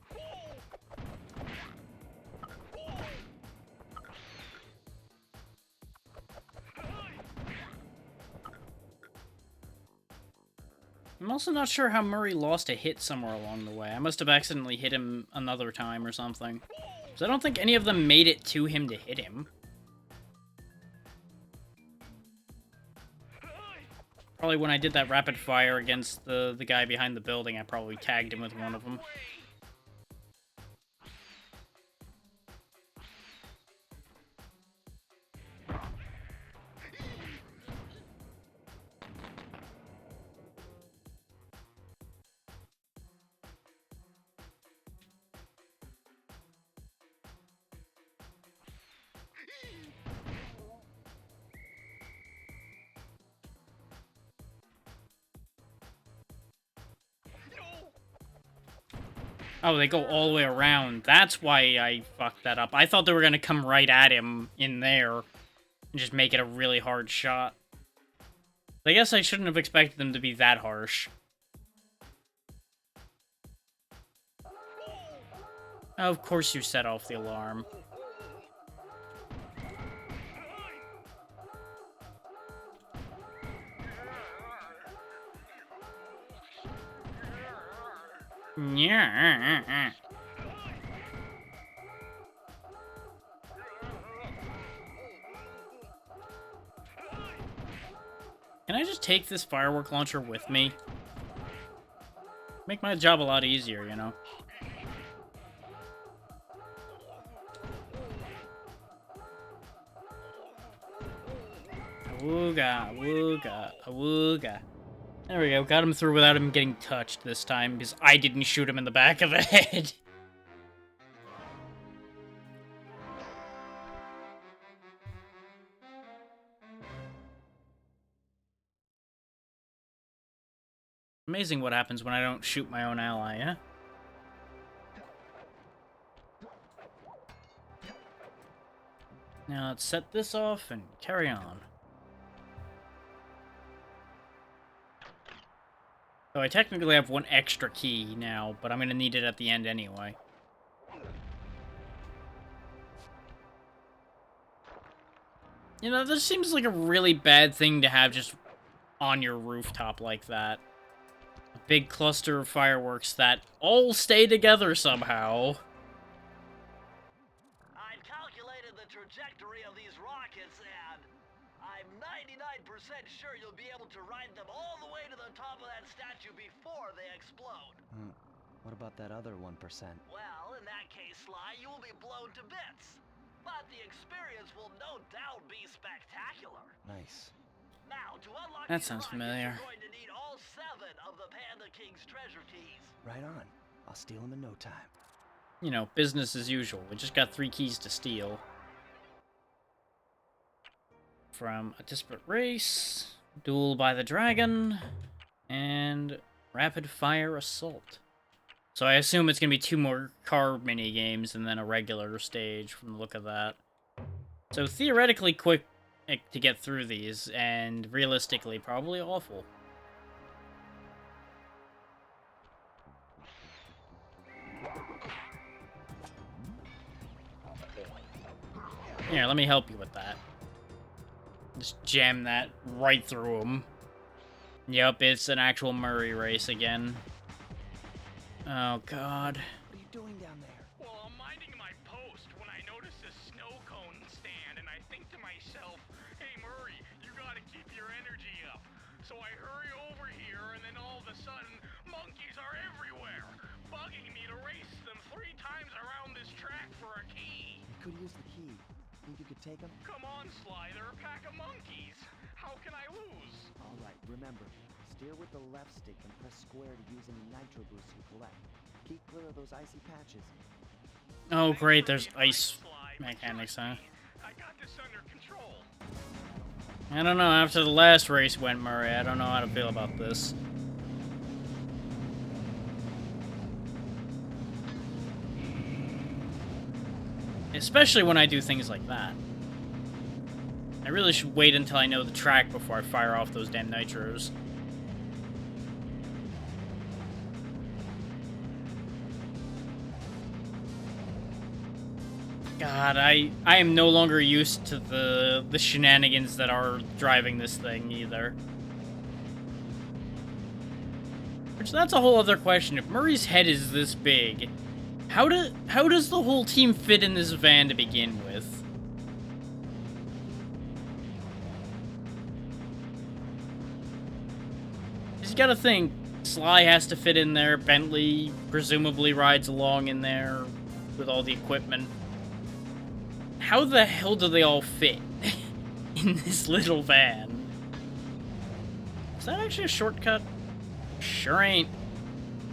I'm also not sure how Murray lost a hit somewhere along the way. I must have accidentally hit him another time or something. Because I don't think any of them made it to him to hit him. Probably when I did that rapid fire against the guy behind the building, I probably tagged him with one of them. Oh, they go all the way around. That's why I fucked that up. I thought they were going to come right at him in there and just make it a really hard shot. I guess I shouldn't have expected them to be that harsh. Of course you set off the alarm. Yeah. Can I just take this firework launcher with me? Make my job a lot easier, you know? Awooga, awooga, awooga. There we go, got him through without him getting touched this time, because I didn't shoot him in the back of the head. Amazing what happens when I don't shoot my own ally, huh? Now let's set this off and carry on. So I technically have one extra key now, but I'm going to need it at the end anyway. You know, this seems like a really bad thing to have just on your rooftop like that. A big cluster of fireworks that all stay together somehow. I've calculated the trajectory of these rockets, and I'm 99% sure you'll be able to ride them all the way to the top of that statue before they explode. What about that other 1%? Well, in that case, Sly, you will be blown to bits. But the experience will no doubt be spectacular. Nice. Now, to unlock That these sounds rockets, familiar. you're going to need all 7 of the Panda King's treasure keys. Right on. I'll steal them in no time. You know, business as usual. We just got 3 keys to steal. From A Disparate Race, Duel by the Dragon, and Rapid Fire Assault. So I assume it's going to be 2 more car mini games and then a regular stage from the look of that. So theoretically quick to get through these, and realistically probably awful. Here, let me help you with that. Just jam that right through him. Yep, it's an actual Murray race again. Oh, God. What are you doing down there? Well, I'm minding my post when I noticed this Think you could take them? Come on, Sly, they're a pack of monkeys. How can I lose? All right, remember, steer with the left stick and press square to use any nitro boosts you collect. Keep clear of those icy patches. Oh, Thanks great, for there's being ice right, Sly, but mechanics, trust huh? me, I got this under control. I don't know, after the last race went Murray, I don't know how to feel about this. Especially when I do things like that. I really should wait until I know the track before I fire off those damn nitros. God, I am no longer used to the shenanigans that are driving this thing either. Which, that's a whole other question. If Murray's head is this big, how does the whole team fit in this van to begin with? You gotta think, Sly has to fit in there, Bentley presumably rides along in there with all the equipment. How the hell do they all fit in this little van? Is that actually a shortcut? Sure ain't.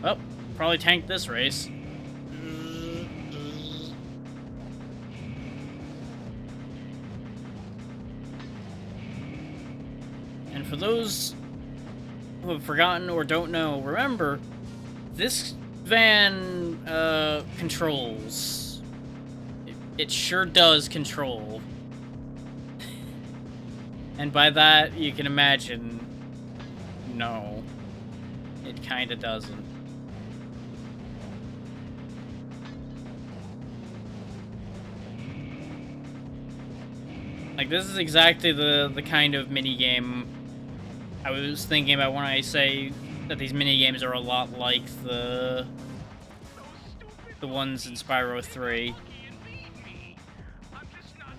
Well, probably tanked this race. And for those who have forgotten or don't know, remember, this van controls. It sure does control. And by that, you can imagine, no, it kinda doesn't. Like, this is exactly the kind of minigame I was thinking about when I say that these minigames are a lot like the ones in Spyro 3. I'm just not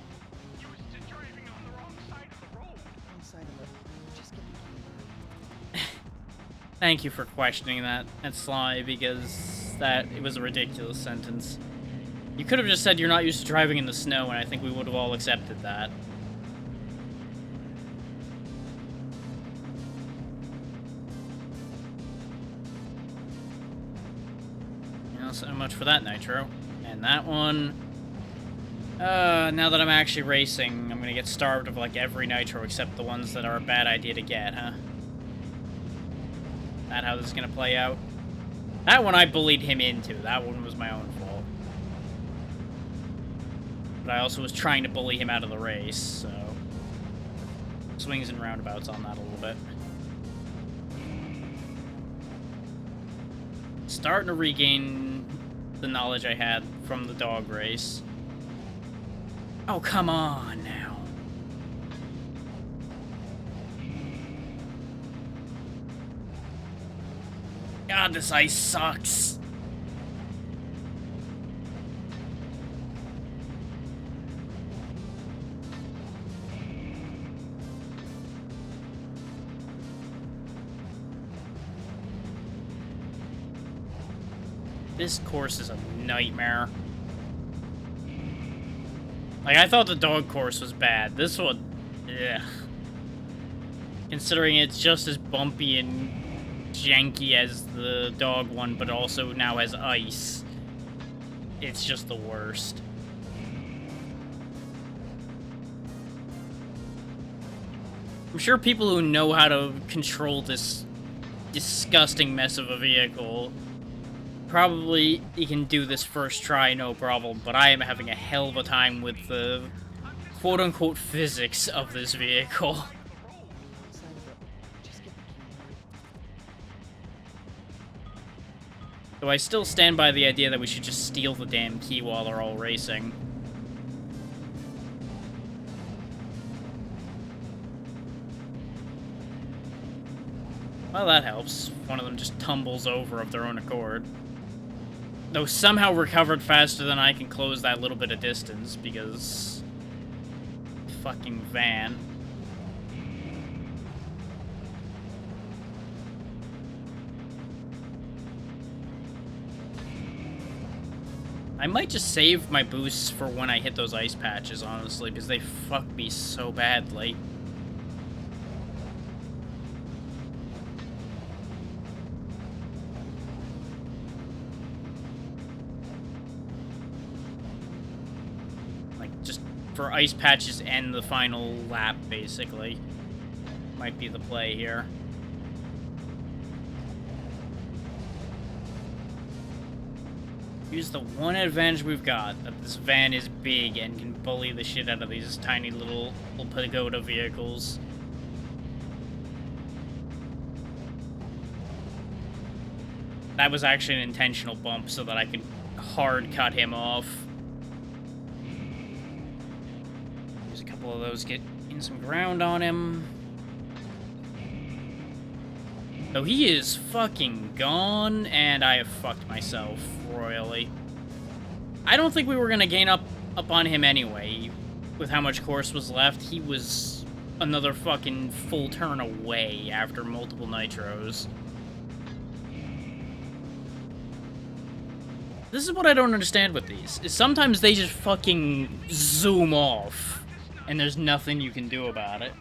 used to driving on the wrong side of the road. Wrong side of it. Just get the key. Thank you for questioning that, Sly, because it was a ridiculous sentence. You could have just said you're not used to driving in the snow, and I think we would have all accepted that. So much for that nitro. And that one... now that I'm actually racing, I'm gonna get starved of, like, every nitro except the ones that are a bad idea to get, huh? That how this is gonna play out? That one I bullied him into. That one was my own fault. But I also was trying to bully him out of the race, so... swings and roundabouts on that a little bit. Starting to regain the knowledge I had from the dog race. Oh, come on now. God, this ice sucks. This course is a nightmare. Like, I thought the dog course was bad. This one, ugh. Considering it's just as bumpy and janky as the dog one, but also now has ice. It's just the worst. I'm sure people who know how to control this disgusting mess of a vehicle probably you can do this first try, no problem, but I am having a hell of a time with the quote-unquote physics of this vehicle. Wrong side of it. Just get the key. So I still stand by the idea that we should just steal the damn key while they're all racing. Well, that helps. One of them just tumbles over of their own accord. Though somehow recovered faster than I can close that little bit of distance, because... fucking van. I might just save my boosts for when I hit those ice patches, honestly, because they fuck me so badly. Like, just for ice patches and the final lap, basically. Might be the play here. Use the one advantage we've got, that this van is big and can bully the shit out of these tiny little pagoda vehicles. That was actually an intentional bump so that I could hard cut him off. Use a couple of those, get in some ground on him. So he is fucking gone, and I have fucked myself royally. I don't think we were gonna gain up on him anyway, with how much course was left. He was another fucking full turn away after multiple nitros. This is what I don't understand with these, is sometimes they just fucking zoom off, and there's nothing you can do about it.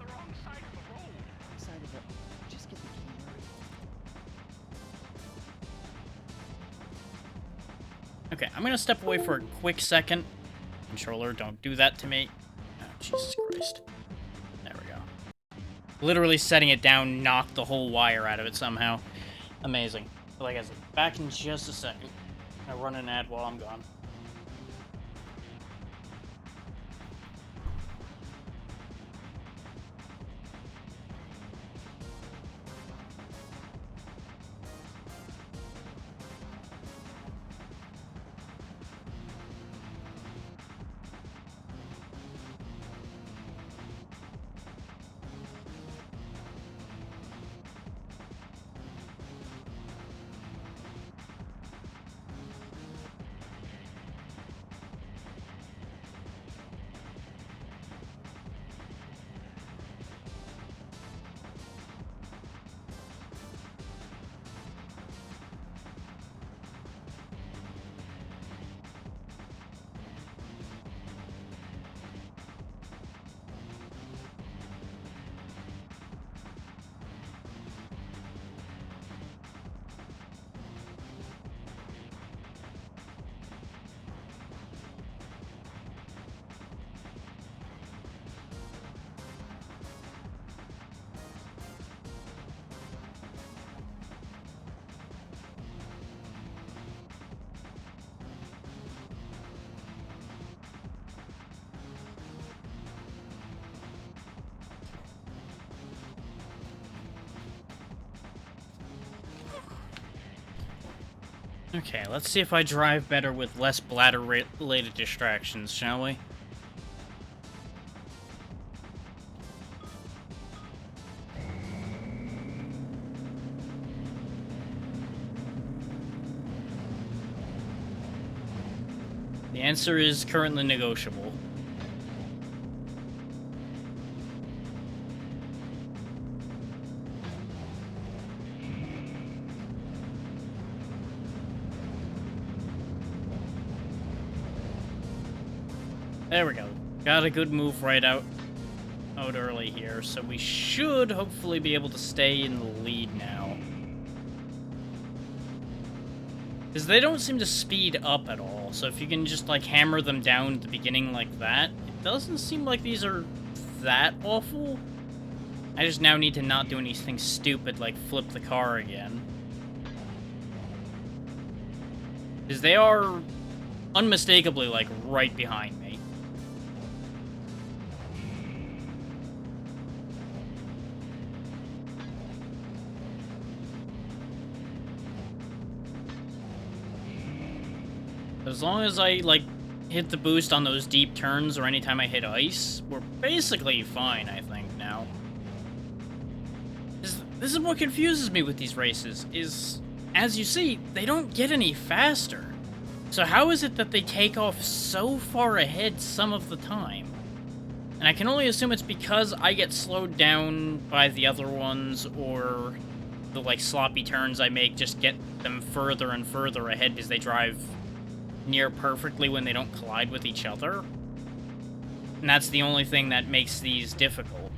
Okay, I'm gonna step away for a quick second. Controller, don't do that to me. Oh, Jesus Christ. There we go. Literally setting it down knocked the whole wire out of it somehow. Amazing. But like I said, back in just a second. I'll run an ad while I'm gone. Okay, let's see if I drive better with less bladder-related distractions, shall we? The answer is currently negotiable. There we go. Got a good move right out early here, so we should hopefully be able to stay in the lead now. Because they don't seem to speed up at all, so if you can just, like, hammer them down at the beginning like that, it doesn't seem like these are that awful. I just now need to not do anything stupid like flip the car again. Because they are unmistakably, like, right behind me. As long as I, like, hit the boost on those deep turns or anytime I hit ice, we're basically fine, I think, now. This is what confuses me with these races, is, as you see, they don't get any faster. So how is it that they take off so far ahead some of the time? And I can only assume it's because I get slowed down by the other ones, or the, like, sloppy turns I make just get them further and further ahead because they drive near perfectly when they don't collide with each other. And that's the only thing that makes these difficult.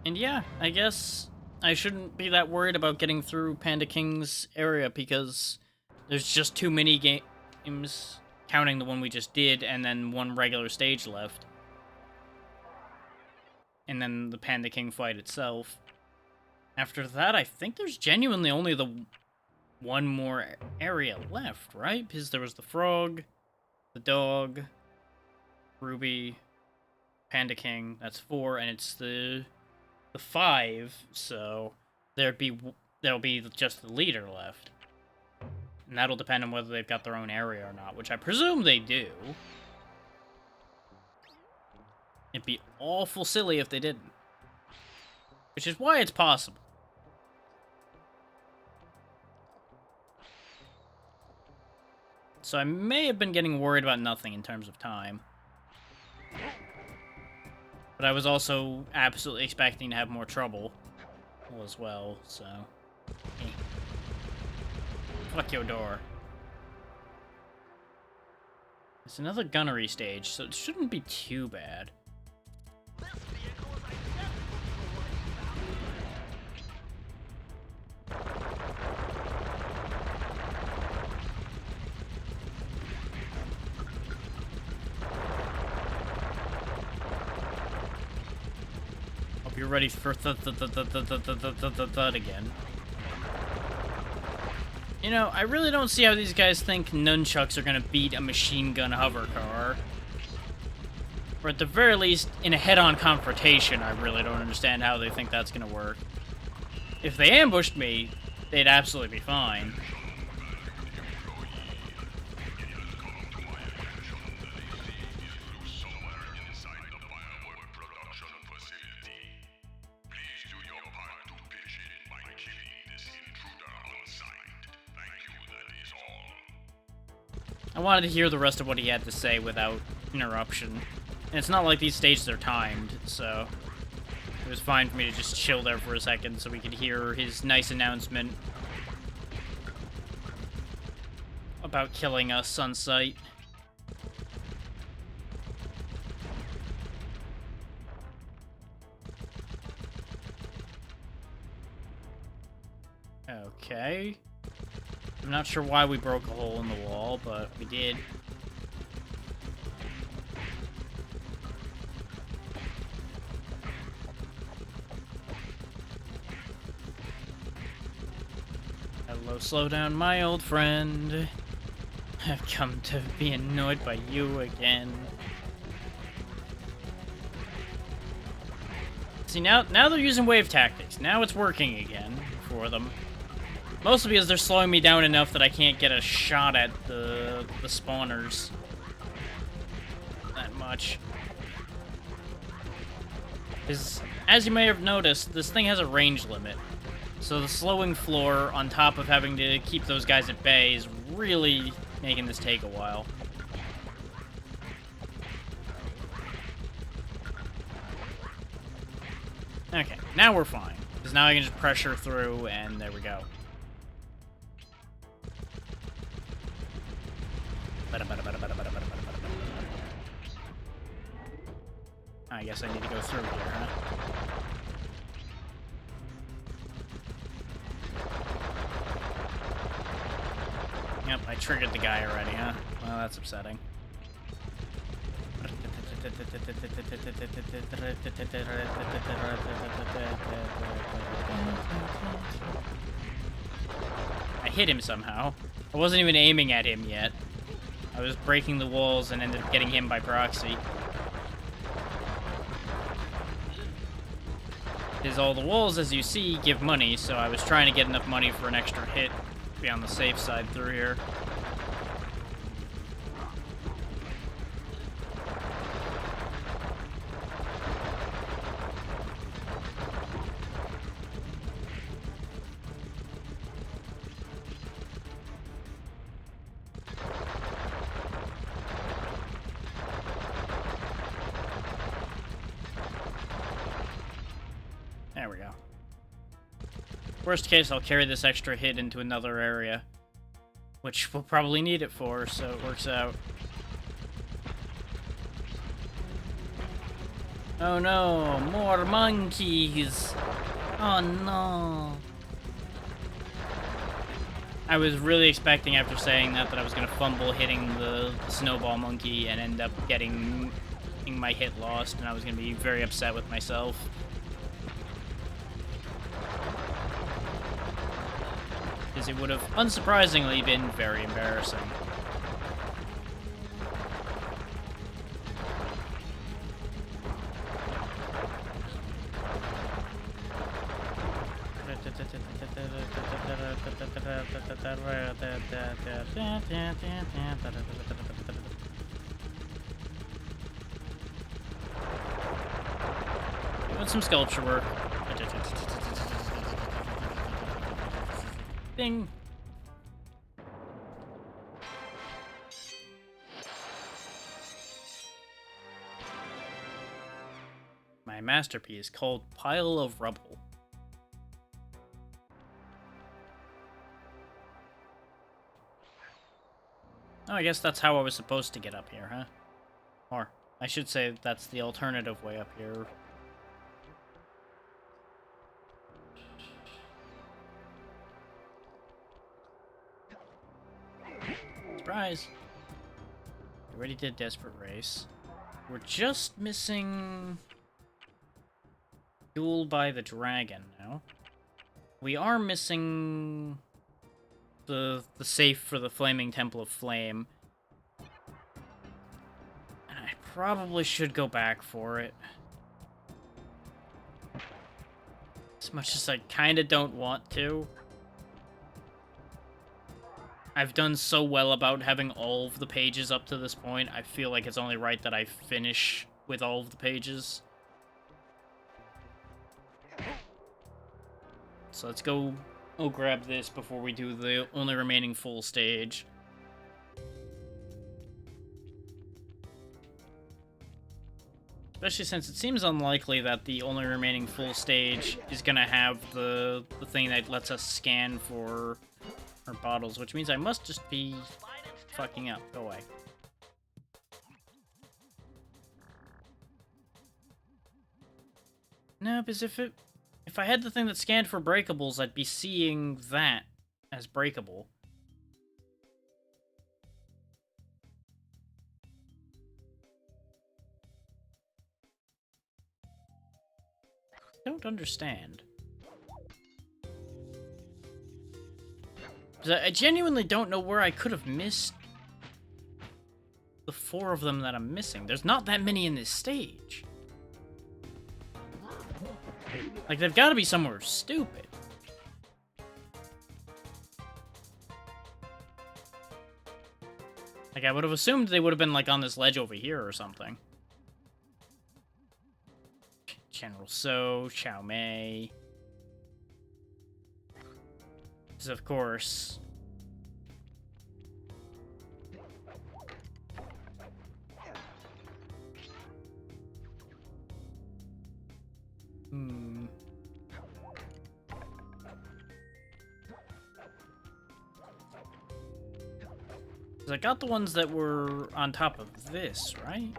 And yeah, I guess I shouldn't be that worried about getting through Panda King's area because there's just too many games, counting the one we just did, and then one regular stage left. And then the Panda King fight itself. After that, I think there's genuinely only the one more area left, right? Because there was the frog, the dog, Ruby, Panda King, that's 4, and it's the 5, so there'll be just the leader left. And that'll depend on whether they've got their own area or not, which I presume they do. It'd be awful silly if they didn't. Which is why it's possible. So I may have been getting worried about nothing in terms of time. But I was also absolutely expecting to have more trouble as well, so... Fuck your door. It's another gunnery stage, so it shouldn't be too bad. This vehicle is identical to the one you Hope you're ready for thud again. You know, I really don't see how these guys think nunchucks are gonna beat a machine gun hover car. Or at the very least, in a head-on confrontation, I really don't understand how they think that's gonna work. If they ambushed me, they'd absolutely be fine. I wanted to hear the rest of what he had to say without interruption. And it's not like these stages are timed, so it was fine for me to just chill there for a second so we could hear his nice announcement about killing us on sight. Okay. I'm not sure why we broke a hole in the wall, but we did. Hello, slow down, my old friend. I've come to be annoyed by you again. See, now they're using wave tactics. Now it's working again for them. Mostly because they're slowing me down enough that I can't get a shot at the spawners that much. Because, as you may have noticed, this thing has a range limit. So the slowing floor, on top of having to keep those guys at bay, is really making this take a while. Okay, now we're fine. Because now I can just pressure through, and there we go. I guess I need to go through here, huh? Yep, I triggered the guy already, huh? Well, that's upsetting. I hit him somehow. I wasn't even aiming at him yet. I was breaking the walls and ended up getting him by proxy. Because all the walls, as you see, give money, so I was trying to get enough money for an extra hit to be on the safe side through here. There we go. Worst case, I'll carry this extra hit into another area, which we'll probably need it for, so it works out. Oh no, more monkeys! Oh no! I was really expecting after saying that I was gonna fumble hitting the snowball monkey and end up getting my hit lost, and I was gonna be very upset with myself. Because it would have, unsurprisingly, been very embarrassing. Doing some sculpture work. Ding. My masterpiece called Pile of Rubble. Oh, I guess that's how I was supposed to get up here, huh? Or, I should say that's the alternative way up here. Surprise! We already did Desperate Race. We're just missing Duel by the Dragon now. We are missing the safe for the Flaming Temple of Flame. And I probably should go back for it. As much as I kinda don't want to. I've done so well about having all of the pages up to this point, I feel like it's only right that I finish with all of the pages. So let's go grab this before we do the only remaining full stage. Especially since it seems unlikely that the only remaining full stage is gonna have the thing that lets us scan for our bottles, which means I must just be fucking up. Go away. No, because if I had the thing that scanned for breakables, I'd be seeing that as breakable. Don't understand. I genuinely don't know where I could have missed the 4 of them that I'm missing. There's not that many in this stage. Like, they've got to be somewhere stupid. Like, I would have assumed they would have been, like, on this ledge over here or something. General So, Chow Mei. Because, of course... I got the ones that were on top of this, right?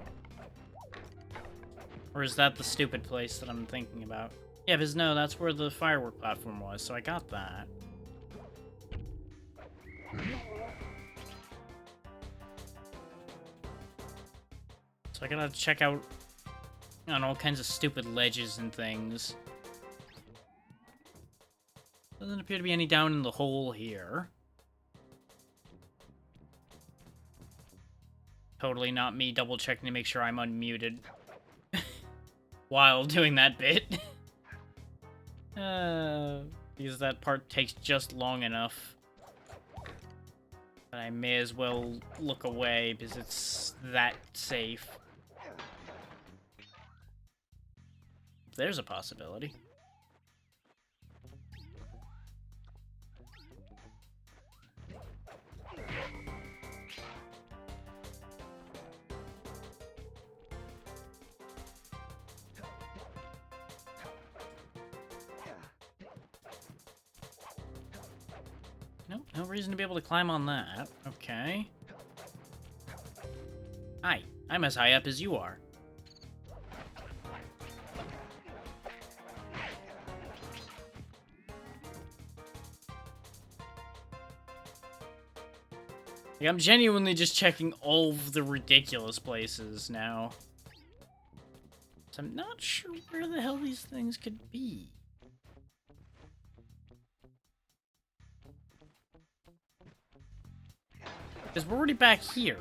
Or is that the stupid place that I'm thinking about? Yeah, because no, that's where the firework platform was, so I got that. So I gotta check out on all kinds of stupid ledges and things. Doesn't appear to be any down in the hole here. Totally not me double checking to make sure I'm unmuted while doing that bit. Because that part takes just long enough that I may as well look away because it's that safe. There's a possibility. No reason to be able to climb on that. Okay. Hi, I'm as high up as you are. Like, I'm genuinely just checking all of the ridiculous places now. So I'm not sure where the hell these things could be. Because we're already back here.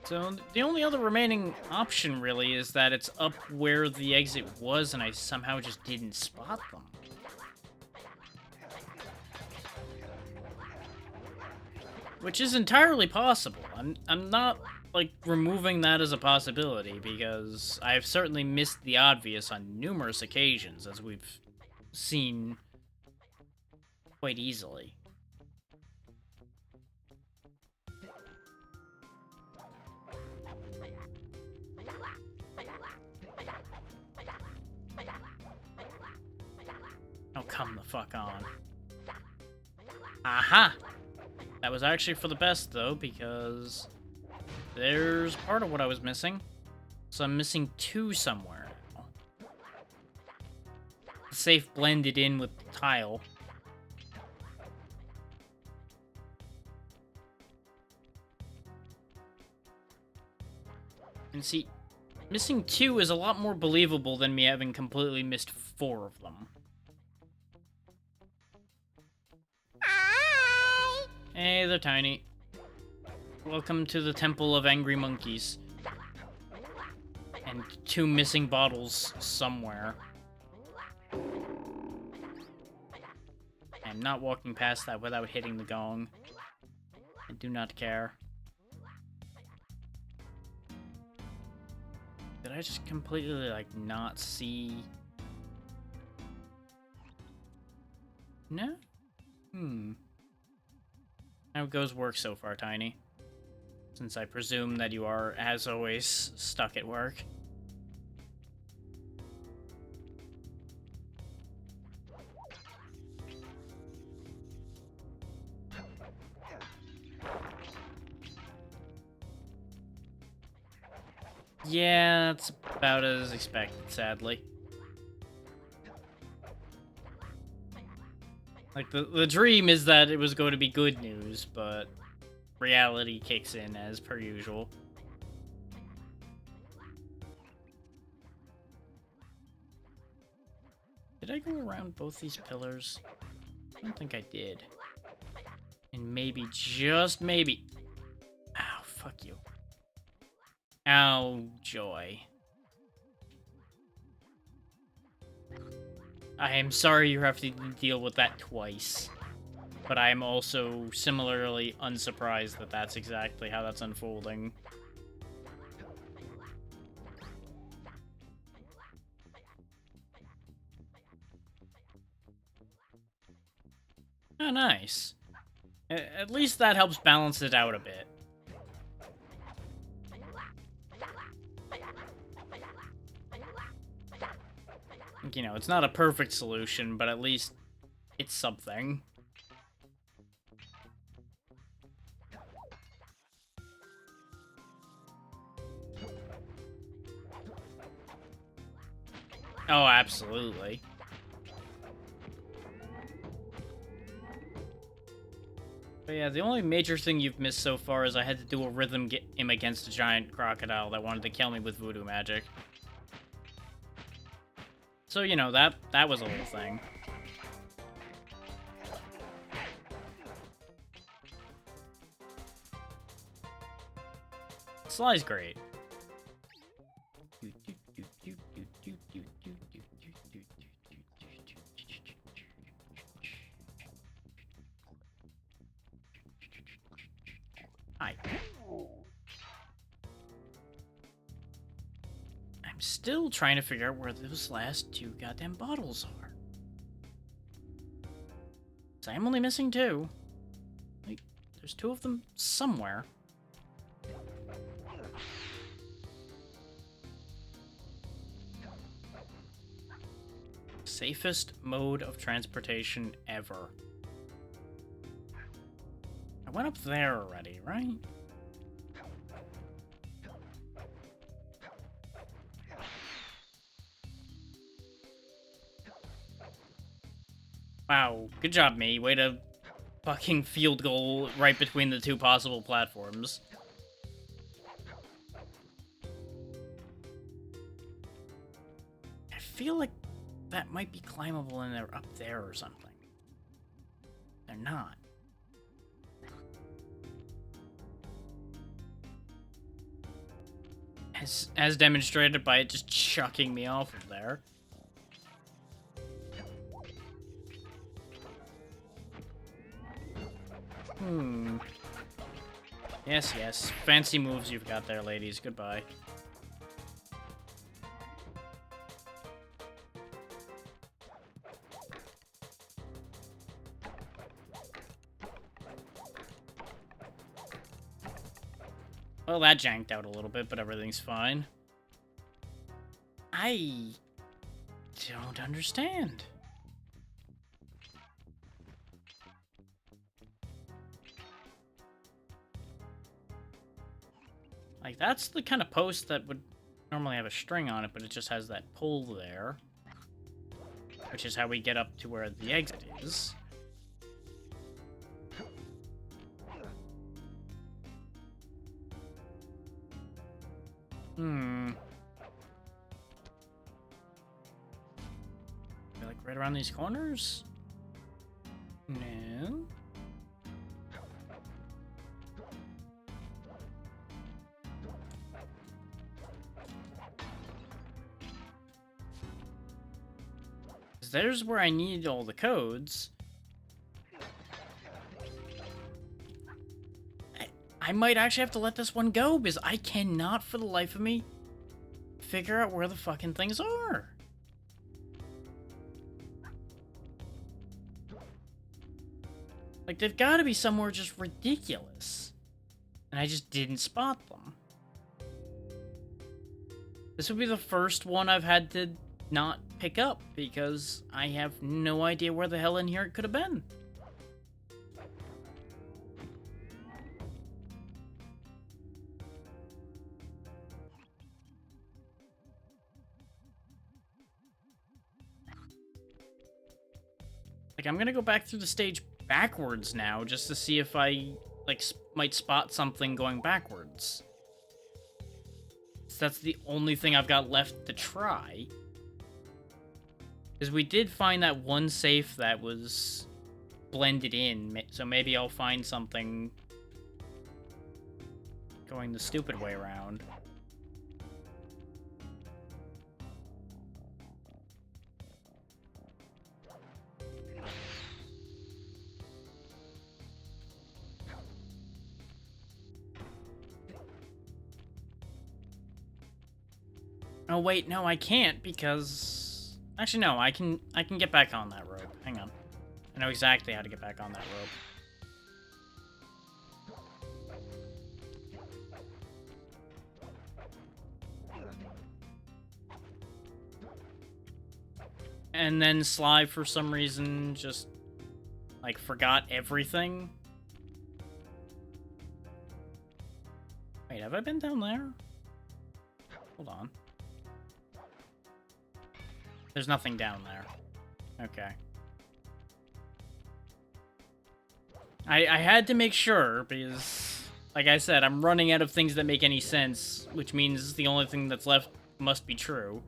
So the only other remaining option really is that it's up where the exit was and I somehow just didn't spot them. Which is entirely possible. I'm not, like, removing that as a possibility, because I've certainly missed the obvious on numerous occasions, as we've seen quite easily. Oh, come the fuck on. Aha! That was actually for the best, though, because there's part of what I was missing. So I'm missing 2 somewhere now. The safe blended in with the tile. And see, missing 2 is a lot more believable than me having completely missed 4 of them. Hey, they're tiny. Welcome to the Temple of Angry Monkeys. And 2 missing bottles somewhere. I'm not walking past that without hitting the gong. I do not care. Did I just completely, like, not see? No? How goes work so far, Tiny? Since I presume that you are, as always, stuck at work. Yeah, that's about as expected, sadly. Like, the dream is that it was going to be good news, but reality kicks in as per usual. Did I go around both these pillars? I don't think I did. And maybe, just maybe... Ow, fuck you. Ow, joy. I am sorry you have to deal with that twice. But I am also similarly unsurprised that that's exactly how that's unfolding. Oh, nice. At least that helps balance it out a bit. You know, it's not a perfect solution, but at least it's something. Oh, absolutely. But yeah, the only major thing you've missed so far is I had to do a rhythm game against a giant crocodile that wanted to kill me with voodoo magic. So, you know, that was a little thing. Sly's great. Hi. I'm still trying to figure out where those last 2 goddamn bottles are. So I'm only missing 2. Like, there's 2 of them somewhere. Safest mode of transportation ever. I went up there already, right? Wow, good job, me. Way to fucking field goal right between the two possible platforms. I feel like that might be climbable and they're up there or something. They're not. As demonstrated by it just chucking me off of there. Yes, yes. Fancy moves you've got there, ladies. Goodbye. Well, that janked out a little bit, but everything's fine. I don't understand. Like, that's the kind of post that would normally have a string on it, but it just has that pull there. Which is how we get up to where the exit is. Like right around these corners? No. There's where I need all the codes. I might actually have to let this one go, because I cannot, for the life of me, figure out where the fucking things are. Like, they've got to be somewhere just ridiculous. And I just didn't spot them. This would be the first one I've had to not pick up, because I have no idea where the hell in here it could have been. Like, I'm gonna go back through the stage backwards now, just to see if I, like, might spot something going backwards. So that's the only thing I've got left to try. Because we did find that one safe that was blended in, so maybe I'll find something going the stupid way around. Oh wait, no, I can't, because... Actually, no, I can get back on that rope. Hang on. I know exactly how to get back on that rope. And then Sly, for some reason, just, like, forgot everything. Wait, have I been down there? Hold on. There's nothing down there. Okay. I had to make sure, because, like I said, I'm running out of things that make any sense, which means the only thing that's left must be true.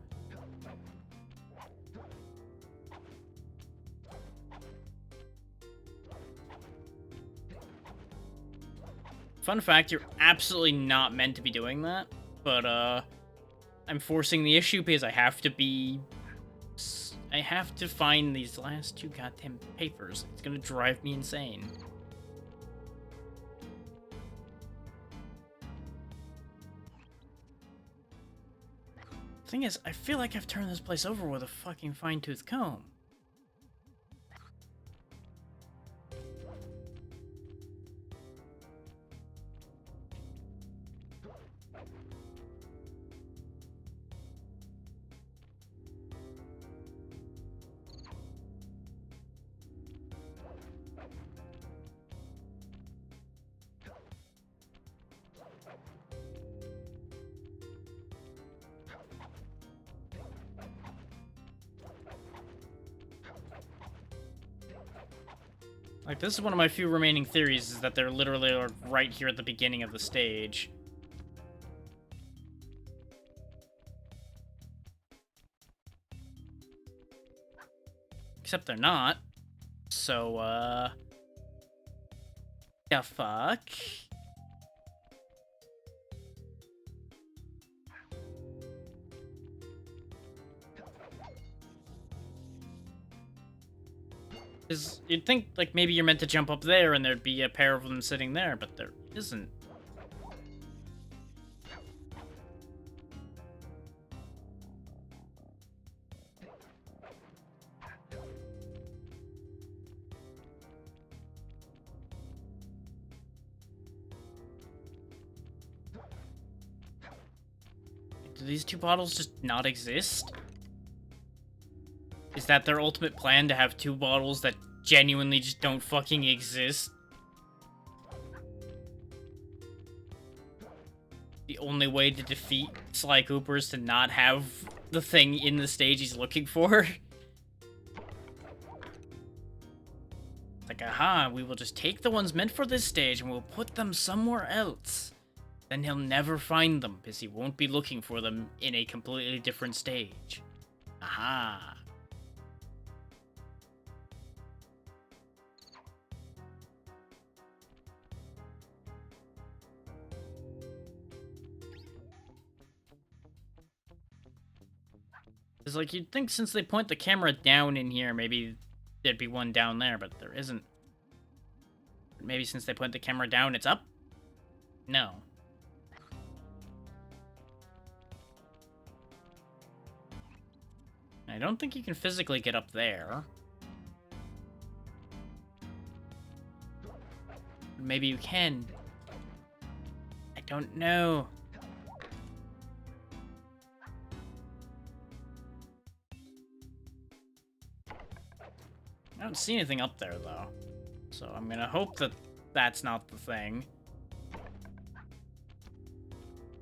Fun fact, you're absolutely not meant to be doing that, but, I'm forcing the issue because I have to find these last two goddamn papers. It's gonna drive me insane. Thing is, I feel like I've turned this place over with a fucking fine-tooth comb. Like, this is one of my few remaining theories, is that they're literally right here at the beginning of the stage. Except they're not. So, the fuck? Because you'd think, like, maybe you're meant to jump up there and there'd be a pair of them sitting there, but there isn't. Do these two bottles just not exist? Is that their ultimate plan, to have two bottles that genuinely just don't fucking exist? The only way to defeat Sly Cooper is to not have the thing in the stage he's looking for? It's like, aha, we will just take the ones meant for this stage and we'll put them somewhere else. Then he'll never find them, because he won't be looking for them in a completely different stage. Aha. It's like, you'd think since they point the camera down in here, maybe there'd be one down there, but there isn't. Maybe since they point the camera down, it's up? No. I don't think you can physically get up there. Maybe you can. I don't know. I don't see anything up there, though. So I'm gonna hope that that's not the thing.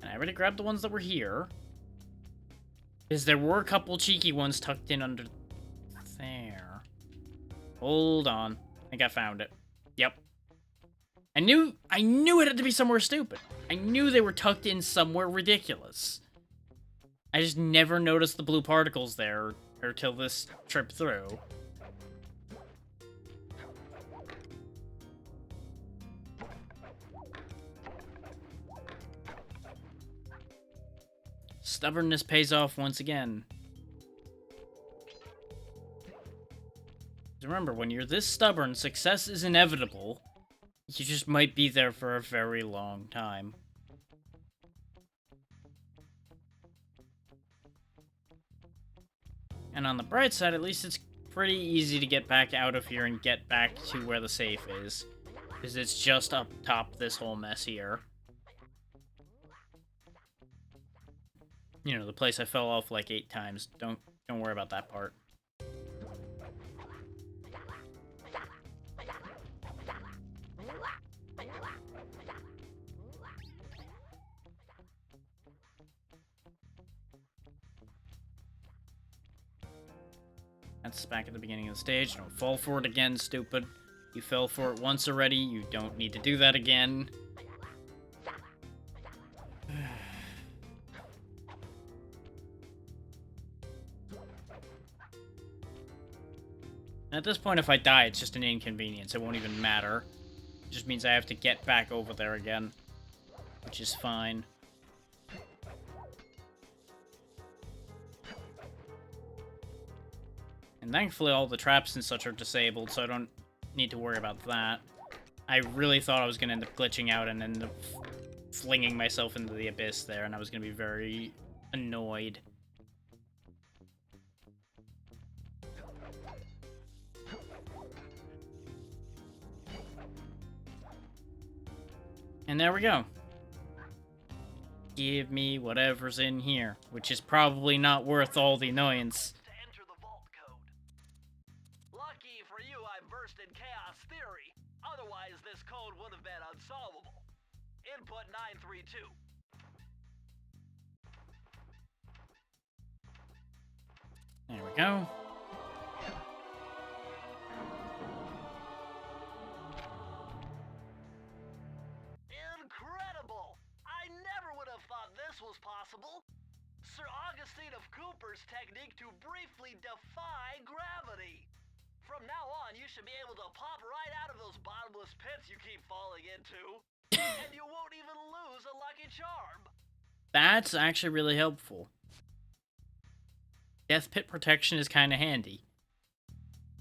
And I already grabbed the ones that were here. Because there were a couple cheeky ones tucked in under there. Hold on. I think I found it. Yep. I knew it had to be somewhere stupid. I knew they were tucked in somewhere ridiculous. I just never noticed the blue particles there until this trip through. Stubbornness pays off once again. Remember, when you're this stubborn, success is inevitable. You just might be there for a very long time. And on the bright side, at least it's pretty easy to get back out of here and get back to where the safe is. Because it's just up top this whole mess here. You know, the place I fell off like 8 times. Don't worry about that part. That's back at the beginning of the stage. Don't fall for it again, stupid. You fell for it once already. You don't need to do that again. At this point, if I die, it's just an inconvenience. It won't even matter. It just means I have to get back over there again. Which is fine. And thankfully, all the traps and such are disabled, so I don't need to worry about that. I really thought I was going to end up glitching out and end up flinging myself into the abyss there, and I was going to be very annoyed. And there we go. Give me whatever's in here, which is probably not worth all the annoyance. To enter the vault code. Lucky for you, I'm versed in chaos theory. Otherwise, this code would have been unsolvable. Input 932. There we go. was possible. Sir Augustine of Cooper's technique to briefly defy gravity. From now on, you should be able to pop right out of those bottomless pits you keep falling into. And you won't even lose a lucky charm. That's actually really helpful. Death pit protection is kind of handy.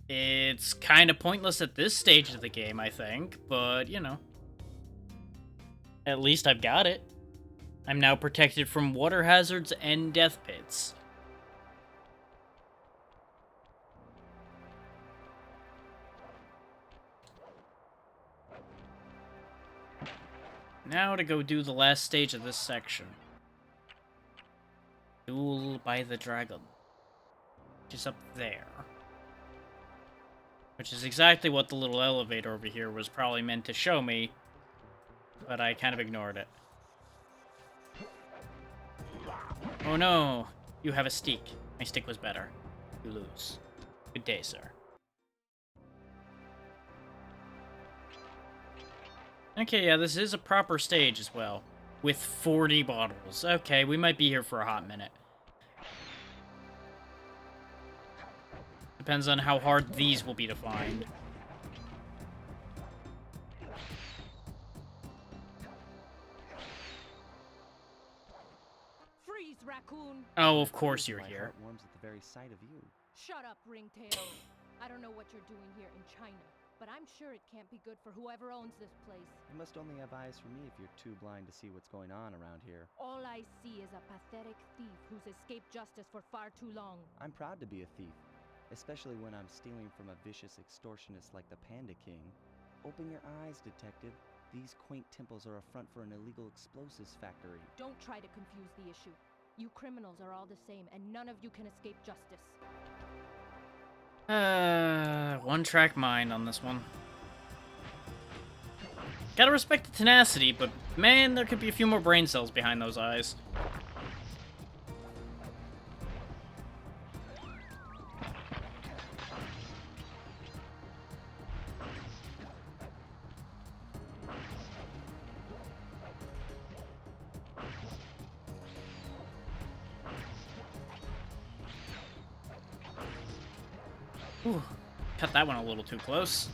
It's kind of pointless at this stage of the game, I think, but, you know. At least I've got it. I'm now protected from water hazards and death pits. Now to go do the last stage of this section. Duel by the Dragon. Which is up there. Which is exactly what the little elevator over here was probably meant to show me, but I kind of ignored it. Oh no! You have a stick. My stick was better. You lose. Good day, sir. Okay, yeah, this is a proper stage as well. With 40 bottles. Okay, we might be here for a hot minute. Depends on how hard these will be to find. Freeze, raccoon! Oh, of course you're My here. heart warms at the very sight of you. Shut up, ringtail. I don't know what you're doing here in China, but I'm sure it can't be good for whoever owns this place. You must only have eyes for me if you're too blind to see what's going on around here. All I see is a pathetic thief who's escaped justice for far too long. I'm proud to be a thief, especially when I'm stealing from a vicious extortionist like the Panda King. Open your eyes, detective. These quaint temples are a front for an illegal explosives factory. Don't try to confuse the issue. You criminals are all the same, and none of you can escape justice. One-track mind on this one. Gotta respect the tenacity, but man, there could be a few more brain cells behind those eyes. Ooh, cut that one a little too close.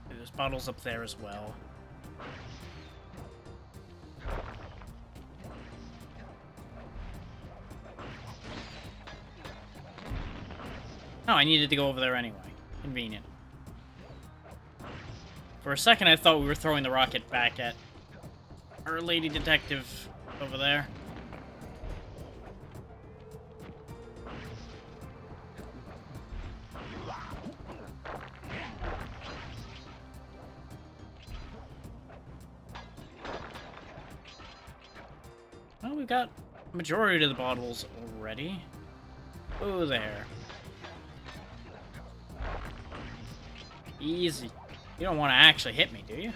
There's bottles up there as well. Oh, I needed to go over there anyway. Convenient. For a second, I thought we were throwing the rocket back at our lady detective over there. Well, we've got a majority of the bottles already. Oh, there. Easy. You don't want to actually hit me, do you?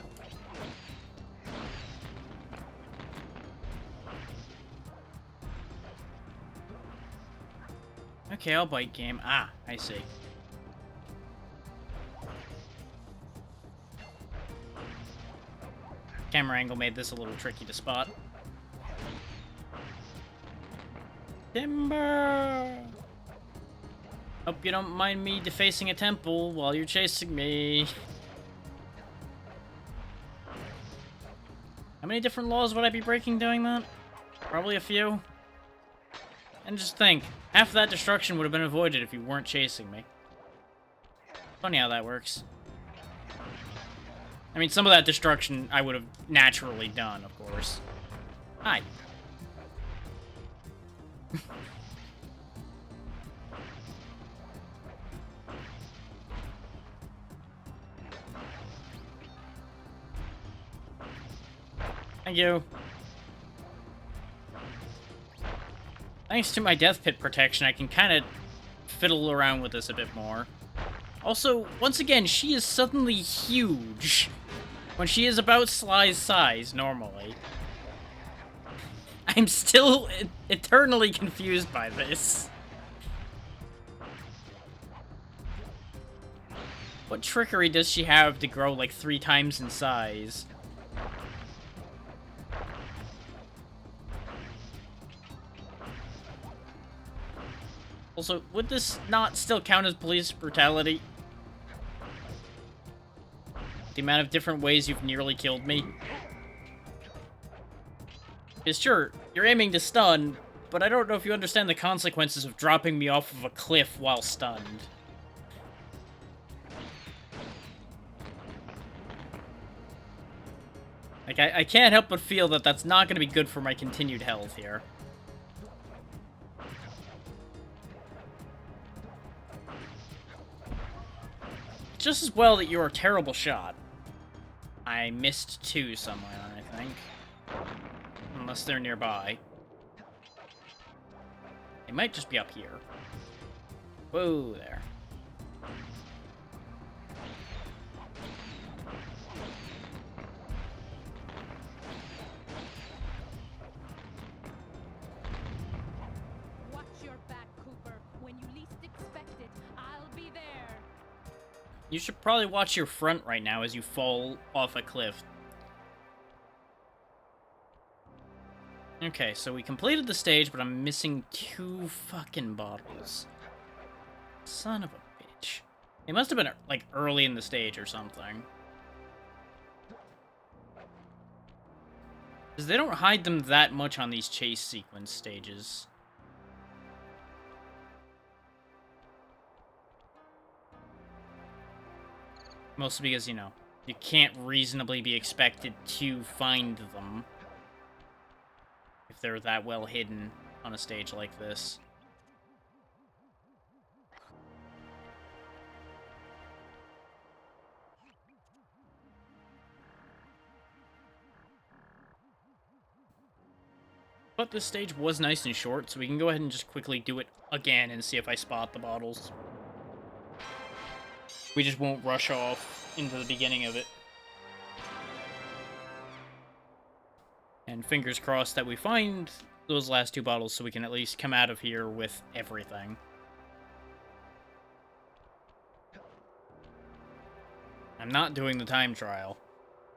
Okay, I'll bite game. Ah, I see. Camera angle made this a little tricky to spot. Timber! Hope you don't mind me defacing a temple while you're chasing me. How many different laws would I be breaking doing that? Probably a few. And just think, half of that destruction would have been avoided if you weren't chasing me. Funny how that works. I mean, some of that destruction I would have naturally done, of course. Hi. Thank you. Thanks to my death pit protection, I can kind of fiddle around with this a bit more. Also, once again, she is suddenly huge when she is about Sly's size normally. I'm still eternally confused by this. What trickery does she have to grow like 3 times in size? Also, would this not still count as police brutality? The amount of different ways you've nearly killed me? It's sure, you're aiming to stun, but I don't know if you understand the consequences of dropping me off of a cliff while stunned. Like, I can't help but feel that that's not going to be good for my continued health here. Just as well that you're a terrible shot. I missed 2 somewhere, I think. Unless they're nearby. They might just be up here. Whoa, there. Watch your back, Cooper. When you least expect it, I'll be there. You should probably watch your front right now as you fall off a cliff. Okay, so we completed the stage, but I'm missing 2 fucking bottles. Son of a bitch. It must have been, like, early in the stage or something. Because they don't hide them that much on these chase sequence stages. Mostly because, you know, you can't reasonably be expected to find them if they're that well hidden on a stage like this. But this stage was nice and short, so we can go ahead and just quickly do it again and see if I spot the bottles. We just won't rush off into the beginning of it. And fingers crossed that we find those last 2 bottles so we can at least come out of here with everything. I'm not doing the time trial.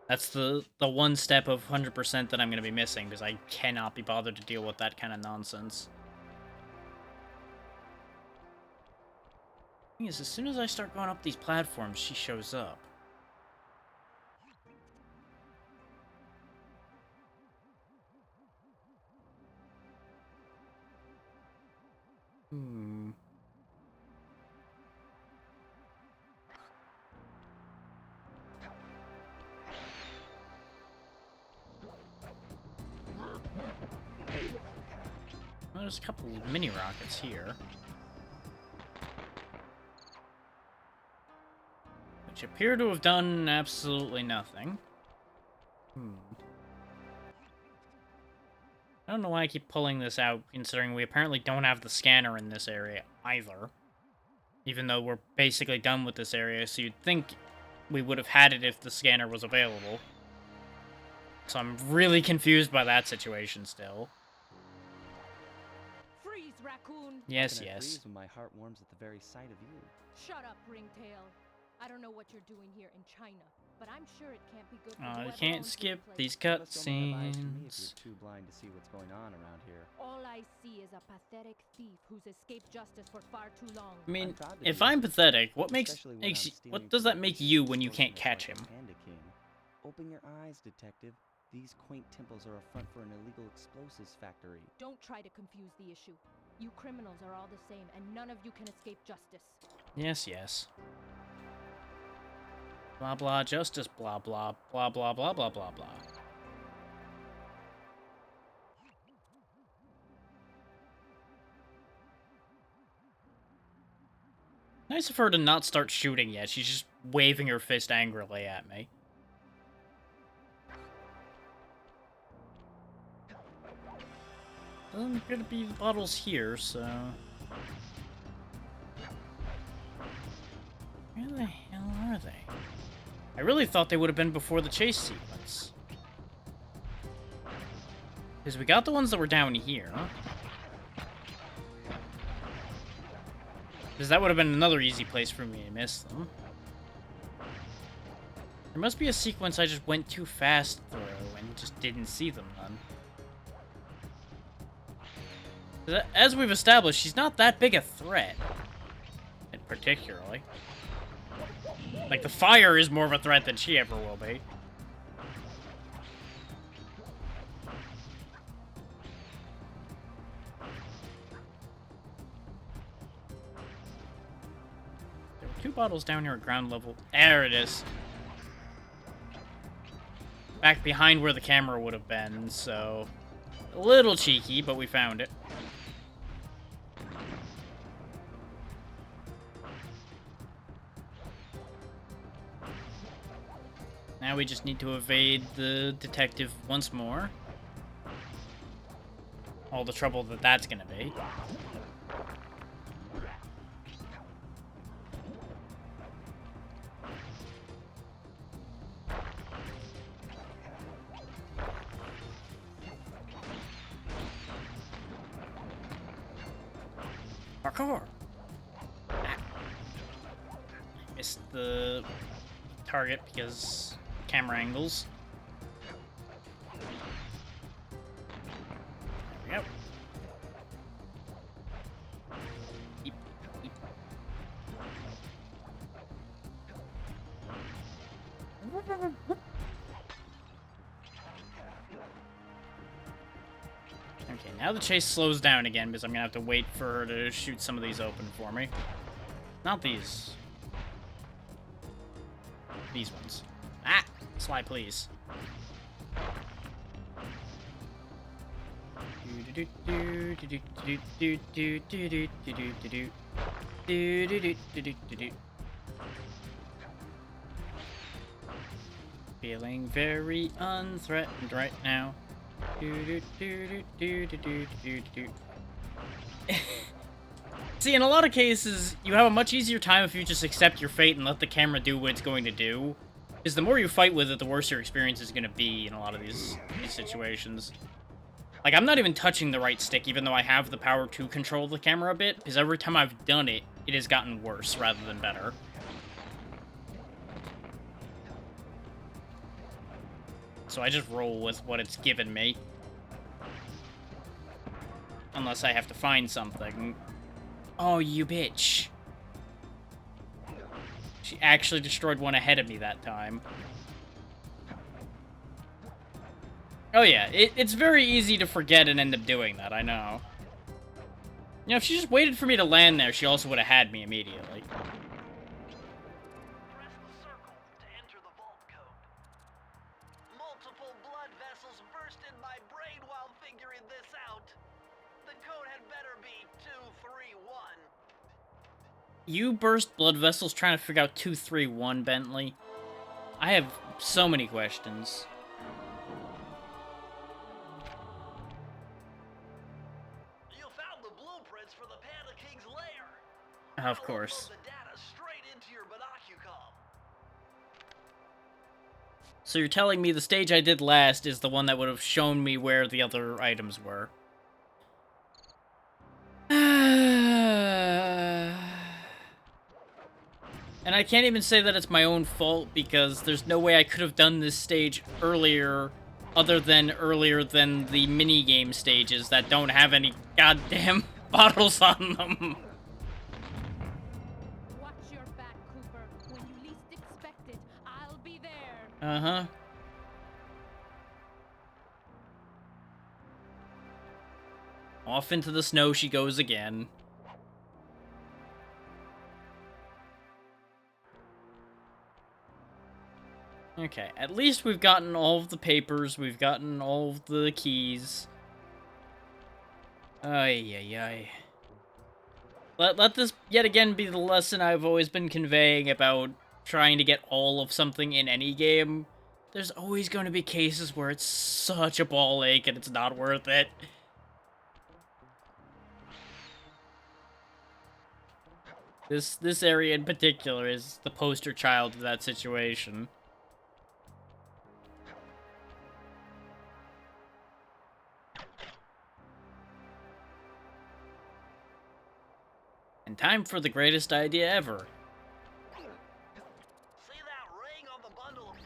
That's the one step of 100% that I'm going to be missing, because I cannot be bothered to deal with that kind of nonsense. Thing is, as soon as I start going up these platforms, she shows up. Well, there's a couple of mini rockets here. Which appear to have done absolutely nothing. I don't know why I keep pulling this out, considering we apparently don't have the scanner in this area either. Even though we're basically done with this area, so you'd think we would have had it if the scanner was available. So I'm really confused by that situation still. Freeze, raccoon! Yes, How can I yes. freeze when my heart warms at the very sight of you? Shut up, Ringtail. I don't know what you're doing here in China, but I'm sure it can't be good for You whoever can't owns this skip place. these You must only have eyes for me if cutscenes. you're too blind to see what's going on around here. All I see is a pathetic thief who's escaped justice for far too long. I mean, I'm proud to if be I'm here, pathetic, what especially when I'm what stealing does from that a make vicious you when you can't extortionist catch like him? the Panda King. Open your eyes, detective. These quaint temples are a front for an illegal explosives factory. Don't try to confuse the issue. You criminals are all the same, and none of you can escape justice. Yes, yes. Blah blah justice, blah blah, blah blah blah blah blah blah. Nice of her to not start shooting yet. She's just waving her fist angrily at me. Doesn't appear to be the bottles here, so... Where the hell are they? I really thought they would have been before the chase sequence. Because we got the ones that were down here. Because that would have been another easy place for me to miss them. There must be a sequence I just went too fast through and just didn't see them then. As we've established, she's not that big a threat. Particularly. Like, the fire is more of a threat than she ever will be. There were 2 bottles down here at ground level. There it is. Back behind where the camera would have been, so... A little cheeky, but we found it. Now we just need to evade the detective once more. All the trouble that that's gonna be. Parkour! Ah. Missed the target because camera angles. There we go. Eep, eep. Okay, now the chase slows down again because I'm gonna have to wait for her to shoot some of these open for me. Not these. These ones. Ah! Slide, please. Feeling very unthreatened right now. See, in a lot of cases, you have a much easier time if you just accept your fate and let the camera do what it's going to do. Because the more you fight with it, the worse your experience is going to be in a lot of these situations. Like, I'm not even touching the right stick, even though I have the power to control the camera a bit, because every time I've done it, it has gotten worse rather than better. So I just roll with what it's given me. Unless I have to find something. Oh, you bitch. She actually destroyed one ahead of me that time. Oh yeah, it's very easy to forget and end up doing that, I know. You know, if she just waited for me to land there, she also would have had me immediately. Press the circle to enter the vault code. Multiple blood vessels burst in my brain while figuring this out. The code had better be 231. You burst blood vessels trying to figure out 231, Bentley. I have so many questions. You found the blueprints for the Panda King's lair. Of course. Upload the data straight into your binocucom. So you're telling me the stage I did last is the one that would have shown me where the other items were. And I can't even say that it's my own fault, because there's no way I could have done this stage earlier, other than earlier than the mini-game stages that don't have any goddamn bottles on them. Watch your back, Cooper. When you least expect it, I'll be there. Uh-huh. Off into the snow she goes again. Okay, at least we've gotten all of the papers, we've gotten all of the keys. Ay, ay, ay. Let this yet again be the lesson I've always been conveying about trying to get all of something in any game. There's always going to be cases where it's such a ball ache and it's not worth it. This area in particular is the poster child of that situation. And time for the greatest idea ever. See that ring on the bundle of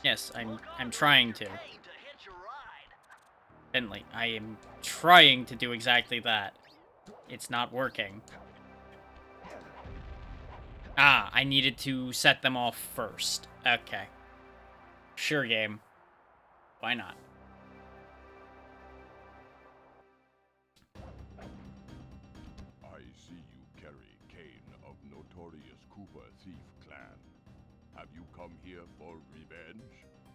Yes, I'm Look over trying at to. your pane to hitch a ride. Bentley, I am trying to do exactly that. It's not working. Ah, I needed to set them off first. Okay. Sure, game. Why not? I see you carry Kane of notorious Cooper thief clan. Have you come here for revenge?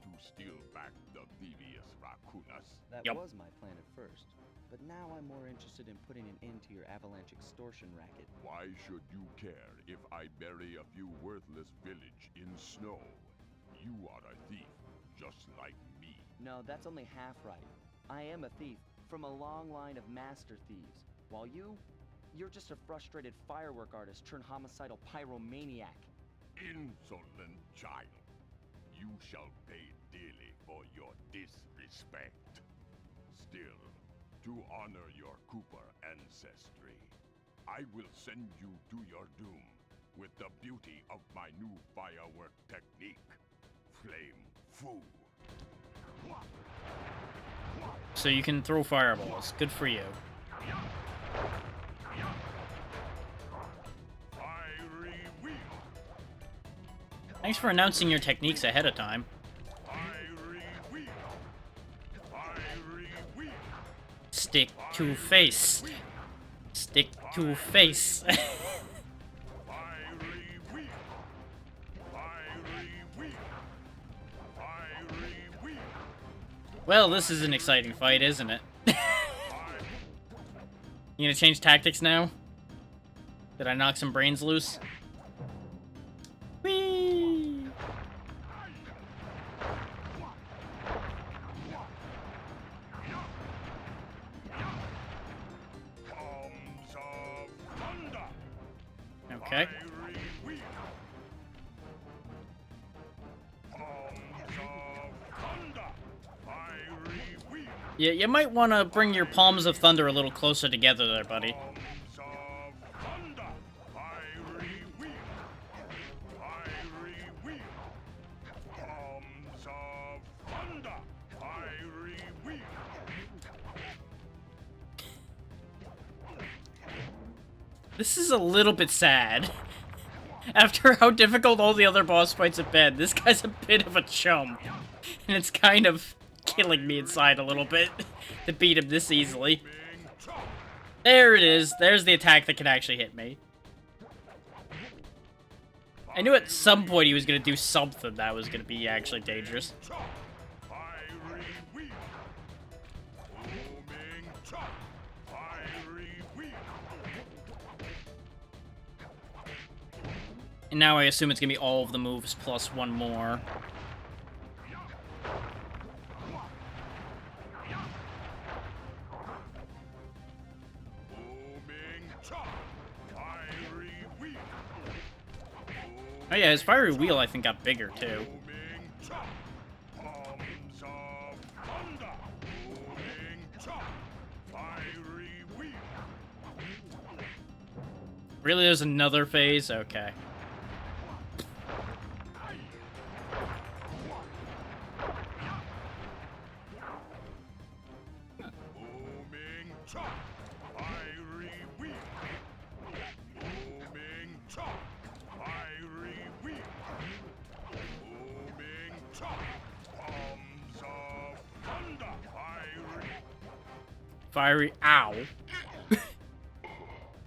To steal back the thievius raccoonus? That Yup. was my plan at first, but now I'm more interested in putting an end to your avalanche extortion racket. Why should you care if I bury a few worthless village in snow? You are a thief, just like me. No, that's only half right. I am a thief from a long line of master thieves, while you're just a frustrated firework artist turned homicidal pyromaniac. Insolent child. You shall pay dearly for your disrespect. Still, to honor your Cooper ancestry, I will send you to your doom with the beauty of my new firework technique, Flame Foo. So you can throw fireballs. Good for you. Fiery wheel. Thanks for announcing your techniques ahead of time. Fiery wheel. Fiery wheel. Stick to face. Stick to face. Fiery wheel. Fiery wheel. Fiery wheel. Well, this is an exciting fight, isn't it? You gonna change tactics now? Did I knock some brains loose? Whee! Palms of thunder. Okay. Fiery wheel. Palms of thunder. Fiery wheel. Yeah, you might want to bring your palms of thunder a little closer together there, buddy. Palms of thunder. Fiery wheel. Fiery wheel. Palms of thunder. Fiery wheel. This is a little bit sad. After how difficult all the other boss fights have been, this guy's a bit of a chump. And it's kind of killing me inside a little bit to beat him this easily. There it is. There's the attack that can actually hit me. I knew at some point he was going to do something that was going to be actually dangerous. Fiery wheel. Booming chop. Fiery wheel. And now I assume it's going to be all of the moves plus one more. Booming chop. Fiery wheel. Oh yeah, his fiery wheel I think got bigger too. Booming chop. Palms of thunder. Booming chop. Fiery wheel. Really, there's another phase? Okay. Booming chop. Fiery wheel. Booming chop. Fiery wheel. Booming chop. Palms of thunder. Fiery. Fiery ow.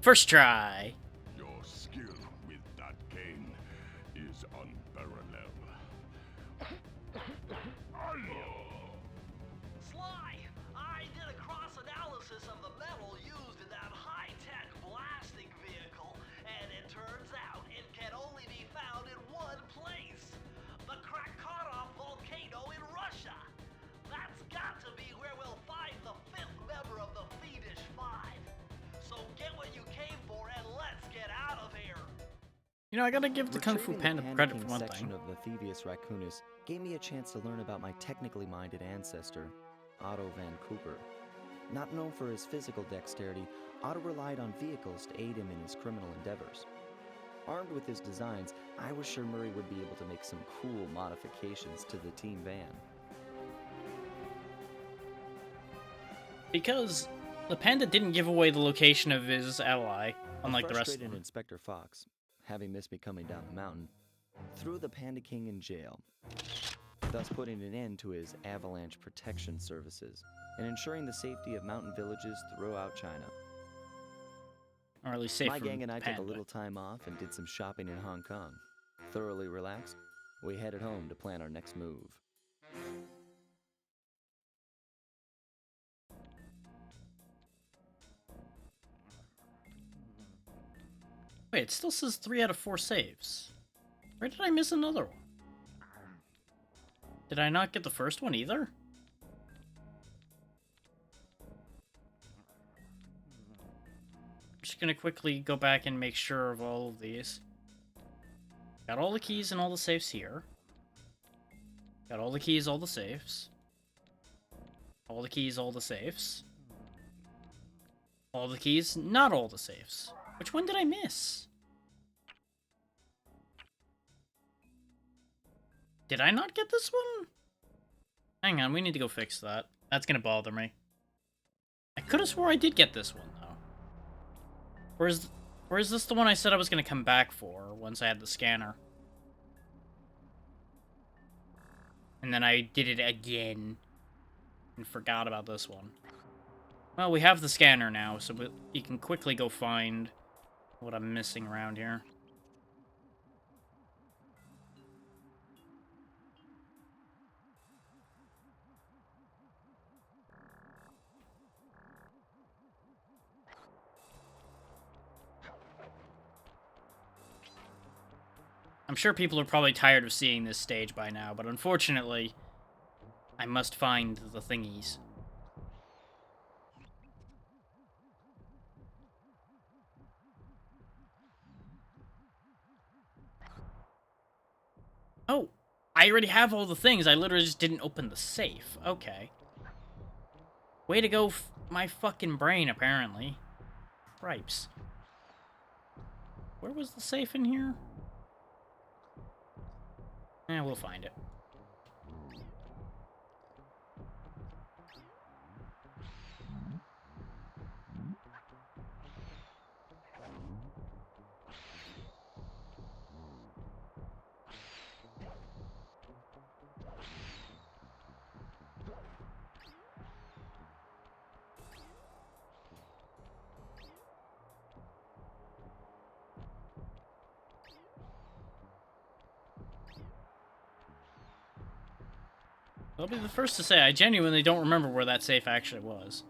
First try. Your skill with that cane is unparalleled. Sly, I did a cross-analysis of the metal used in that high-tech blasting vehicle, and it turns out it can only be found in one place. The Krakatoa volcano in Russia. That's got to be where we'll find the fifth member of the Fiendish Five. So get what you came for and let's get out of here. You know, I gotta give the Kung Fu Retrieving Panda the credit for panicking one section thing. of the thievius raccoonus gave me a chance to learn about my technically minded ancestor, Otto Van Cooper. Not known for his physical dexterity, Otto relied on vehicles to aid him in his criminal endeavors. Armed with his designs, I was sure Murray would be able to make some cool modifications to the team van. Because the panda didn't give away the location of his ally, unlike the rest of frustrated them. Inspector Fox, having missed me coming down the mountain, threw the Panda King in jail, thus putting an end to his avalanche protection services and ensuring the safety of mountain villages throughout China. Or at least safe My from gang and I panda. took a little time off and did some shopping in Hong Kong. Thoroughly relaxed, we headed home to plan our next move. Wait, it still says 3 out of 4 saves. Where did I miss another one? Did I not get the first one either? Just gonna quickly go back and make sure of all of these. Got all the keys and all the safes here. Got all the keys, all the safes. All the keys, all the safes. All the keys, not all the safes. Which one did I miss? Did I not get this one? Hang on, we need to go fix that. That's gonna bother me. I could have swore I did get this one, though. Or is this the one I said I was gonna come back for once I had the scanner? And then I did it again and forgot about this one. Well, we have the scanner now, so we can quickly go find what I'm missing around here. I'm sure people are probably tired of seeing this stage by now, but unfortunately, I must find the thingies. Oh, I already have all the things. I literally just didn't open the safe. Okay. Way to go, my fucking brain, apparently. Cripes. Where was the safe in here? We'll find it. I'll be the first to say, I genuinely don't remember where that safe actually was.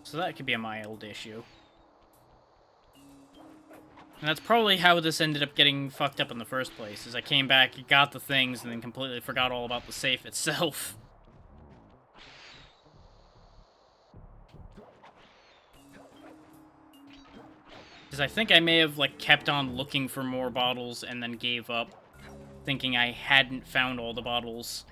So that could be a mild issue. And that's probably how this ended up getting fucked up in the first place, is I came back, got the things, and then completely forgot all about the safe itself. Because I think I may have, like, kept on looking for more bottles and then gave up, thinking I hadn't found all the bottles.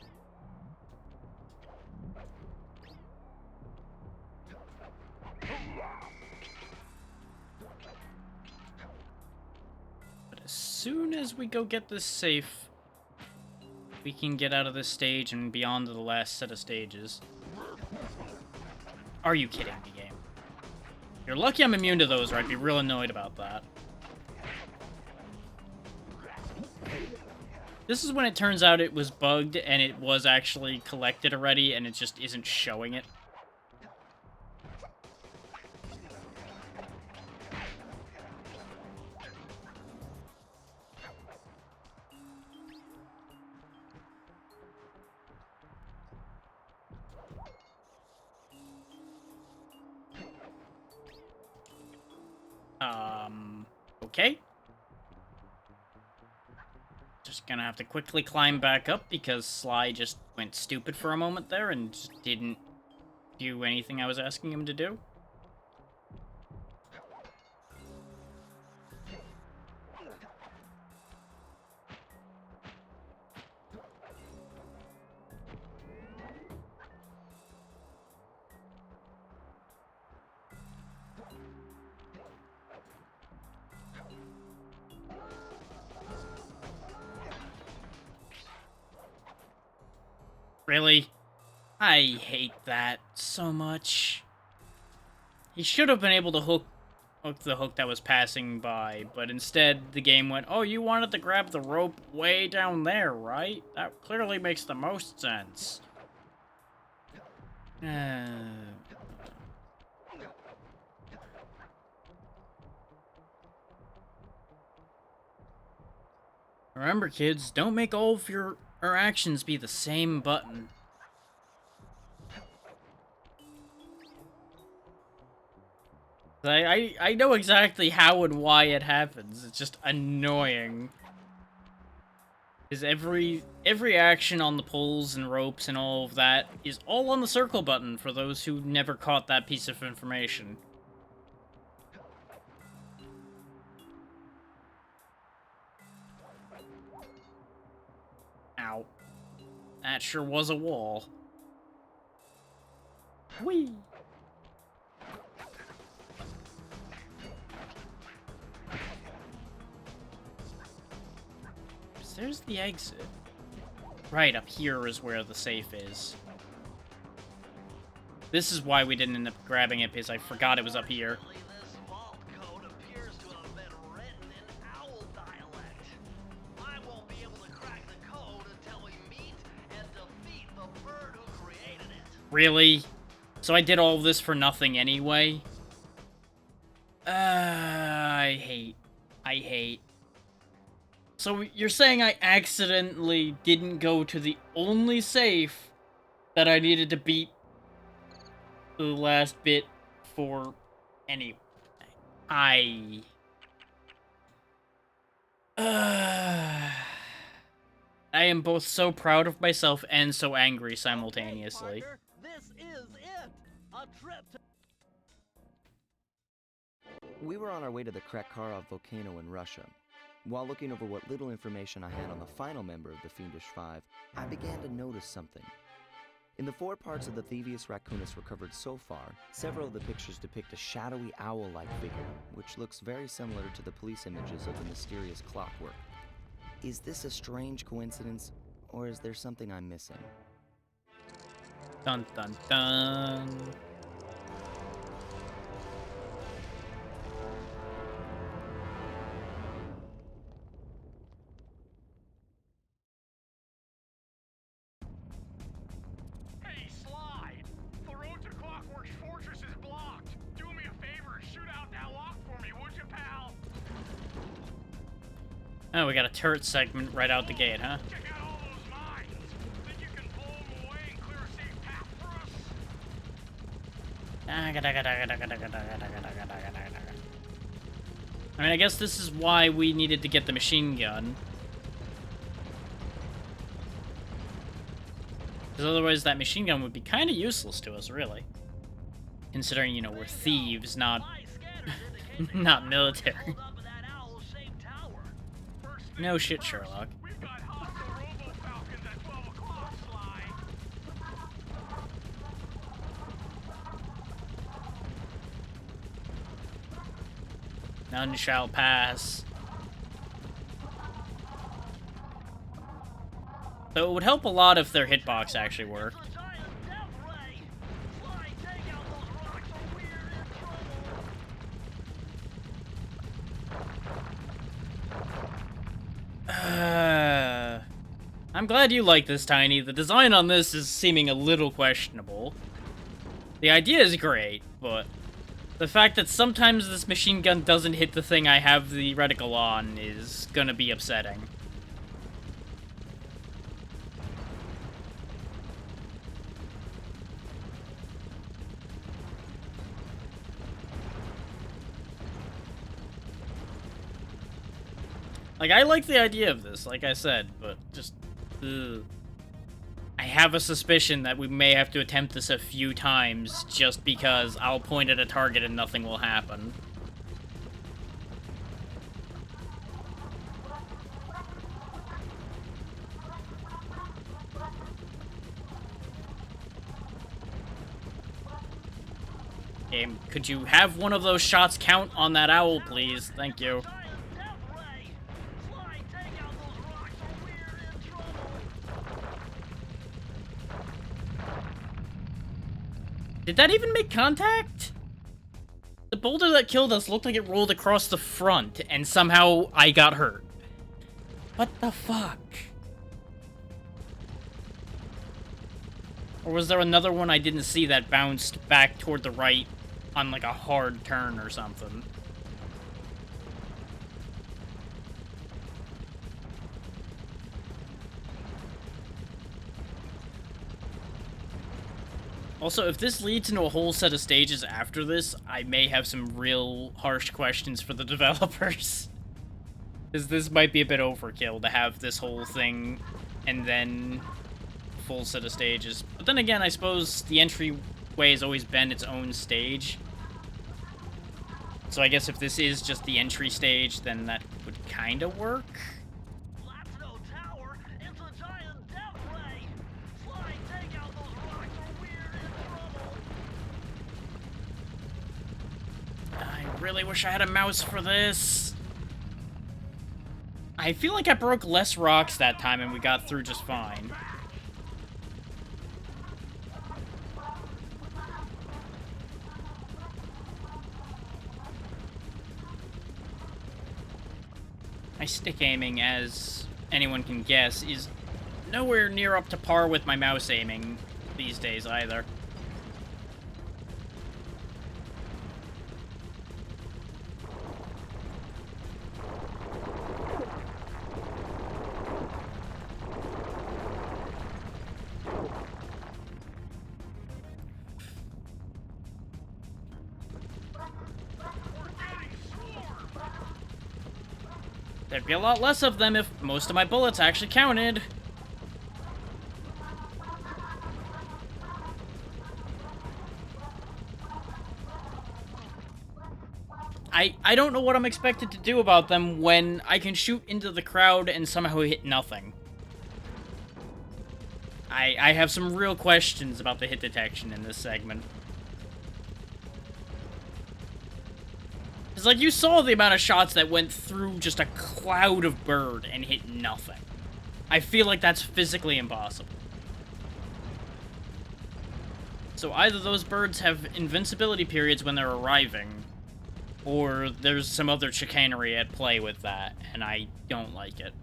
But as soon as we go get this safe, we can get out of this stage and beyond to the last set of stages. Are you kidding me, game? You're lucky I'm immune to those, or I'd be real annoyed about that. This is when it turns out it was bugged and it was actually collected already and it just isn't showing it. Okay. Just gonna have to quickly climb back up because Sly just went stupid for a moment there and just didn't do anything I was asking him to do. Really? I hate that so much. He should have been able to hook the hook that was passing by, but instead the game went, oh, you wanted to grab the rope way down there, right? That clearly makes the most sense. Remember, kids, don't make all of your actions be the same button. I know exactly how and why it happens. It's just annoying. Because every action on the poles and ropes and all of that is all on the circle button for those who never caught that piece of information. Ow. That sure was a wall. Whee! There's the exit. Right, up here is where the safe is. This is why we didn't end up grabbing it, because I forgot it was up here. This vault code appears to have been written in owl dialect. I won't be able to crack the code until we meet and defeat the bird who created it. Really? So I did all of this for nothing anyway? I hate. So you're saying I accidentally didn't go to the only safe that I needed to beat the last bit for anyway. I am both so proud of myself and so angry simultaneously. Hey, partner, this is it. A trip to We were on our way to the Krakkarov volcano in Russia. While looking over what little information I had on the final member of the Fiendish Five, I began to notice something. In the 4 parts of the thievius raccoonus recovered so far, several of the pictures depict a shadowy owl-like figure, which looks very similar to the police images of the mysterious clockwork. Is this a strange coincidence, or is there something I'm missing? Dun dun dun. Hey, Slide! The road to Clockwork's fortress is blocked. Do me a favor and shoot out that lock for me, would you, pal? Oh, we got a turret segment right out the gate, huh? Check out all those mines. Think you can blow them away and clear a safe path for us? I mean, I guess this is why we needed to get the machine gun. Because otherwise that machine gun would be kind of useless to us, really. Considering, you know, we're thieves, not my scanners indicate not the military. held up in that owl-shaped tower. First things No shit, first, Sherlock. We've got hostile robo-falcons at 12 o'clock, Slide. None shall pass. So it would help a lot if their hitbox actually worked. It's a giant death ray. Slide, take out those rocks or we're in trouble. I'm glad you like this, Tiny. The design on this is seeming a little questionable. The idea is great, but the fact that sometimes this machine gun doesn't hit the thing I have the reticle on is gonna be upsetting. Like, I like the idea of this, like I said, but just, ugh. I have a suspicion that we may have to attempt this a few times just because I'll point at a target and nothing will happen. Game, could you have one of those shots count on that owl, please? Thank you. Giant death ray. Slide, take out those rocks or we're in trouble. Did that even make contact? The boulder that killed us looked like it rolled across the front, and somehow I got hurt. What the fuck? Or was there another one I didn't see that bounced back toward the right on like a hard turn or something? Also, if this leads into a whole set of stages after this, I may have some real harsh questions for the developers. Because this might be a bit overkill to have this whole thing and then full set of stages. But then again, I suppose the entryway has always been its own stage. So I guess if this is just the entry stage, then that would kind of work. That's no tower. It's a giant death ray. Slide, take out those rocks or we're in trouble. I really wish I had a mouse for this. I feel like I broke less rocks that time and we got through just fine. My stick aiming, as anyone can guess, is nowhere near up to par with my mouse aiming these days either. There'd be a lot less of them if most of my bullets actually counted. I don't know what I'm expected to do about them when I can shoot into the crowd and somehow hit nothing. I have some real questions about the hit detection in this segment. It's like you saw the amount of shots that went through just a cloud of bird and hit nothing. I feel like that's physically impossible. So either those birds have invincibility periods when they're arriving, or there's some other chicanery at play with that, and I don't like it.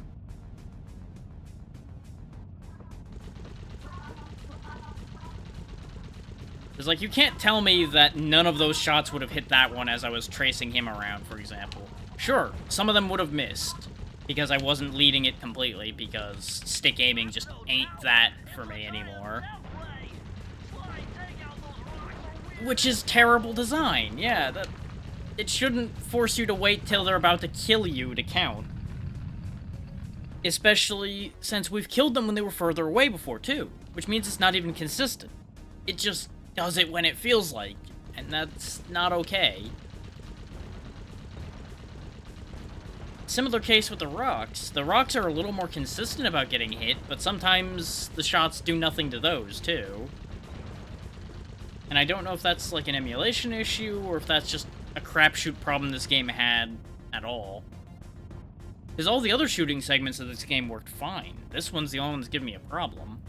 It's like, you can't tell me that none of those shots would have hit that one as I was tracing him around, for example. Sure, some of them would have missed, because I wasn't leading it completely, because stick aiming just ain't that for me anymore. Which is terrible design, yeah, it shouldn't force you to wait till they're about to kill you to count. Especially since we've killed them when they were further away before, too, which means it's not even consistent. It just does it when it feels like, and that's not okay. Similar case with the rocks. The rocks are a little more consistent about getting hit, but sometimes the shots do nothing to those, too. And I don't know if that's like an emulation issue, or if that's just a crapshoot problem this game had at all. Because all the other shooting segments of this game worked fine. This one's the only one that's giving me a problem.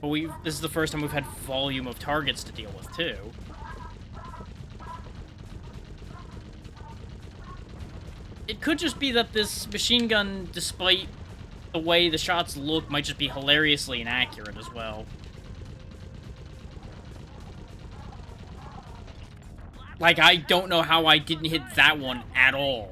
But this is the first time we've had volume of targets to deal with, too. It could just be that this machine gun, despite the way the shots look, might just be hilariously inaccurate as well. Like, I don't know how I didn't hit that one at all.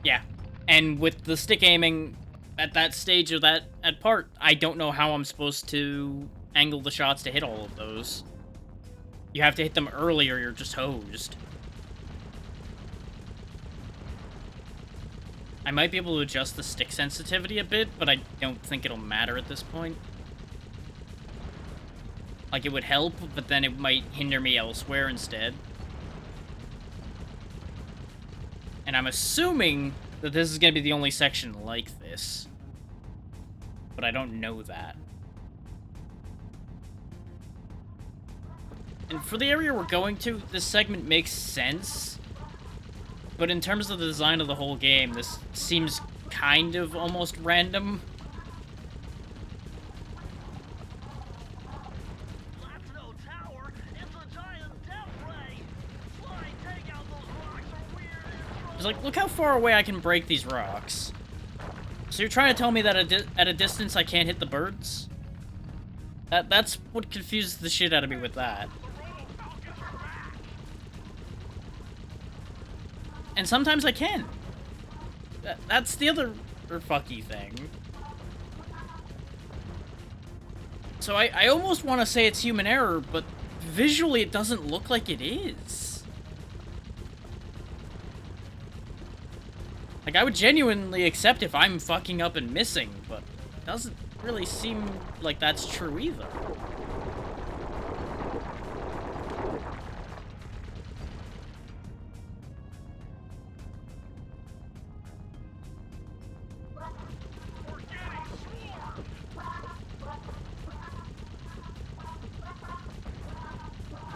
Yeah, and with the stick aiming at that stage of that part, I don't know how I'm supposed to angle the shots to hit all of those. You have to hit them early or you're just hosed. I might be able to adjust the stick sensitivity a bit, but I don't think it'll matter at this point. Like, it would help, but then it might hinder me elsewhere instead. And I'm assuming that this is going to be the only section like this. But I don't know that. And for the area we're going to, this segment makes sense. But in terms of the design of the whole game, this seems kind of almost random. That's no tower. It's a giant death ray. Sly, take out those rocks or we're in trouble. It's like, look how far away I can break these rocks. So you're trying to tell me that at a distance I can't hit the birds? That's what confuses the shit out of me with that. And sometimes I can. That's the other fucky thing. So I almost want to say it's human error, but visually it doesn't look like it is. Like, I would genuinely accept if I'm fucking up and missing, but it doesn't really seem like that's true either.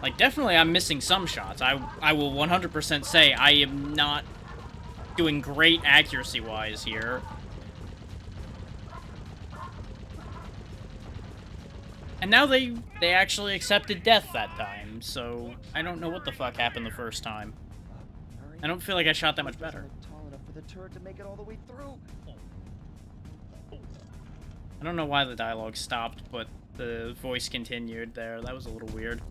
Like, definitely I'm missing some shots. I will 100% say I am not doing great accuracy-wise here. And now they actually accepted death that time, so I don't know what the fuck happened the first time. Murray, I don't feel like I shot that much better. doesn't look tall enough for the turret to make it all the way through. I don't know why the dialogue stopped, but the voice continued there. That was a little weird.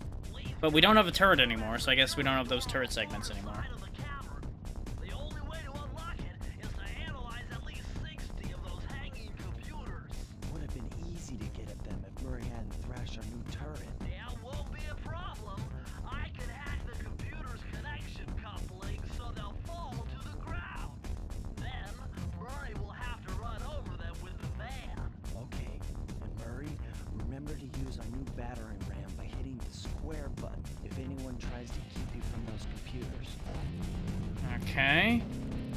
But we don't have a turret anymore, so I guess we don't have those turret segments anymore. Side of the cavern. The only way to unlock it is to analyze at least 60 of those hanging computers. Would have been easy to get at them if Murray hadn't thrashed our new turret. Yeah, won't be a problem. I can hack the computer's connection coupling so they'll fall to the ground. Then, Murray will have to run over them with the van. Okay, and Murray, remember to use our new battering ram by hitting the square button if anyone tries to keep you from those computers. Okay.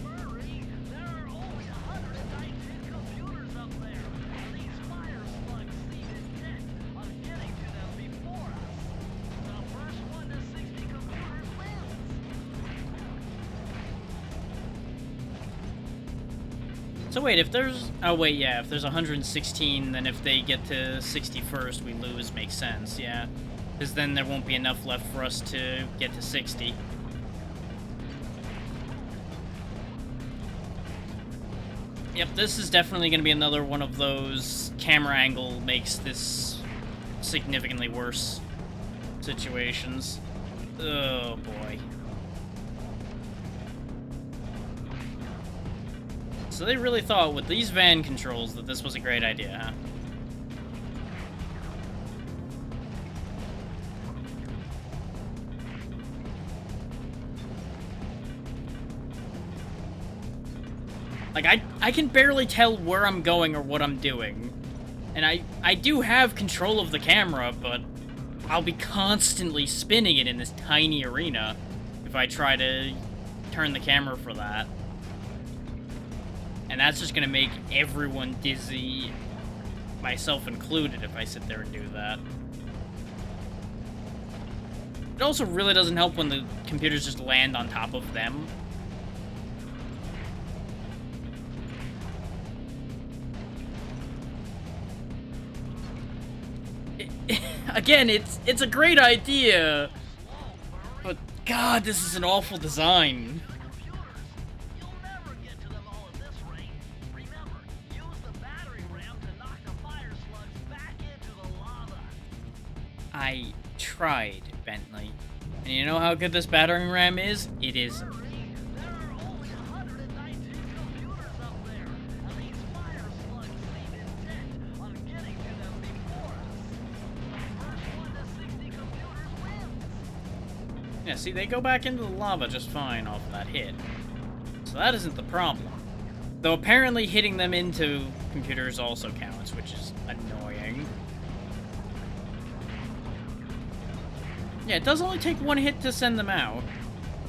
Murray, there are only 119 computers up there. These fire slugs seem intent on getting to them before us. The first one to 60 computers wins. So wait, if there's... Oh wait, yeah, if there's 116, then if they get to 61st, we lose. Makes sense, yeah. Because then there won't be enough left for us to get to 60. Yep, this is definitely going to be another one of those camera angle makes this significantly worse situations. Oh boy. So they really thought with these van controls that this was a great idea, huh? Like, I can barely tell where I'm going or what I'm doing. And I do have control of the camera, but I'll be constantly spinning it in this tiny arena if I try to turn the camera for that. And that's just gonna make everyone dizzy, myself included, if I sit there and do that. It also really doesn't help when the computers just land on top of them. Again, it's a great idea, but God, this is an awful design. Computers. You'll never get to them all at this rate. Remember, use the battery ram to knock the fire slugs back into the lava. I tried, Bentley. And you know how good this battering ram is? It isn't. There are only 119 computers up there, and these fire slugs seem intent on getting to them before us. The first one to 60 computers wins. Yeah, see, they go back into the lava just fine off of that hit. So that isn't the problem. Though apparently hitting them into computers also counts, which is annoying. Yeah, it does only take one hit to send them out.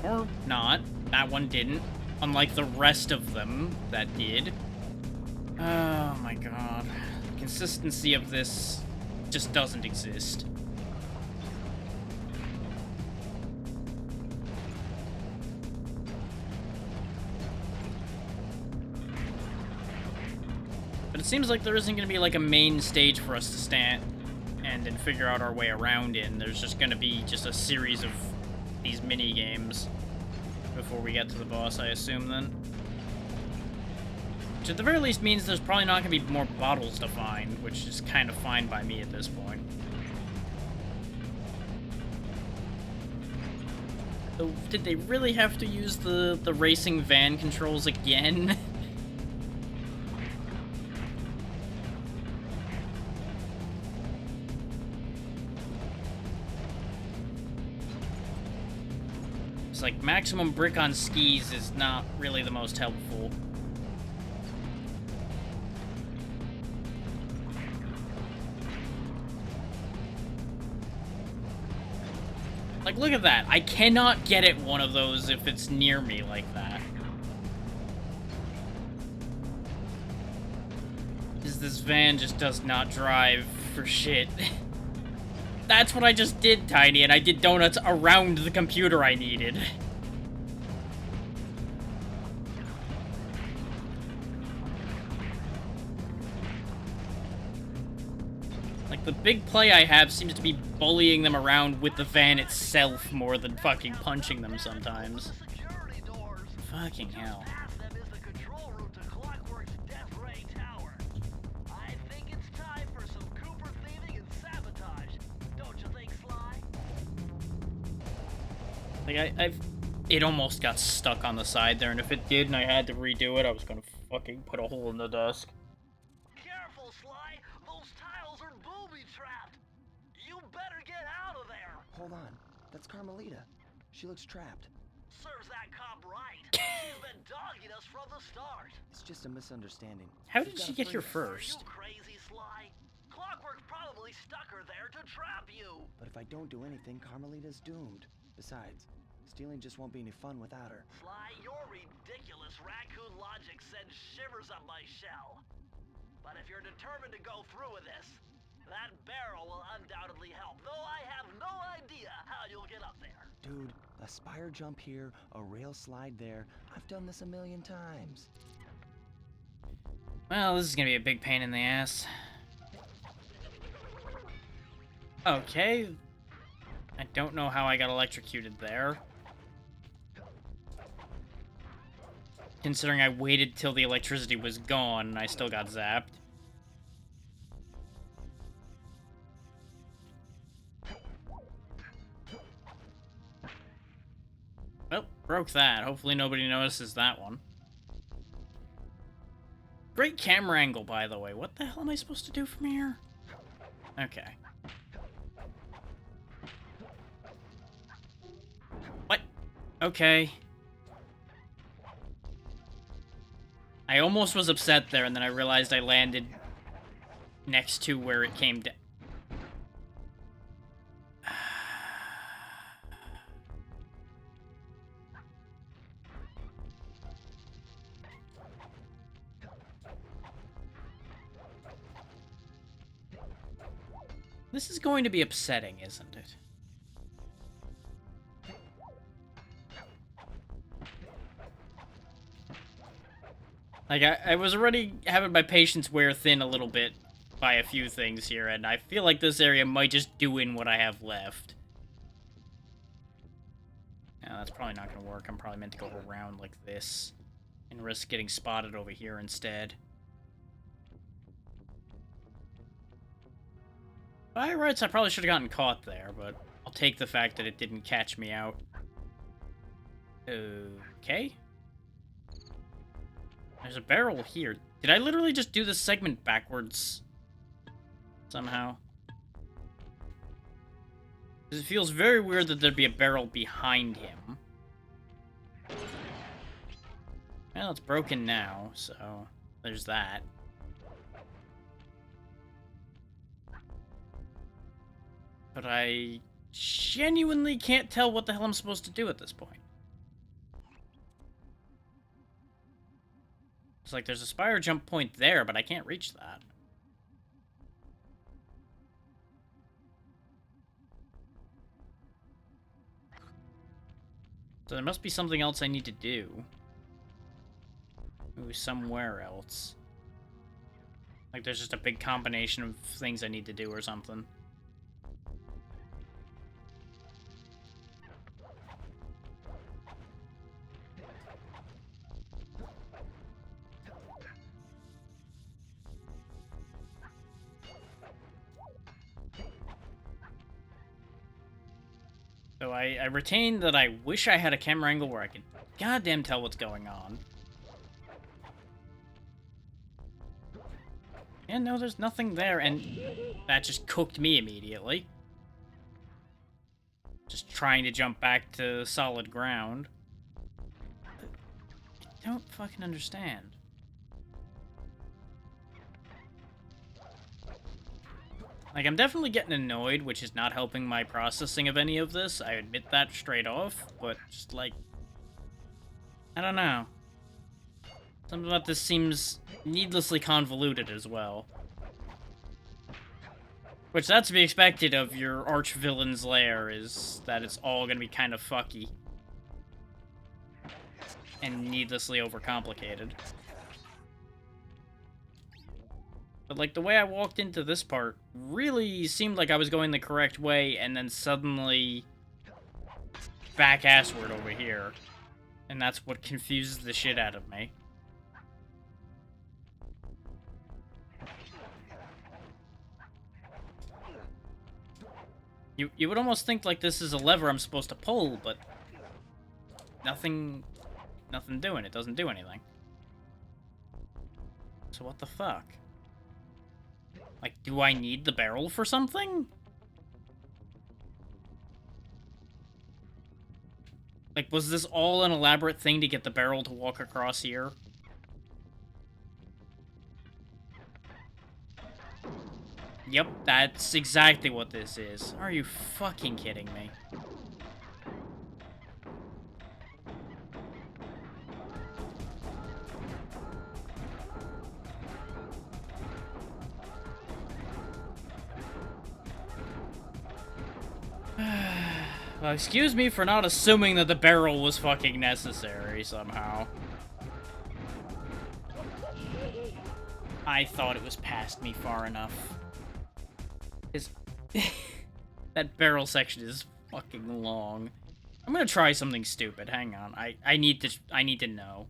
Or not. That one didn't. Unlike the rest of them that did. Oh my god. The consistency of this just doesn't exist. But it seems like there isn't going to be like a main stage for us to stand and figure out our way around in. There's just going to be just a series of these mini games before we get to the boss, I assume, then. Which at the very least means there's probably not going to be more bottles to find, which is kind of fine by me at this point. So, did they really have to use the racing van controls again? It's like maximum brick on skis is not really the most helpful. Like, look at that. I cannot get at one of those if it's near me like that. Because this van just does not drive for shit. That's what I just did, Tiny, and I did donuts around the computer I needed. Like, the big play I have seems to be bullying them around with the van itself more than fucking punching them sometimes. Security doors. Fucking hell. Past them is the control room to Clockwork's Death Ray Tower. I think it's time for some Cooper thieving and sabotage. Don't you think, Sly? Like, it almost got stuck on the side there, and if it did and I had to redo it, I was gonna fucking put a hole in the desk. Careful, Sly. Those tiles are booby-trapped. You better get out of there. Hold on. That's Carmelita. She looks trapped. Serves that cop right. She's been dogging us from the start. It's just a misunderstanding. How You've did got she a get here friend. Are you first? crazy, Sly? Clockwork probably stuck her there to trap you. But if I don't do anything, Carmelita's doomed. Besides, stealing just won't be any fun without her. Sly, your ridiculous raccoon logic sends shivers up my shell. But if you're determined to go through with this, that barrel will undoubtedly help, though I have no idea how you'll get up there. Dude, a spire jump here, a rail slide there. I've done this a million times. Well, this is gonna be a big pain in the ass. Okay. I don't know how I got electrocuted there. Considering I waited till the electricity was gone and I still got zapped. Well, broke that. Hopefully nobody notices that one. Great camera angle, by the way. What the hell am I supposed to do from here? Okay. What? Okay. I almost was upset there, and then I realized I landed next to where it came down. This is going to be upsetting, isn't it? Like, I was already having my patience wear thin a little bit by a few things here, and I feel like this area might just do in what I have left. Now, that's probably not going to work. I'm probably meant to go around like this and risk getting spotted over here instead. By rights, I probably should have gotten caught there, but I'll take the fact that it didn't catch me out. Okay. There's a barrel here. Did I literally just do this segment backwards? Somehow. 'Cause it feels very weird that there'd be a barrel behind him. Well, it's broken now, so there's that. But I genuinely can't tell what the hell I'm supposed to do at this point. It's like there's a spire jump point there, but I can't reach that. So there must be something else I need to do. Ooh, somewhere else. Like there's just a big combination of things I need to do or something. So I retain that I wish I had a camera angle where I could goddamn tell what's going on. And no, there's nothing there, and that just cooked me immediately. Just trying to jump back to solid ground. I don't fucking understand. Like, I'm definitely getting annoyed, which is not helping my processing of any of this. I admit that straight off, but just, like... I don't know. Something about this seems needlessly convoluted as well. Which, that's to be expected of your arch-villain's lair, is that it's all gonna be kind of fucky. And needlessly overcomplicated. But, like, the way I walked into this part really seemed like I was going the correct way, and then suddenly back assward over here. And that's what confuses the shit out of me. You would almost think, like, this is a lever I'm supposed to pull, but nothing doing. It doesn't do anything. So what the fuck? Like, do I need the barrel for something? Like, was this all an elaborate thing to get the barrel to walk across here? Yep, that's exactly what this is. Are you fucking kidding me? Well, excuse me for not assuming that the barrel was fucking necessary somehow. I thought it was past me far enough. That barrel section is fucking long. I'm gonna try something stupid. Hang on. I need to know.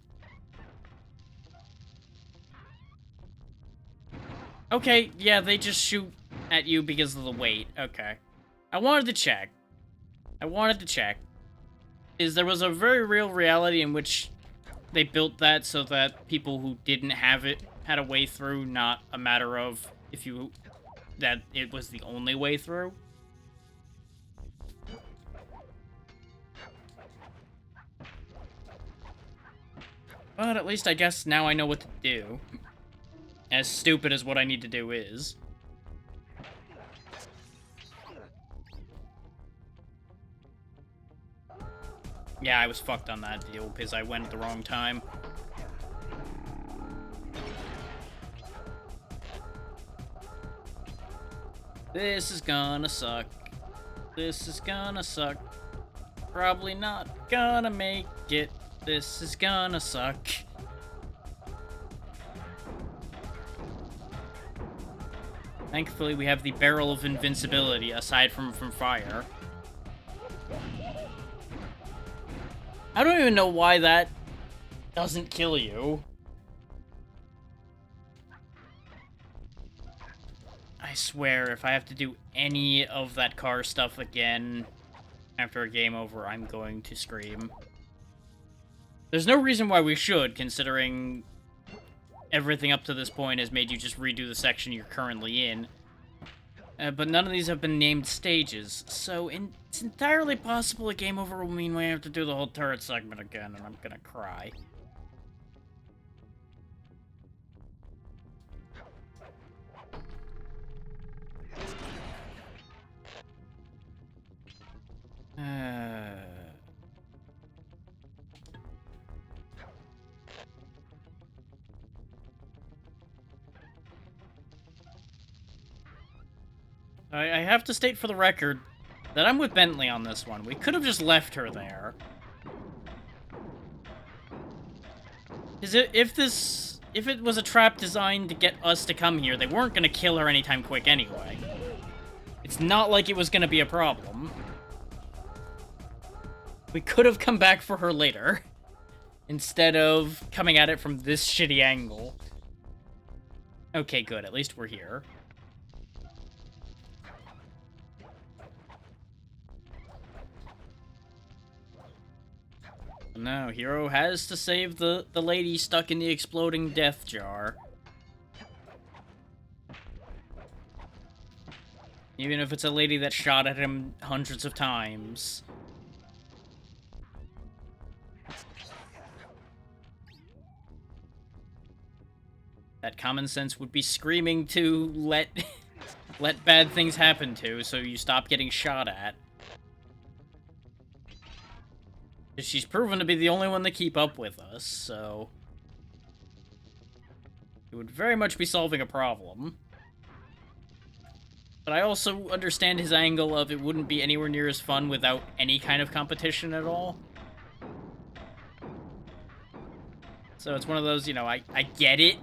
Okay, yeah, they just shoot at you because of the weight. Okay. I wanted to check. Is there was a very real reality in which they built that so that people who didn't have it had a way through, not a matter of that it was the only way through? But at least I guess now I know what to do. As stupid as what I need to do is. Yeah, I was fucked on that deal because I went at the wrong time. This is gonna suck. This is gonna suck. Probably not gonna make it. This is gonna suck. Thankfully, we have the barrel of invincibility, aside from fire. I don't even know why that doesn't kill you. I swear, if I have to do any of that car stuff again after a game over, I'm going to scream. There's no reason why we should, considering everything up to this point has made you just redo the section you're currently in. But none of these have been named stages, so it's entirely possible a game over will mean we have to do the whole turret segment again, and I'm gonna cry. I have to state for the record that I'm with Bentley on this one. We could have just left her there. Because if this if it was a trap designed to get us to come here, they weren't gonna kill her anytime quick anyway. It's not like it was gonna be a problem. We could have come back for her later, instead of coming at it from this shitty angle. Okay, good. At least we're here. No, Hero has to save the lady stuck in the exploding death jar. Even if it's a lady that shot at him hundreds of times. That common sense would be screaming to let bad things happen to, so you stop getting shot at. She's proven to be the only one to keep up with us, so... it would very much be solving a problem. But I also understand his angle of it wouldn't be anywhere near as fun without any kind of competition at all. So it's one of those, you know, I get it.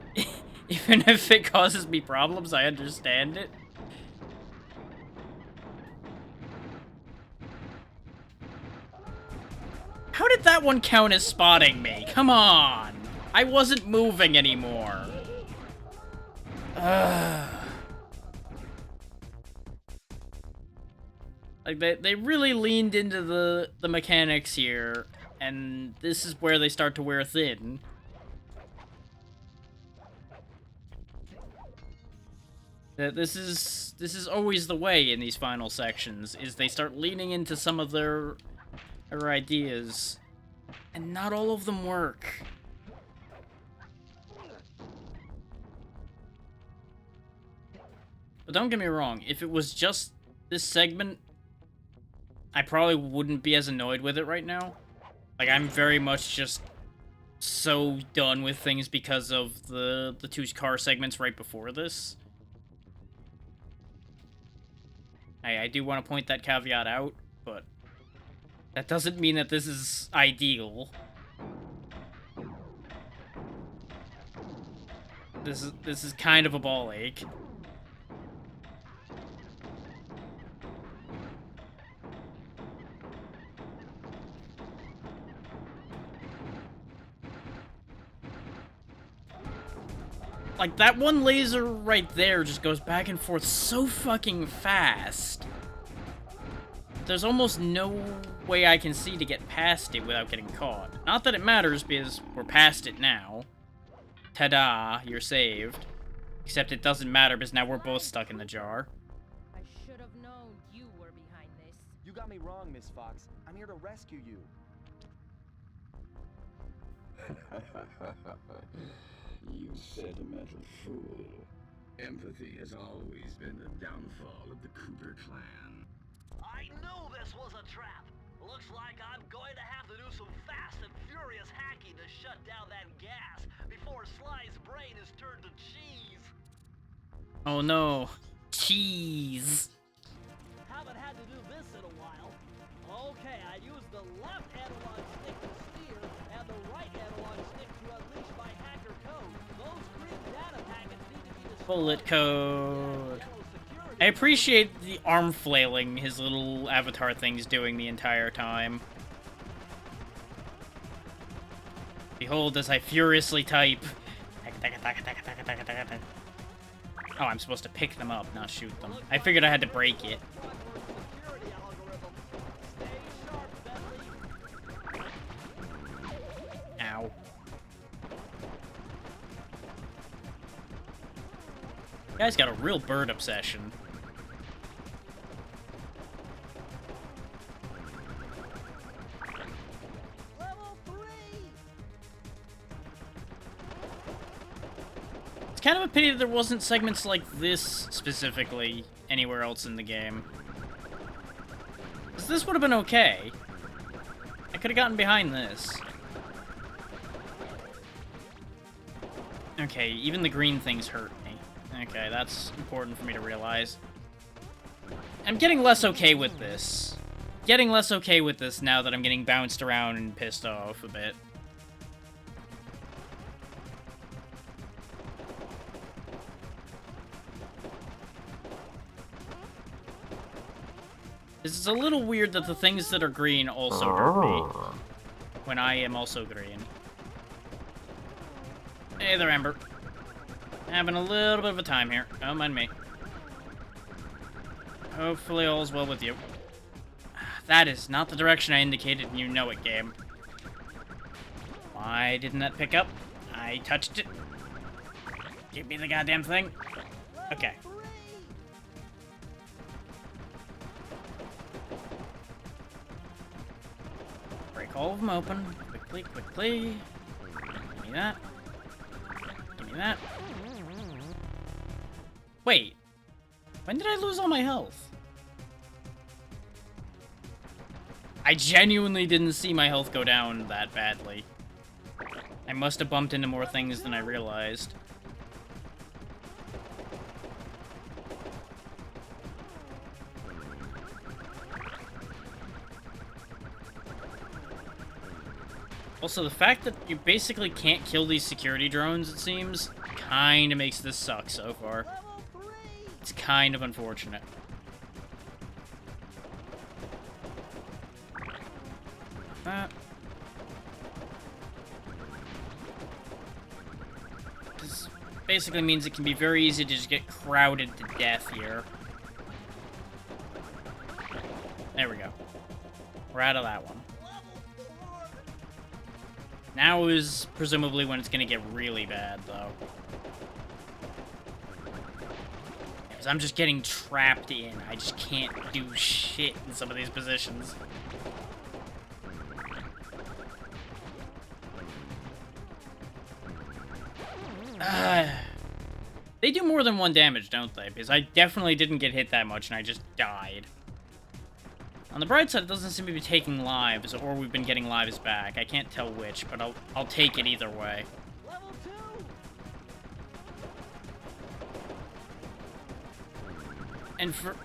Even if it causes me problems, I understand it. How did that one count as spotting me? Come on! I wasn't moving anymore. Like, they really leaned into the mechanics here, and this is where they start to wear thin. This is always the way in these final sections, is they start leaning into some of their ideas, and not all of them work. But don't get me wrong, if it was just this segment, I probably wouldn't be as annoyed with it right now. Like, I'm very much just so done with things because of the two car segments right before this. I do want to point that caveat out, but that doesn't mean that this is ideal. This is kind of a ball ache. Like, that one laser right there just goes back and forth so fucking fast. There's almost no way I can see to get past it without getting caught. Not that it matters, because we're past it now. Ta-da, you're saved. Except it doesn't matter, because now we're both stuck in the jar. I should have known you were behind this. You got me wrong, Miss Fox. I'm here to rescue you. You sentimental fool. Empathy has always been the downfall of the Cooper clan. I knew this was a trap. Looks like I'm going to have to do some fast and furious hacking to shut down that gas before Sly's brain is turned to cheese. Oh no. Cheese. Haven't had to do this in a while. Okay, I used the left analog stick to steer and the right analog stick to unleash my hacker code. Those green data packets need to be destroyed. Bullet code. I appreciate the arm flailing his little avatar thing's doing the entire time. Behold as I furiously type. Oh, I'm supposed to pick them up, not shoot them. I figured I had to break it. Ow. Guy's got a real bird obsession. It's kind of a pity that there wasn't segments like this, specifically, anywhere else in the game. 'Cause this would have been okay. I could have gotten behind this. Okay, even the green things hurt me. Okay, that's important for me to realize. I'm getting less okay with this. Getting less okay with this now that I'm getting bounced around and pissed off a bit. This is a little weird that the things that are green also hurt me. When I am also green. Hey there, Ember. Having a little bit of a time here. Don't mind me. Hopefully all's well with you. That is not the direction I indicated, and you know it, game. Why didn't that pick up? I touched it. Give me the goddamn thing. Okay. Break all of them open. Quickly, quickly. Give me that. Give me that. Wait. When did I lose all my health? I genuinely didn't see my health go down that badly. I must have bumped into more things than I realized. Also, the fact that you basically can't kill these security drones, it seems, kind of makes this suck so far. It's kind of unfortunate. That. This basically means it can be very easy to just get crowded to death here. There we go. We're out of that one. Now is presumably when it's gonna get really bad, though. Because I'm just getting trapped in. I just can't do shit in some of these positions. They do more than one damage, don't they? Because I definitely didn't get hit that much, and I just died. On the bright side, it doesn't seem to be taking lives, or we've been getting lives back. I can't tell which, but I'll take it either way. Level 2! And for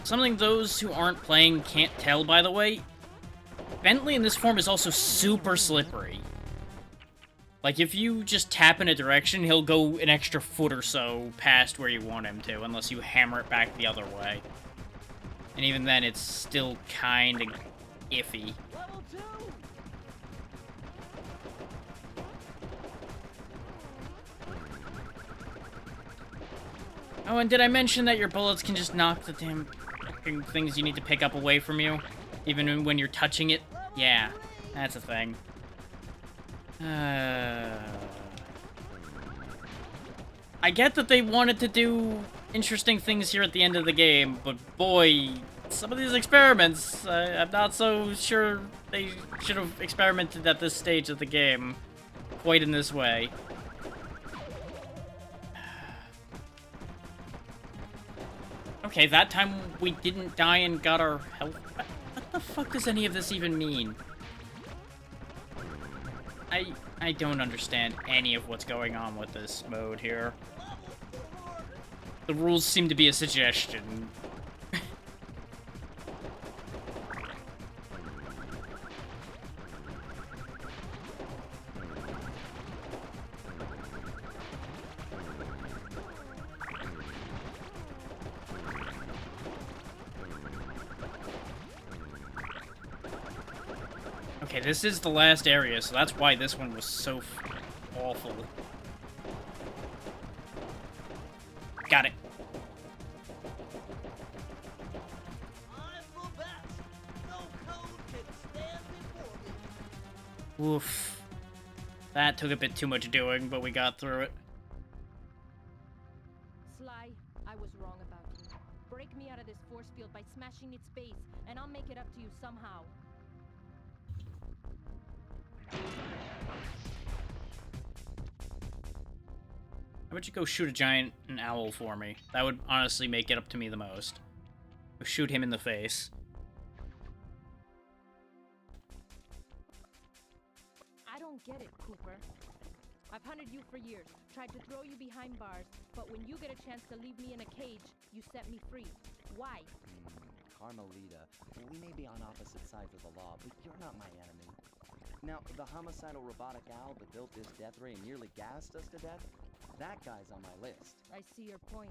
something those who aren't playing can't tell, by the way, Bentley in this form is also super slippery. Like, if you just tap in a direction, he'll go an extra foot or so past where you want him to, unless you hammer it back the other way. And even then, it's still kind of iffy. Level 2! Oh, and did I mention that your bullets can just knock the damn fucking things you need to pick up away from you? Even when you're touching it? Yeah, that's a thing. I get that they wanted to do interesting things here at the end of the game, but boy, some of these experiments, I'm not so sure they should have experimented at this stage of the game quite in this way. Okay, that time we didn't die and got our health back. What the fuck does any of this even mean? I don't understand any of what's going on with this mode here. The rules seem to be a suggestion. Okay, this is the last area, so that's why this one was so awful. Got it. I'm the best. No code can stand before me. Oof. That took a bit too much doing, but we got through it. Sly, I was wrong about you. Break me out of this force field by smashing its base, and I'll make it up to you somehow. How about you go shoot a giant owl for me? That would honestly make it up to me the most. Go shoot him in the face. I don't get it, Cooper. I've hunted you for years, tried to throw you behind bars, but when you get a chance to leave me in a cage, you set me free. Why? Carmelita, we may be on opposite sides of the law, but you're not my enemy. Now, the homicidal robotic owl that built this death ray and nearly gassed us to death, that guy's on my list. I see your point.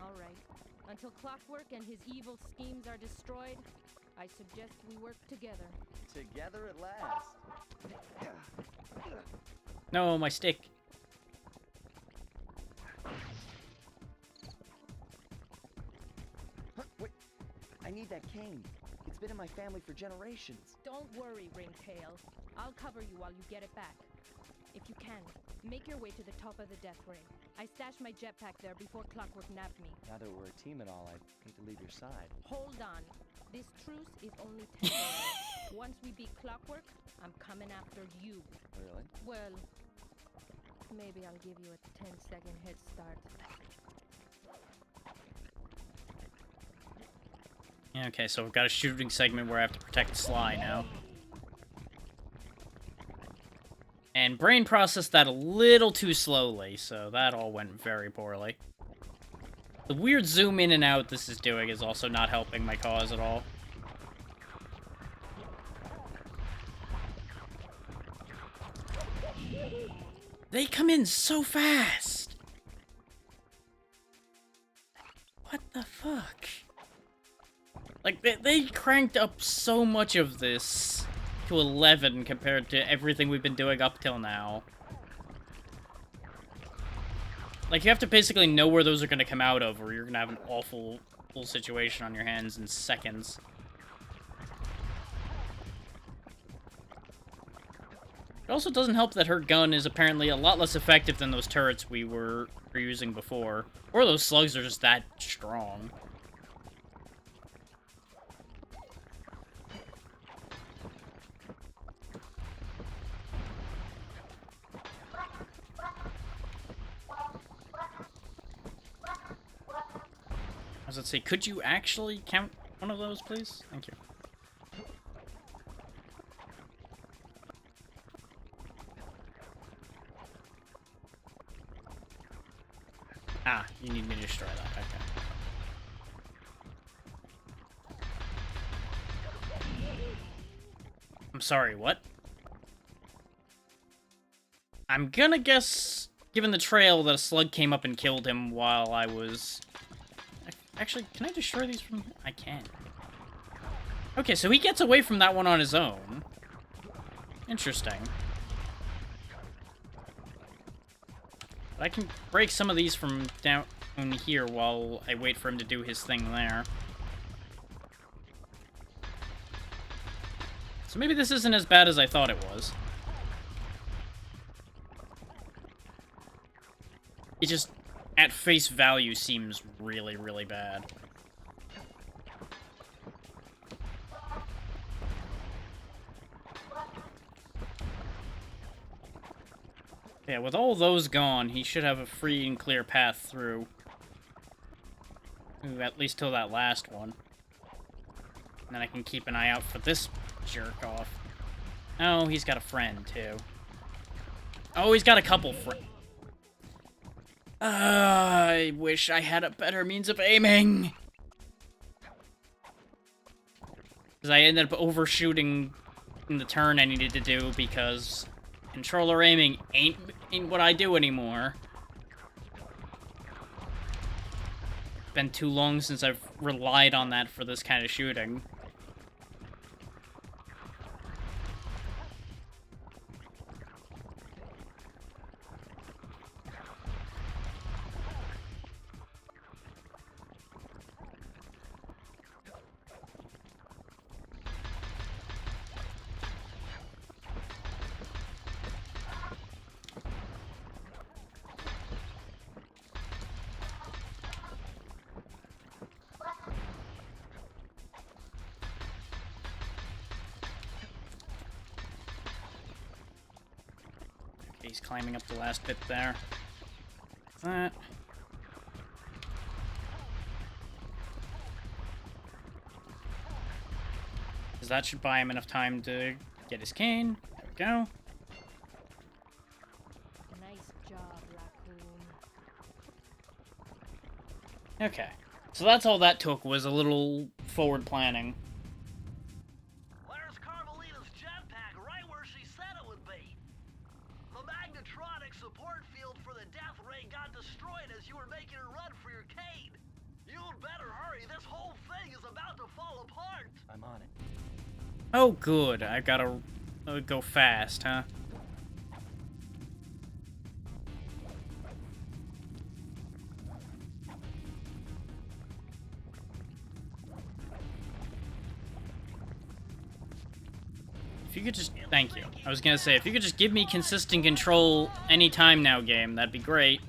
All right. Until Clockwork and his evil schemes are destroyed, I suggest we work together. Together at last. No, my stick. Huh, wait, I need that cane. It's been in my family for generations. Don't worry, Ringtail. I'll cover you while you get it back. If you can, make your way to the top of the Death Ray. I stashed my jetpack there before Clockwork nabbed me. Now that we're a team and all, I hate to leave your side. Hold on. This truce is only temporary. Once we beat Clockwork, I'm coming after you. Really? Well, maybe I'll give you a 10-second head start. Okay, so we've got a shooting segment where I have to protect Sly now. And brain processed that a little too slowly, so that all went very poorly. The weird zoom in and out this is doing is also not helping my cause at all. They come in so fast! What the fuck? Like, they cranked up so much of this to 11 compared to everything we've been doing up till now. Like, you have to basically know where those are going to come out of, or you're going to have an awful situation on your hands in seconds. It also doesn't help that her gun is apparently a lot less effective than those turrets we were using before. Or those slugs are just that strong. Let's see, could you actually count one of those, please? Thank you. Ah, you need me to destroy that, okay. I'm sorry, what? I'm gonna guess, given the trail, that a slug came up and killed him while I was... Actually, can I destroy these from here? I can. Okay, so he gets away from that one on his own. Interesting. But I can break some of these from down here while I wait for him to do his thing there. So maybe this isn't as bad as I thought it was. It just, at face value, seems really, really bad. Yeah, with all those gone, he should have a free and clear path through. Ooh, at least till that last one. And then I can keep an eye out for this jerk off. Oh, he's got a friend, too. Oh, he's got a couple friends. I wish I had a better means of aiming. Because I ended up overshooting in the turn I needed to do because controller aiming ain't what I do anymore. Been too long since I've relied on that for this kind of shooting. He's climbing up the last bit there. That. Because that should buy him enough time to get his cane. There we go. Nice job, Raccoon. Okay. So that's all that took, was a little forward planning. Where's Carmelita's jetpack? Right where she said it would be. The magnetronic support field for the Death Ray got destroyed as you were making a run for your cane. You'd better hurry. This whole thing is about to fall apart. I'm on it. Oh, good. I gotta go fast, huh? If you could just... Thank you. I was gonna say, if you could just give me consistent control anytime now, game, that'd be great.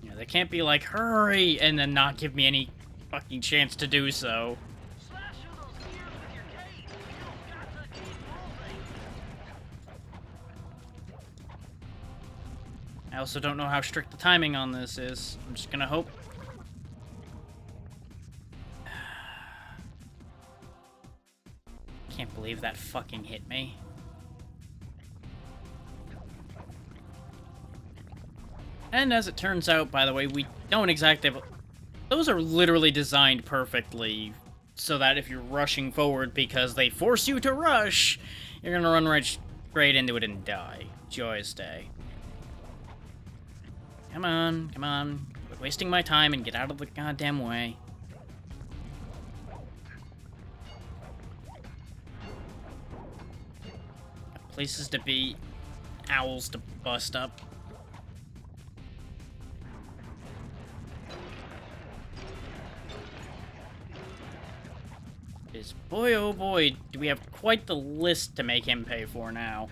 Yeah, they can't be like, hurry, and then not give me any fucking chance to do so. Smash through those gears with your cane. You've got to keep moving. I also don't know how strict the timing on this is. I'm just gonna hope. Can't believe that fucking hit me. And as it turns out, by the way, we don't exactly have... Those are literally designed perfectly so that if you're rushing forward because they force you to rush, you're gonna run right straight into it and die. Joyous day. Come on, come on. Quit wasting my time and get out of the goddamn way. Places to be, owls to bust up. Is boy oh boy, do we have quite the list to make him pay for now.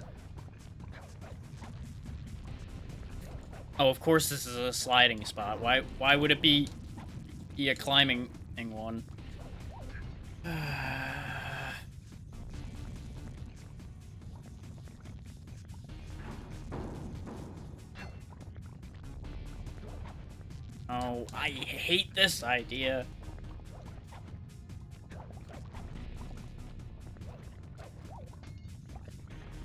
Oh, of course this is a sliding spot. Why would it be a climbing one? Oh, I hate this idea.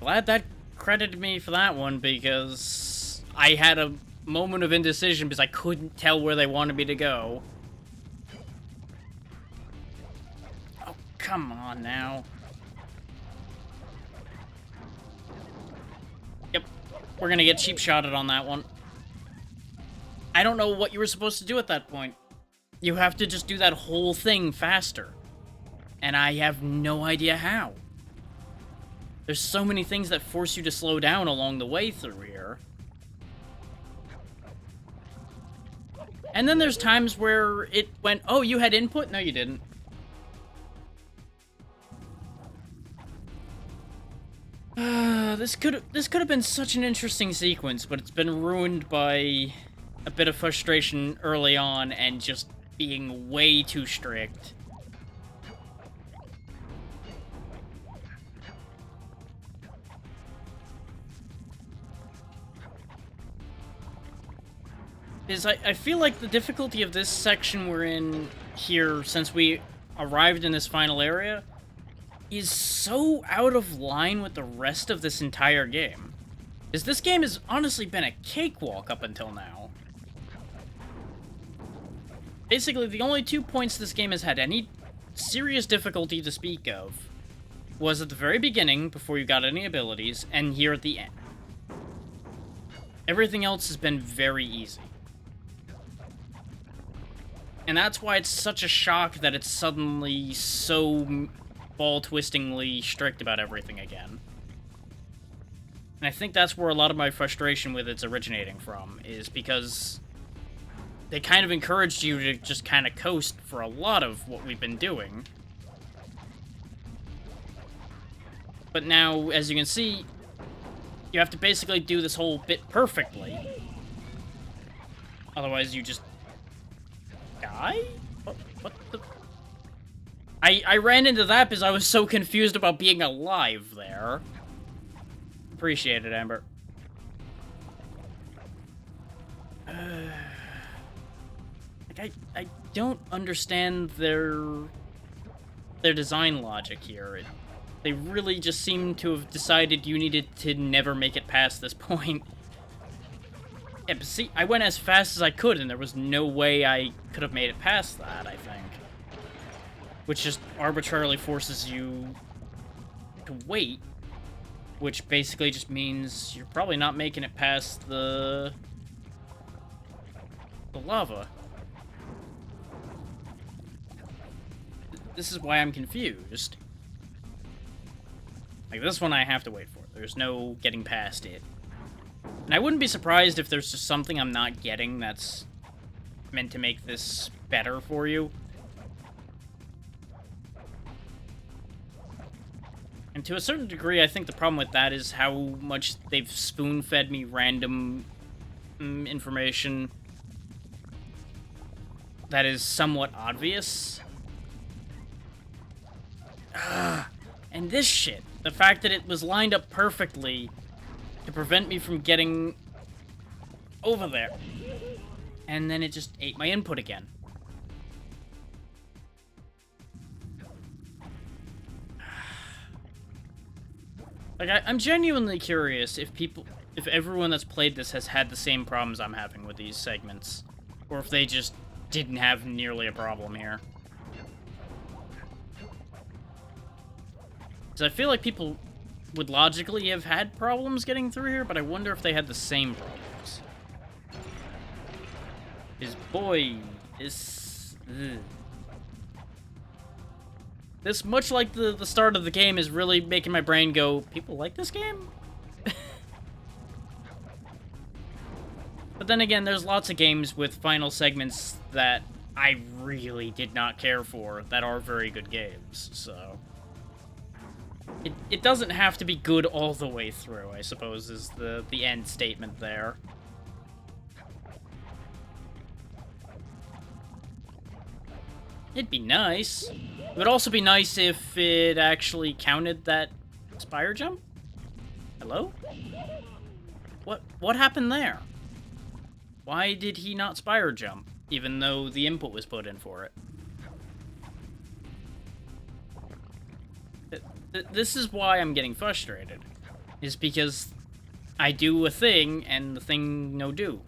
Glad that credited me for that one, because I had a moment of indecision because I couldn't tell where they wanted me to go. Oh, come on now. Yep, we're gonna get cheap shotted on that one. I don't know what you were supposed to do at that point. You have to just do that whole thing faster. And I have no idea how. There's so many things that force you to slow down along the way through here. And then there's times where it went, oh, you had input? No, you didn't. This could have been such an interesting sequence, but it's been ruined by a bit of frustration early on and just being way too strict. I feel like the difficulty of this section we're in here, since we arrived in this final area, is so out of line with the rest of this entire game. Because this game has honestly been a cakewalk up until now. Basically, the only 2 points this game has had any serious difficulty to speak of was at the very beginning, before you got any abilities, and here at the end. Everything else has been very easy. And that's why it's such a shock that it's suddenly so ball-twistingly strict about everything again. And I think that's where a lot of my frustration with it's originating from, is because they kind of encouraged you to just kind of coast for a lot of what we've been doing. But now, as you can see, you have to basically do this whole bit perfectly. Otherwise, you just die? What the... I ran into that because I was so confused about being alive there. Appreciate it, Amber. Like, I don't understand their design logic here. They really just seem to have decided you needed to never make it past this point. Yeah, but see, I went as fast as I could, and there was no way I could have made it past that, I think. Which just arbitrarily forces you to wait. which basically just means you're probably not making it past the lava. This is why I'm confused. Like, this one I have to wait for. There's no getting past it. And I wouldn't be surprised if there's just something I'm not getting that's meant to make this better for you. And to a certain degree, I think the problem with that is how much they've spoon-fed me random information that is somewhat obvious. And this shit, the fact that it was lined up perfectly to prevent me from getting over there. And then it just ate my input again. Like, I'm genuinely curious if everyone that's played this has had the same problems I'm having with these segments. Or if they just didn't have nearly a problem here. Because I feel like people would logically have had problems getting through here, but I wonder if they had the same problems. Because, boy, this... This, much like the start of the game, is really making my brain go, people like this game? But then again, there's lots of games with final segments that I really did not care for that are very good games, so... It doesn't have to be good all the way through, I suppose, is the end statement there. It'd be nice. It would also be nice if it actually counted that spire jump. Hello? What happened there? Why did he not spire jump, even though the input was put in for it? This is why I'm getting frustrated. Is because I do a thing, and the thing no do.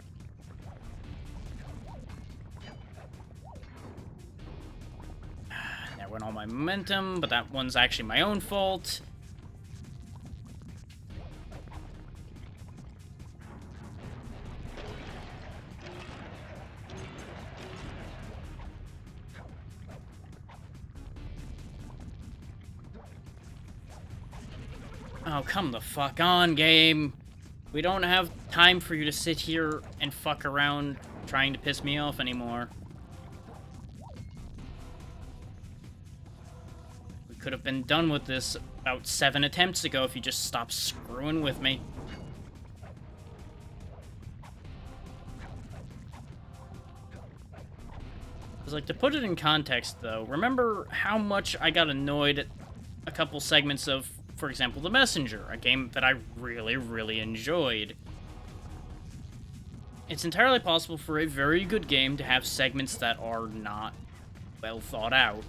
That went all my momentum, but that one's actually my own fault. Oh, come the fuck on, game. We don't have time for you to sit here and fuck around trying to piss me off anymore. We could have been done with this about 7 attempts ago if you just stopped screwing with me. Because, like, to put it in context, though, remember how much I got annoyed at a couple segments of, for example, The Messenger, a game that I really, really enjoyed. It's entirely possible for a very good game to have segments that are not well thought out,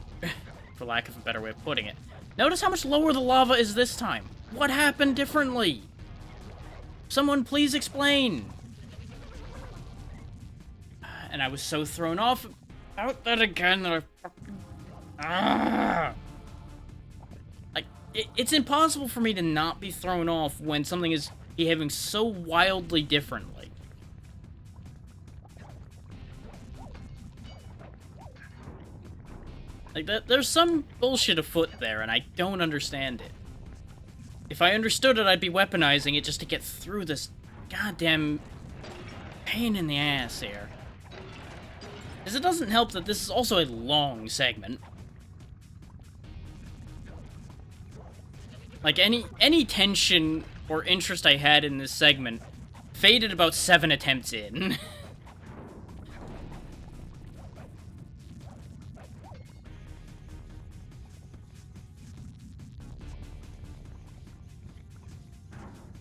for lack of a better way of putting it. Notice how much lower the lava is this time. What happened differently? Someone please explain. And I was so thrown off about that again that I It's impossible for me to not be thrown off when something is behaving so wildly differently. Like, there's some bullshit afoot there, and I don't understand it. If I understood it, I'd be weaponizing it just to get through this goddamn pain in the ass here. Because it doesn't help that this is also a long segment. Like, any tension or interest I had in this segment faded about 7 attempts in.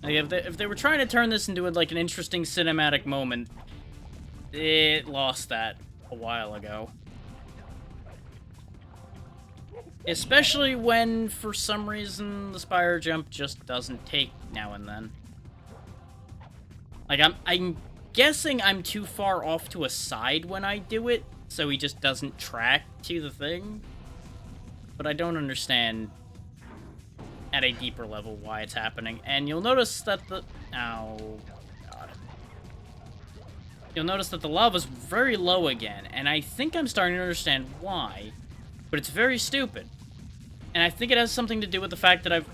Like, if they were trying to turn this into, like, an interesting cinematic moment, it lost that a while ago. Especially when, for some reason, the spire jump just doesn't take now and then. Like, I'm guessing I'm too far off to a side when I do it, so he just doesn't track to the thing. But I don't understand at a deeper level why it's happening. And you'll notice that the... Oh, God. You'll notice that the lava's very low again, and I think I'm starting to understand why, but it's very stupid. And I think it has something to do with the fact that I've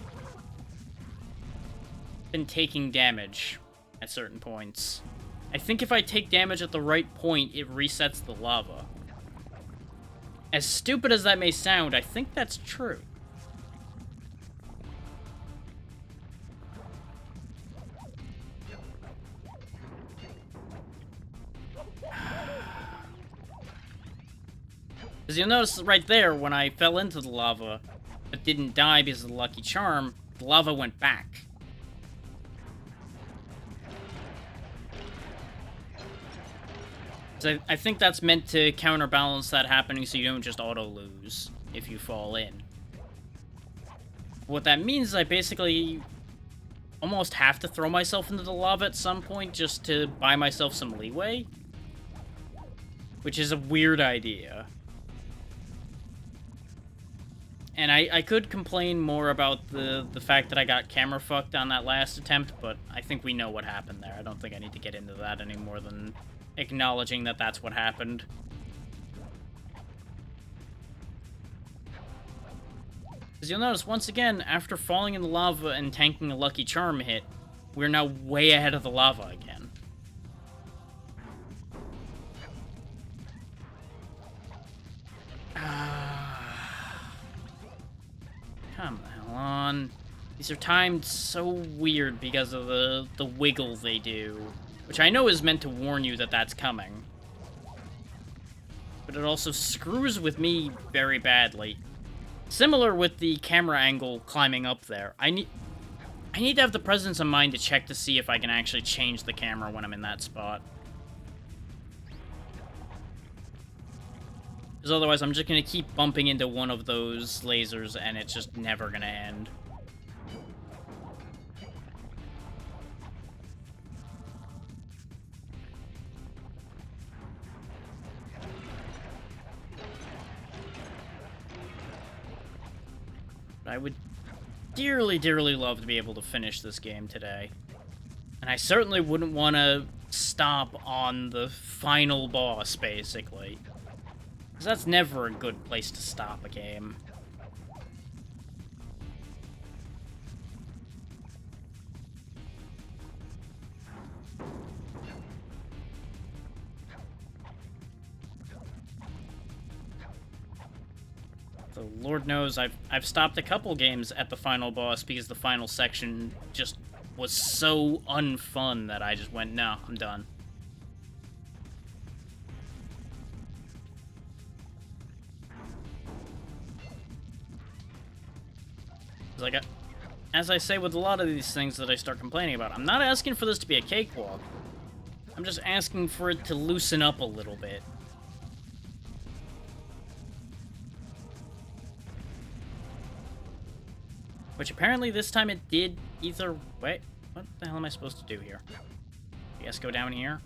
been taking damage at certain points. I think if I take damage at the right point, it resets the lava. As stupid as that may sound, I think that's true. Because you'll notice right there, when I fell into the lava, but didn't die because of the lucky charm, the lava went back. So I think that's meant to counterbalance that happening so you don't just auto-lose if you fall in. What that means is I basically almost have to throw myself into the lava at some point just to buy myself some leeway. Which is a weird idea. And I could complain more about the fact that I got camera fucked on that last attempt, but I think we know what happened there. I don't think I need to get into that any more than acknowledging that that's what happened. Because you'll notice, once again, after falling in the lava and tanking a lucky charm hit, we're now way ahead of the lava again. Come the hell on. These are timed so weird because of the wiggle they do. Which I know is meant to warn you that that's coming. But it also screws with me very badly. Similar with the camera angle climbing up there. I need to have the presence of mind to check to see if I can actually change the camera when I'm in that spot. Because otherwise I'm just going to keep bumping into one of those lasers and it's just never going to end. I would dearly, dearly love to be able to finish this game today. And I certainly wouldn't want to stop on the final boss, basically. Because that's never a good place to stop a game. So Lord knows I've stopped a couple games at the final boss because the final section just was so unfun that I just went, no, I'm done. Like, as I say with a lot of these things that I start complaining about, I'm not asking for this to be a cakewalk. I'm just asking for it to loosen up a little bit. Which apparently this time it did either way. What the hell am I supposed to do here? I guess go down here?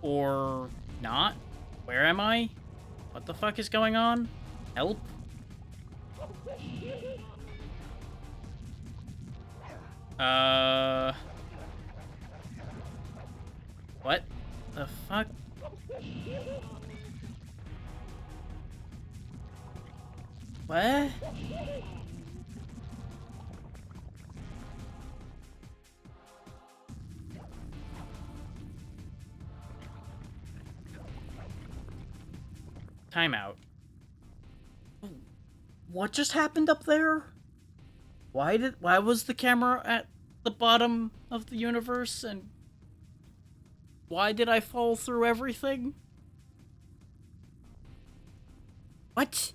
Or not? Where am I? What the fuck is going on? Help? What the fuck? What? Timeout. What just happened up there? Why was the camera at the bottom of the universe, and why did I fall through everything? What?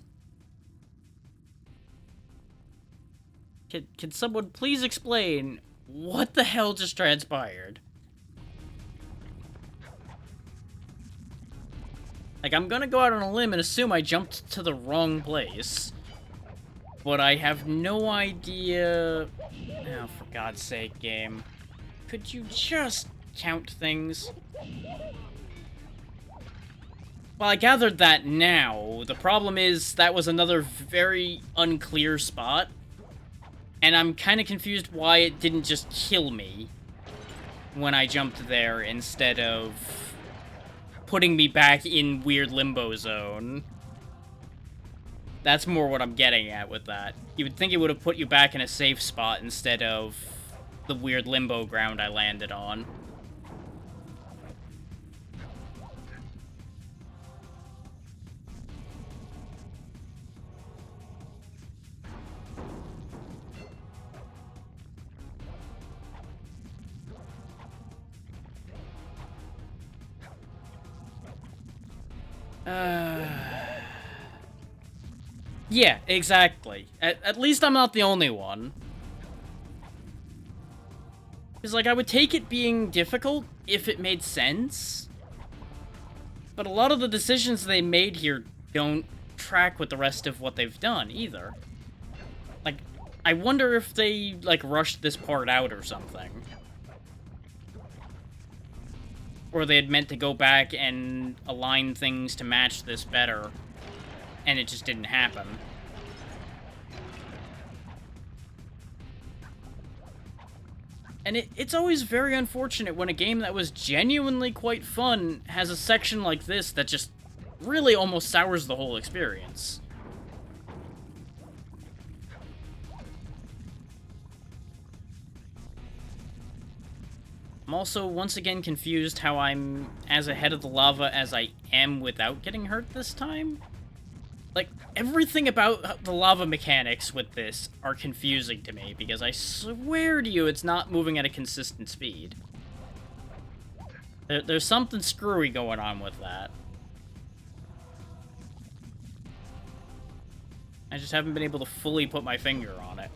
Can someone please explain what the hell just transpired? Like, I'm gonna go out on a limb and assume I jumped to the wrong place. But I have no idea... Oh, for God's sake, game. Could you just count things? Well, I gathered that now. The problem is that was another very unclear spot. And I'm kind of confused why it didn't just kill me when I jumped there instead of putting me back in weird limbo zone. That's more what I'm getting at with that. You would think it would have put you back in a safe spot instead of the weird limbo ground I landed on. Yeah, exactly. At least I'm not the only one. Because, like, I would take it being difficult if it made sense. But a lot of the decisions they made here don't track with the rest of what they've done, either. Like, I wonder if they, like, rushed this part out or something. Or they had meant to go back and align things to match this better, and it just didn't happen. And it's always very unfortunate when a game that was genuinely quite fun has a section like this that just really almost sours the whole experience. I'm also once again confused how I'm as ahead of the lava as I am without getting hurt this time. Like, everything about the lava mechanics with this are confusing to me, because I swear to you it's not moving at a consistent speed. There's something screwy going on with that. I just haven't been able to fully put my finger on it.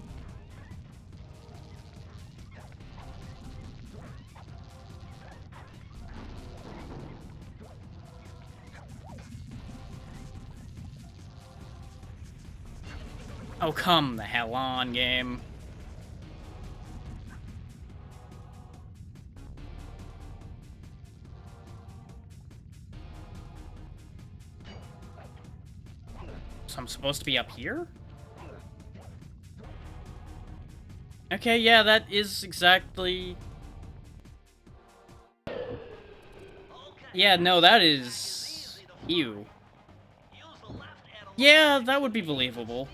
Oh, come the hell on, game. So I'm supposed to be up here? Okay, yeah, that is exactly... Yeah, no, that is... Ew. Yeah, that would be believable.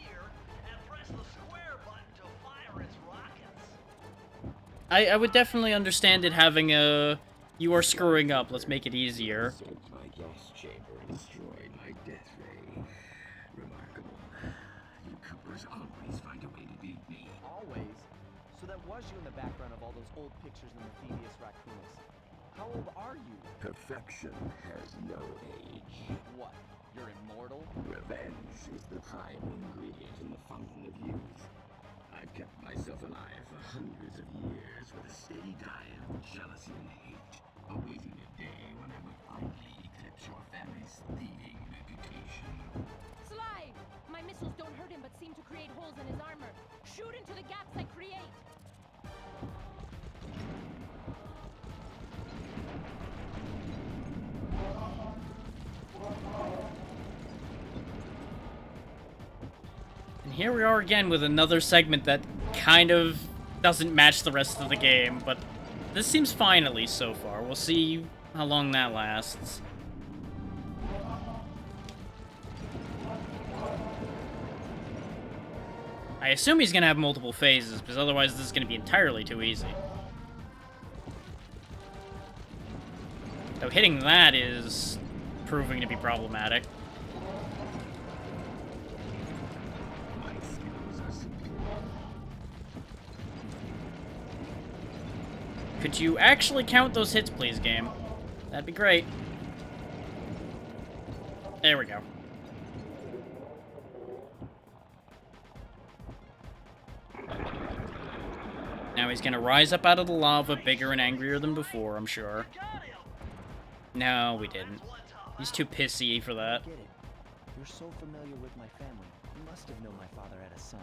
I would definitely understand it having a... You are screwing up, let's make it easier. My gas chamber destroyed my death ray. Remarkable. You Coopers always find a way to beat me. Always? So that was you in the background of all those old pictures in the thievius raccoonus. How old are you? Perfection has no age. What? You're immortal? Revenge is the prime ingredient in the fountain of youth. I've kept myself alive for hundreds of years with a steady diet of jealousy and hate, awaiting a day when I will finally eclipse your family's thieving reputation. Sly! My missiles don't hurt him but seem to create holes in his armor. Shoot into the gaps I create! And here we are again with another segment that kind of doesn't match the rest of the game, but this seems fine at least so far. We'll see how long that lasts. I assume he's gonna have multiple phases, because otherwise this is gonna be entirely too easy. Though hitting that is proving to be problematic. Could you actually count those hits, please, game? That'd be great. There we go. Now he's gonna rise up out of the lava bigger and angrier than before, I'm sure. No, we didn't. He's too pissy for that. I get it. You're so familiar with my family. You must have known my father had a son.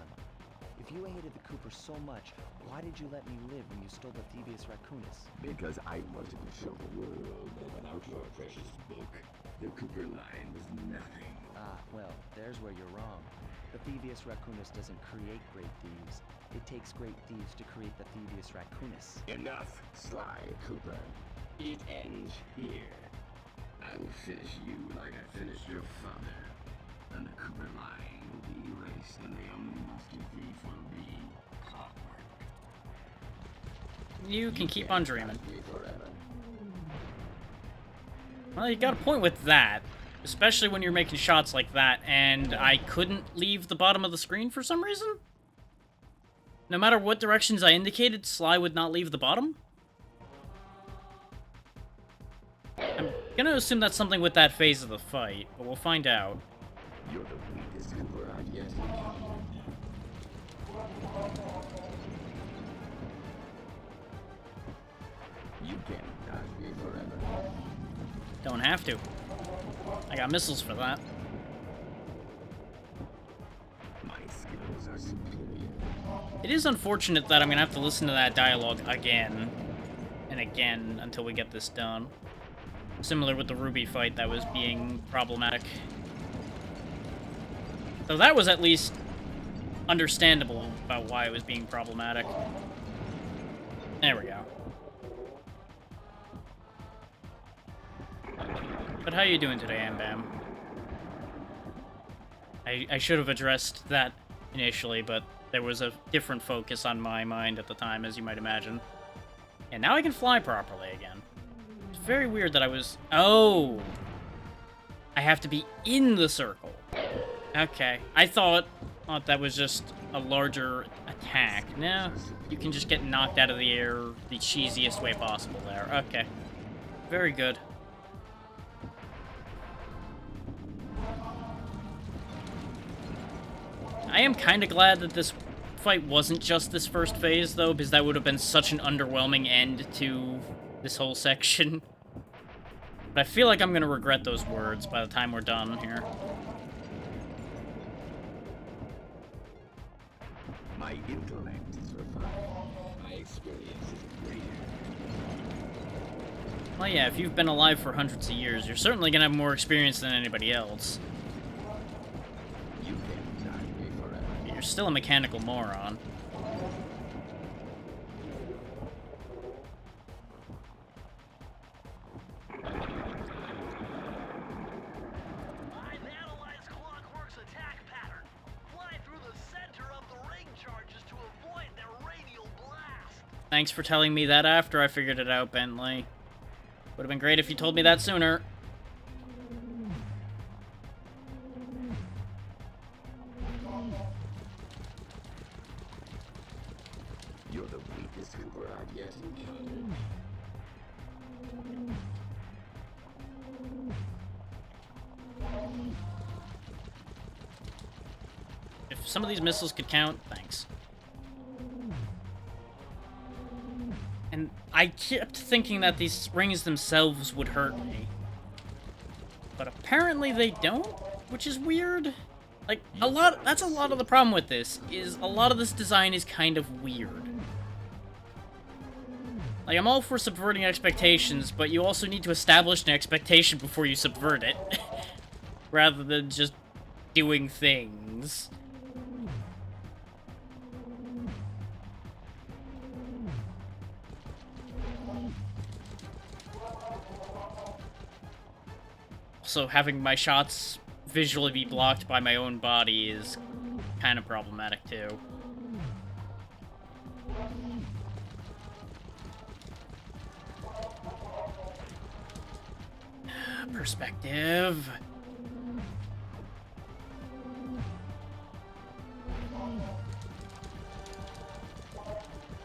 If you hated the Coopers so much, why did you let me live when you stole the thievius raccoonus? Because I wanted to show the world that without your precious book, the Cooper line was nothing. Ah, well, there's where you're wrong. The thievius raccoonus doesn't create great thieves. It takes great thieves to create the thievius raccoonus. Enough, Sly Cooper. It ends here. I will finish you like I finished your father. And the Cooper line will be erased, and the only master thief will be Clockwork. You can keep on dreaming. Forever. Well, you got a point with that. Especially when you're making shots like that, and I couldn't leave the bottom of the screen for some reason? No matter what directions I indicated, Sly would not leave the bottom? I'm gonna assume that's something with that phase of the fight, but we'll find out. You're the weakest Cooper I've yet encountered. You can't dodge me forever. Don't have to. I got missiles for that. My skills are superior. It is unfortunate that I'm gonna have to listen to that dialogue again and again until we get this done. Similar with the Ruby fight that was being problematic. So that was at least understandable about why it was being problematic. There we go. But how you doing today, Ambam? I should have addressed that initially, but there was a different focus on my mind at the time, as you might imagine. And now I can fly properly again. It's very weird that I was... Oh! I have to be in the circle. Okay. I thought that was just a larger attack. No, you can just get knocked out of the air the cheesiest way possible there. Okay. Very good. I am kind of glad that this fight wasn't just this first phase, though, because that would have been such an underwhelming end to this whole section. But I feel like I'm going to regret those words by the time we're done here. My intellect is refined. My experience is greater. Well, yeah, if you've been alive for hundreds of years, you're certainly going to have more experience than anybody else. You can't dodge me forever. You're still a mechanical moron. I've analyzed Clockwork's attack pattern. Fly through the center of the ring charges to avoid their radial blast. Thanks for telling me that after I figured it out, Bentley. Would have been great if you told me that sooner. You're the weakest Cooper I've yet encountered. If some of these missiles could count, thanks. And I kept thinking that these rings themselves would hurt me. But apparently they don't, which is weird. Like, that's a lot of the problem with this, is a lot of this design is kind of weird. Like, I'm all for subverting expectations, but you also need to establish an expectation before you subvert it. Rather than just doing things. So having my shots visually be blocked by my own body is kind of problematic too. Perspective.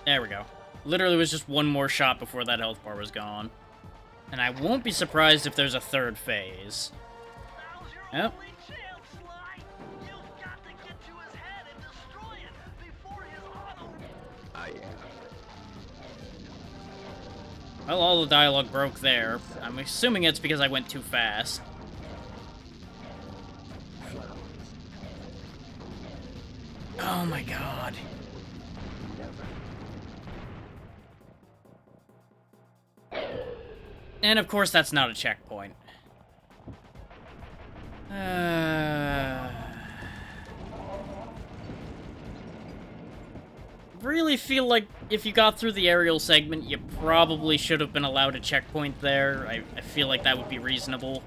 There we go. Literally was just one more shot before that health bar was gone. And I won't be surprised if there's a third phase. Now's your Yep. only chance, Sly. You've got to get to his head and destroy it before his auto. I am. Well, all the dialogue broke there. I'm assuming it's because I went too fast. Oh my god. And of course that's not a checkpoint. really feel like if you got through the aerial segment, you probably should have been allowed a checkpoint there. I feel like that would be reasonable.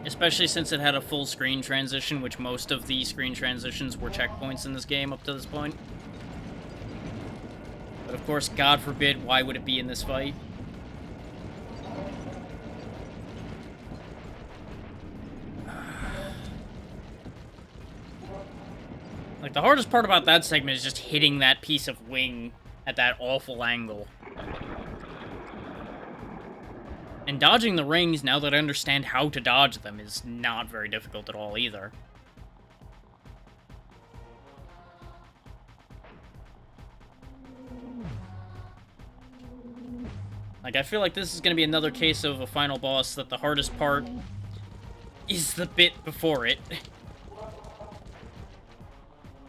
Especially since it had a full screen transition, which most of the screen transitions were checkpoints in this game up to this point. But of course, God forbid, why would it be in this fight? Like, the hardest part about that segment is just hitting that piece of wing at that awful angle. And dodging the rings, now that I understand how to dodge them, is not very difficult at all either. Like, I feel like this is going to be another case of a final boss that the hardest part is the bit before it.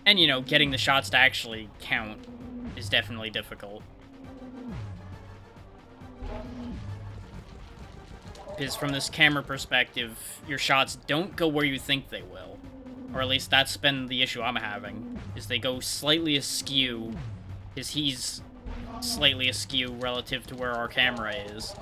And, you know, getting the shots to actually count is definitely difficult. Because from this camera perspective, your shots don't go where you think they will. Or at least that's been the issue I'm having, is they go slightly askew, because he's slightly askew relative to where our camera is.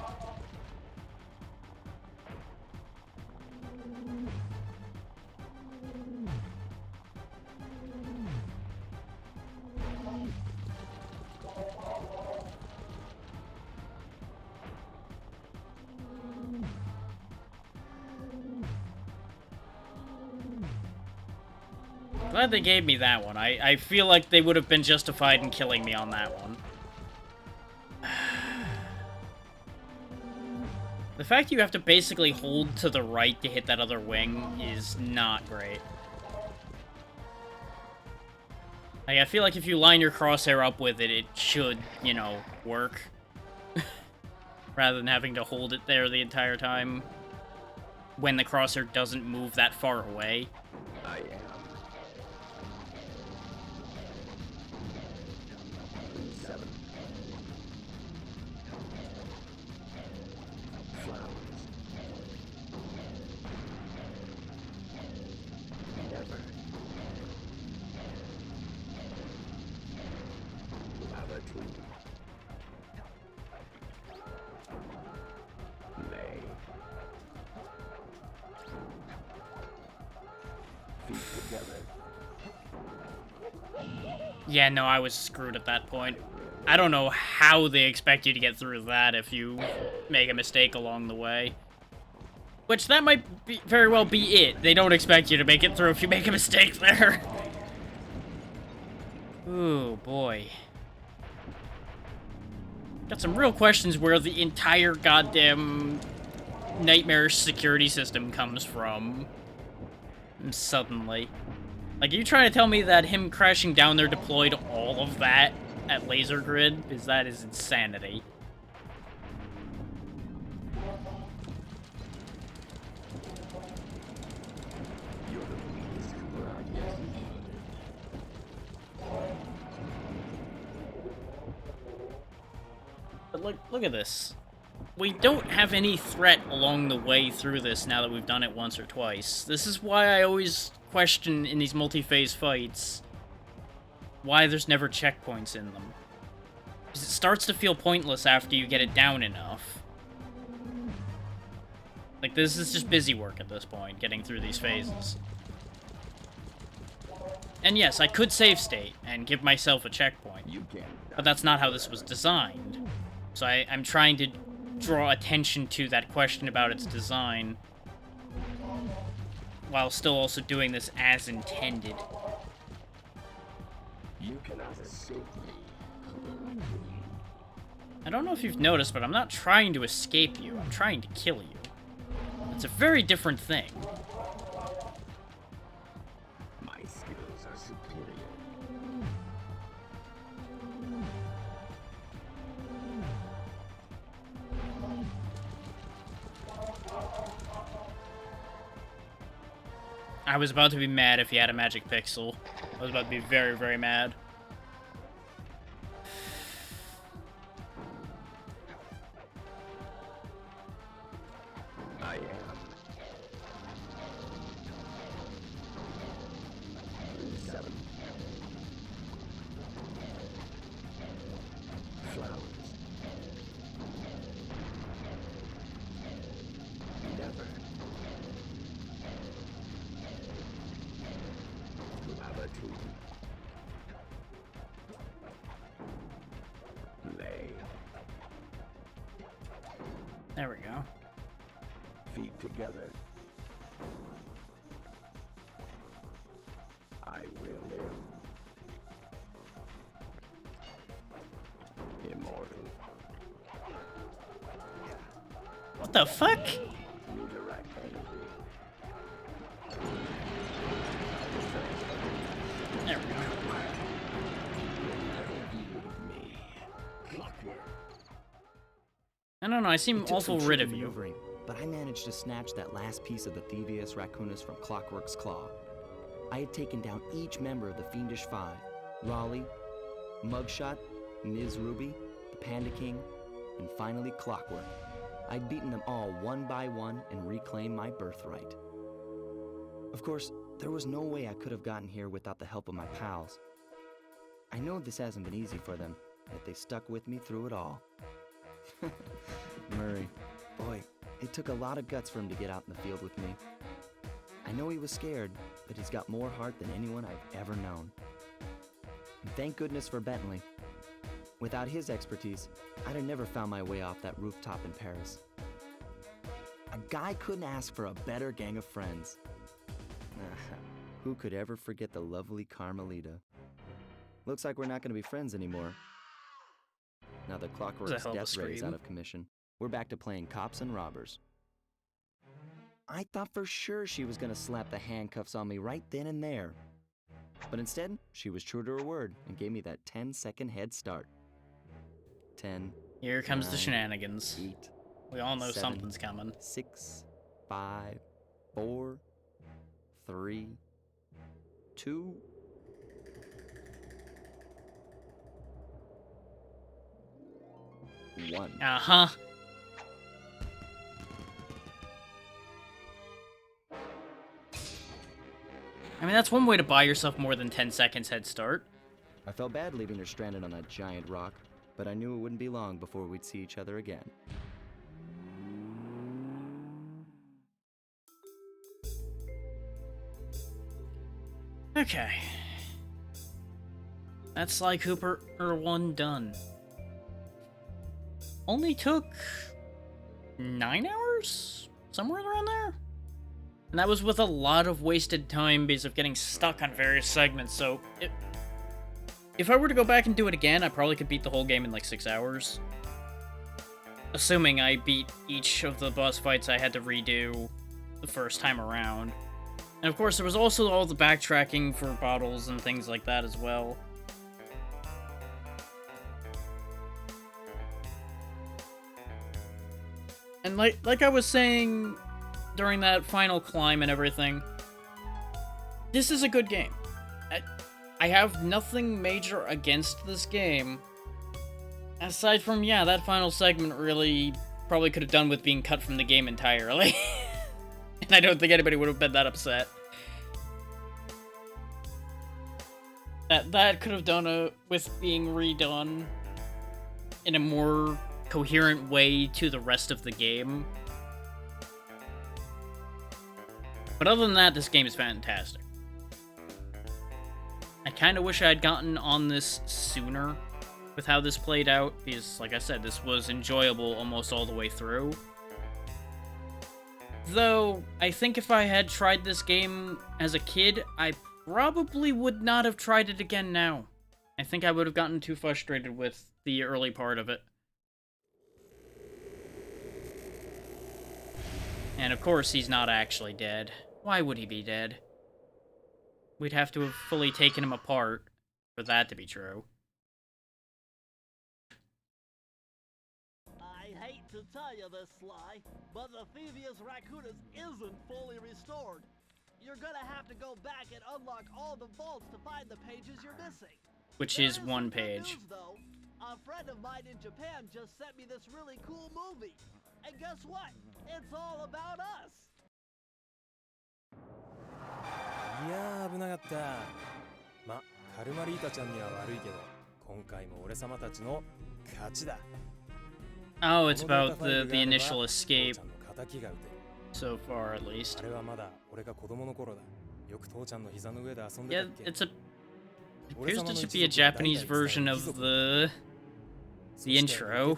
Glad they gave me that one. I feel like they would have been justified in killing me on that one. The fact you have to basically hold to the right to hit that other wing is not great. Like, I feel like if you line your crosshair up with it, it should, you know, work. Rather than having to hold it there the entire time when the crosshair doesn't move that far away. I am. Yeah, no, I was screwed at that point. I don't know how they expect you to get through that if you make a mistake along the way. Which, that might be, very well be it. They don't expect you to make it through if you make a mistake there. Ooh, boy. Got some real questions where the entire goddamn nightmarish security system comes from. Suddenly. Like, are you trying to tell me that him crashing down there deployed all of that at laser grid? Because that is insanity. But look at this. We don't have any threat along the way through this now that we've done it once or twice. This is why I always question in these multi-phase fights why there's never checkpoints in them. Because it starts to feel pointless after you get it down enough. Like, this is just busy work at this point, getting through these phases. And yes, I could save state and give myself a checkpoint, but that's not how this was designed. So I'm trying to draw attention to that question about its design, while still also doing this as intended. You cannot escape me. I don't know if you've noticed, but I'm not trying to escape you. I'm trying to kill you. It's a very different thing. My skills are superior. I was about to be mad if he had a magic pixel. I was about to be very, very mad. flowers. Never. Lavatul. Lay. There we go. Feet together. I will live. Immortal. What the fuck? Redirect energy. There we go. Me. Clockwork. I don't know, I seem It took awful some rid tricky of you. maneuvering, but I managed to snatch that last piece of the thievius raccoonus from Clockwork's claw. I had taken down each member of the Fiendish Five: Raleigh, Mugshot, Ms. Ruby, the Panda King, and finally Clockwork. I'd beaten them all one by one and reclaimed my birthright. Of course, there was no way I could have gotten here without the help of my pals. I know this hasn't been easy for them, yet they stuck with me through it all. Murray, boy, it took a lot of guts for him to get out in the field with me. I know he was scared, but he's got more heart than anyone I've ever known. And thank goodness for Bentley. Without his expertise, I'd have never found my way off that rooftop in Paris. A guy couldn't ask for a better gang of friends. Who could ever forget the lovely Carmelita? Looks like we're not going to be friends anymore. Now that Clockwork's hell of a death ray is scream. out of commission, we're back to playing cops and robbers. I thought for sure she was gonna slap the handcuffs on me right then and there. But instead, she was true to her word and gave me that 10-second head start. 10, Here comes the 9, shenanigans. 8, We all know 7, something's coming. 6, 5, 4, 3, 2. One. Uh-huh. I mean, that's one way to buy yourself more than 10 seconds head start. I felt bad leaving her stranded on that giant rock, but I knew it wouldn't be long before we'd see each other again. Okay. That's Sly Cooper, one done. Only took 9 hours? Somewhere around there? And that was with a lot of wasted time because of getting stuck on various segments, so if I were to go back and do it again, I probably could beat the whole game in like 6 hours. Assuming I beat each of the boss fights I had to redo the first time around. And of course, there was also all the backtracking for bottles and things like that as well. And like I was saying during that final climb and everything, this is a good game. I have nothing major against this game. Aside from, yeah, that final segment really probably could have done with being cut from the game entirely. And I don't think anybody would have been that upset. That could have done with being redone in a more coherent way to the rest of the game. But other than that, this game is fantastic. I kind of wish I had gotten on this sooner with how this played out, because, like I said, this was enjoyable almost all the way through. Though, I think if I had tried this game as a kid, I probably would not have tried it again now. I think I would have gotten too frustrated with the early part of it. And of course, he's not actually dead. Why would he be dead? We'd have to have fully taken him apart for that to be true. I hate to tell you this, Sly, but the thievius raccoonus isn't fully restored. You're gonna have to go back and unlock all the vaults to find the pages you're missing. Which There is one some good page. news, though. A friend of mine in Japan just sent me this really cool movie. And guess what? It's all about us. いやー危なかったまカルマリータちゃんには悪いけど Oh, it's about the initial escape. So far, at least. Yeah, it appears to just be a Japanese version of the intro.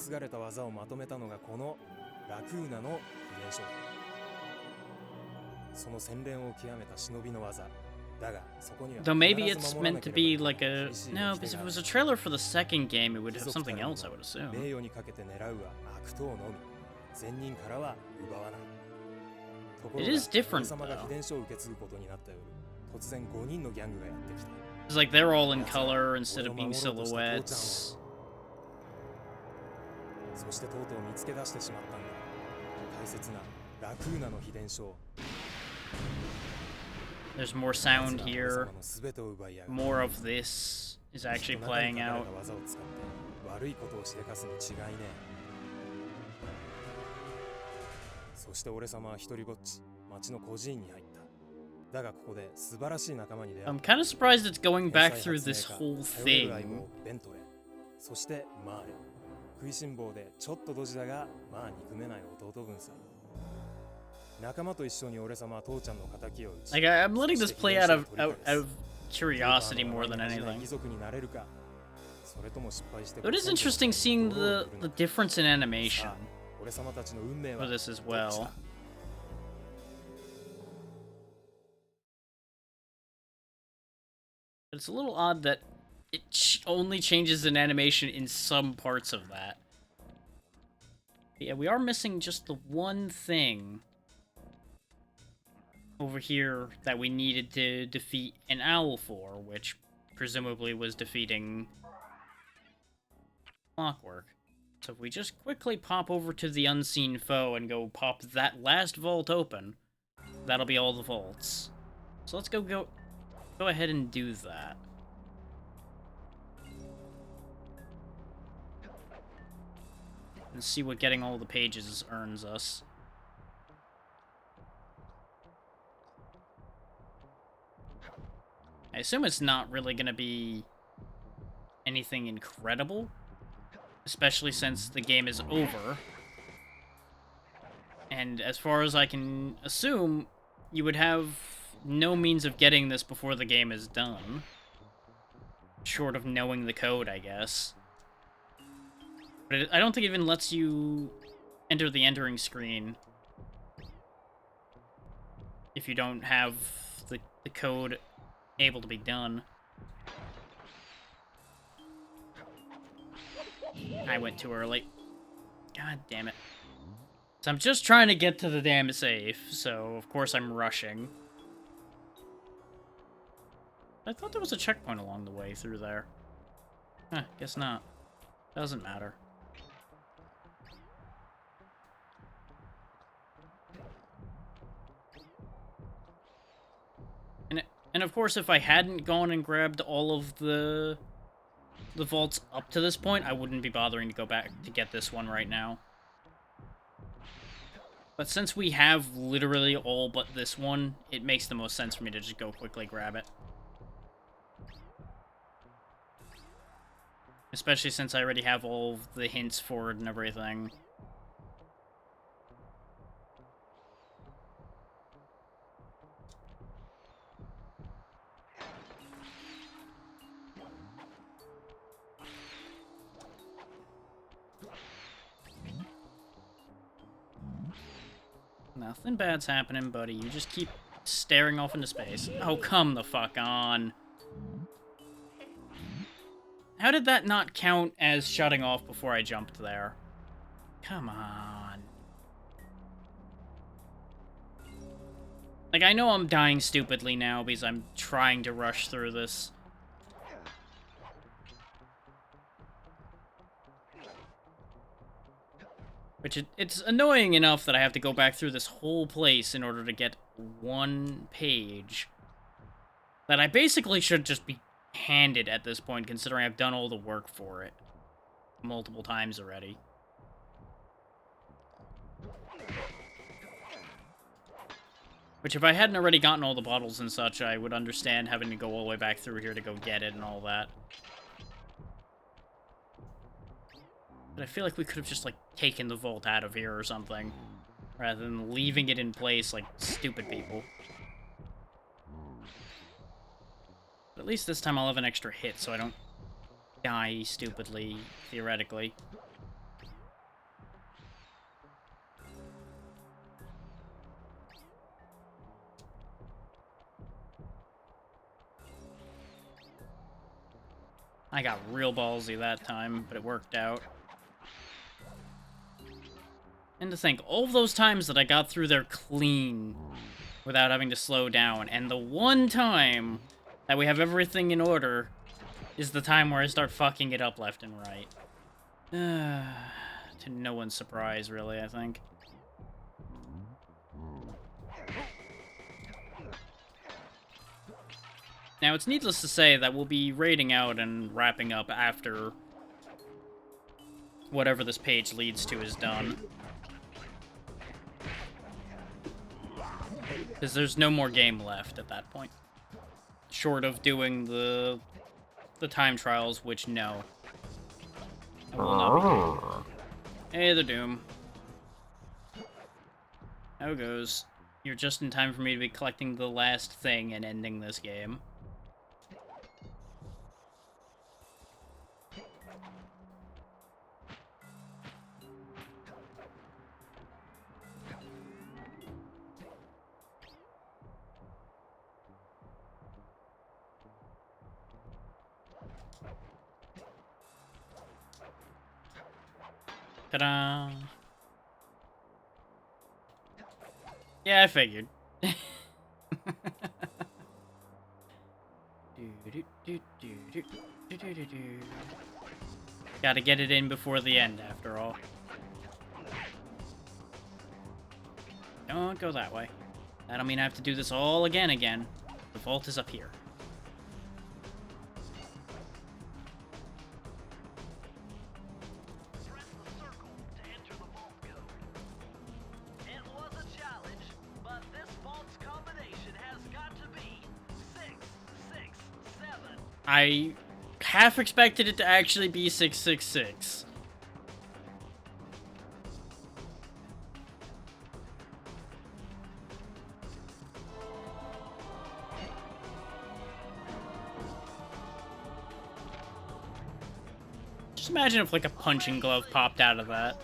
Though maybe it's meant to be like a... No, because if it was a trailer for the second game, it would have something else, I would assume. It is different, though. It's like they're all in color instead of being silhouettes. There's more sound here. More of this is actually playing out. I'm kind of surprised it's going back through this whole thing. Like, I'm letting this play out of curiosity more than anything. But it is interesting seeing the difference in animation for this as well. But it's a little odd that it only changes in animation in some parts of that. But yeah, we are missing just the one thing over here that we needed to defeat an owl for, which presumably was defeating Clockwork. So if we just quickly pop over to the unseen foe and go pop that last vault open, that'll be all the vaults. So let's go ahead and do that. And see what getting all the pages earns us. I assume it's not really going to be anything incredible, especially since the game is over. And as far as I can assume, you would have no means of getting this before the game is done. Short of knowing the code, I guess. But I don't think it even lets you enter the entering screen if you don't have the code able to be done. I went too early. God damn it. So I'm just trying to get to the damn safe, so of course I'm rushing. I thought there was a checkpoint along the way through there. Huh, guess not. Doesn't matter. And of course, if I hadn't gone and grabbed all of the vaults up to this point, I wouldn't be bothering to go back to get this one right now. But since we have literally all but this one, it makes the most sense for me to just go quickly grab it. Especially since I already have all of the hints for it and everything. Nothing bad's happening, buddy. You just keep staring off into space. Oh, come the fuck on. How did that not count as shutting off before I jumped there? Come on. Like, I know I'm dying stupidly now because I'm trying to rush through this. Which it's annoying enough that I have to go back through this whole place in order to get one page that I basically should just be handed at this point, considering I've done all the work for it multiple times already. Which, if I hadn't already gotten all the bottles and such, I would understand having to go all the way back through here to go get it and all that. But I feel like we could have just, like, taken the vault out of here or something, rather than leaving it in place like stupid people. But at least this time I'll have an extra hit so I don't die stupidly, theoretically. I got real ballsy that time, but it worked out. And to think, all of those times that I got through there clean without having to slow down, and the one time that we have everything in order is the time where I start fucking it up left and right. To no one's surprise, really, I think. Now, it's needless to say that we'll be raiding out and wrapping up after whatever this page leads to is done. Because there's no more game left at that point. Short of doing the time trials, which no. I will not be doing. Hey, the Doom. How it goes. You're just in time for me to be collecting the last thing and ending this game. Ta-da! Yeah, I figured. Gotta get it in before the end, after all. Don't go that way. That'll mean I have to do this all again. The vault is up here. I half expected it to actually be 666. Just imagine if, like, a punching glove popped out of that.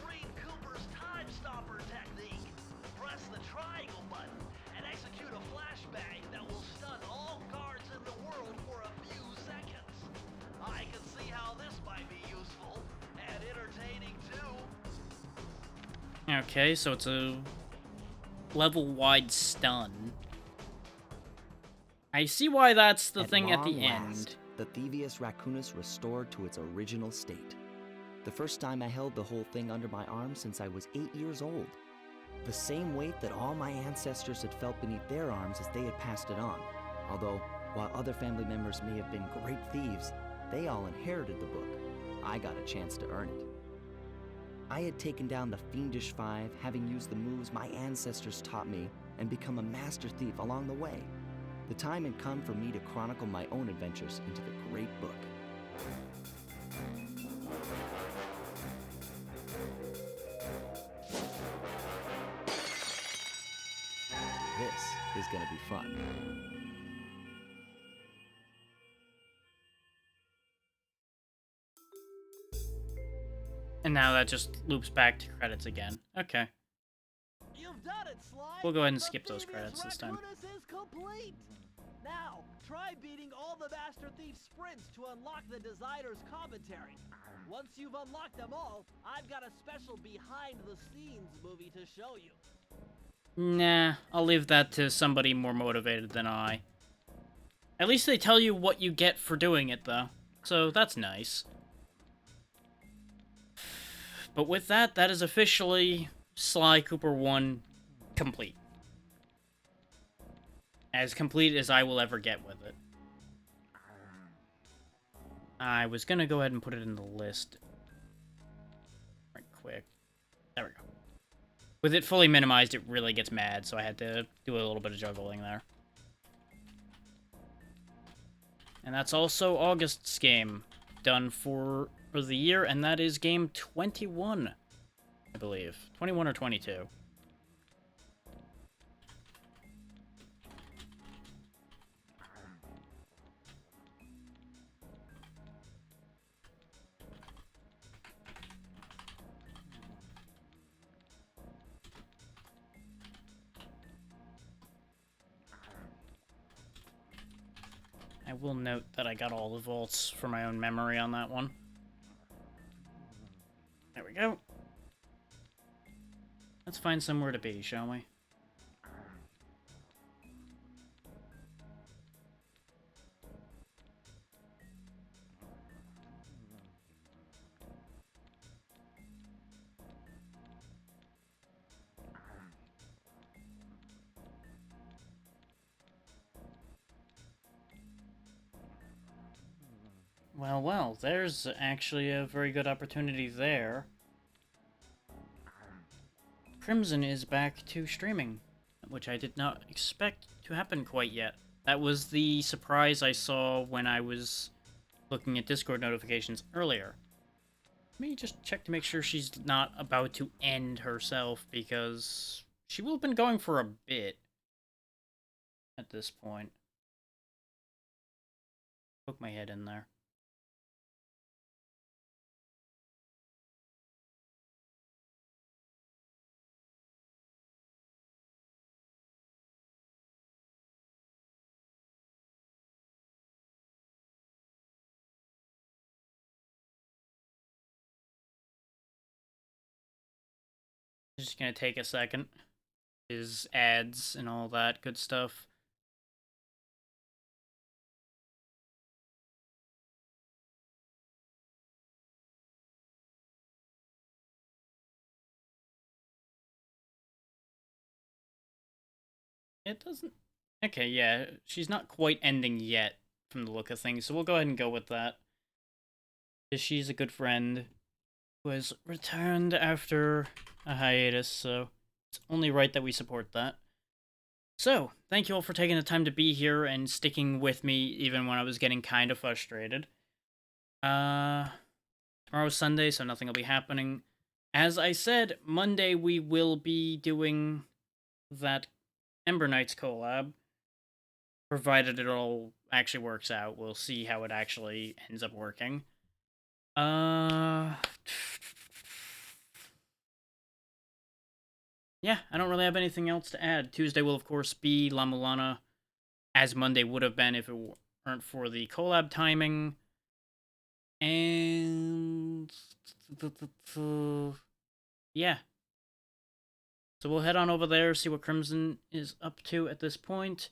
Okay, so it's a level-wide stun. I see why that's the thing at the end. The thievius raccoonus restored to its original state. The first time I held the whole thing under my arm since I was 8 years old. The same weight that all my ancestors had felt beneath their arms as they had passed it on. Although, while other family members may have been great thieves, they all inherited the book. I got a chance to earn it. I had taken down the Fiendish Five, having used the moves my ancestors taught me, and become a master thief along the way. The time had come for me to chronicle my own adventures into the great book. This is gonna be fun. And now that just loops back to credits again. Okay. You've done it, Slime. We'll go ahead and skip those credits this time. Raccoonus is complete. Now, try beating all the Master Thief sprints to unlock the designer's commentary. Once you've unlocked them all, I've got a special behind-the-scenes movie to show you. Nah, I'll leave that to somebody more motivated than I. At least they tell you what you get for doing it, though. So that's nice. But with that, that is officially Sly Cooper 1 complete. As complete as I will ever get with it. I was gonna go ahead and put it in the list. Right quick. There we go. With it fully minimized, it really gets mad, so I had to do a little bit of juggling there. And that's also August's game. done for the year, and that is game 21, I believe. 21 or 22. I will note that I got all the vaults for my own memory on that one. There we go. Let's find somewhere to be, shall we? Well, there's actually a very good opportunity there. Crimson is back to streaming, which I did not expect to happen quite yet. That was the surprise I saw when I was looking at Discord notifications earlier. Let me just check to make sure she's not about to end herself, because she will have been going for a bit at this point. Poke my head in there. Just gonna take a second. His ads and all that good stuff. It doesn't... Okay, yeah, she's not quite ending yet from the look of things, so we'll go ahead and go with that. She's a good friend who has returned after a hiatus, so it's only right that we support that. So, thank you all for taking the time to be here and sticking with me even when I was getting kind of frustrated. Tomorrow's Sunday, so nothing will be happening. As I said, Monday we will be doing that Ember Knights collab. Provided it all actually works out. We'll see how it actually ends up working. Yeah, I don't really have anything else to add. Tuesday will, of course, be La Mulana, as Monday would have been if it weren't for the collab timing. And... yeah. So we'll head on over there, see what Crimson is up to at this point.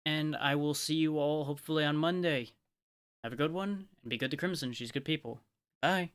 And I will see you all, hopefully, on Monday. Have a good one, and be good to Crimson. She's good people. Bye.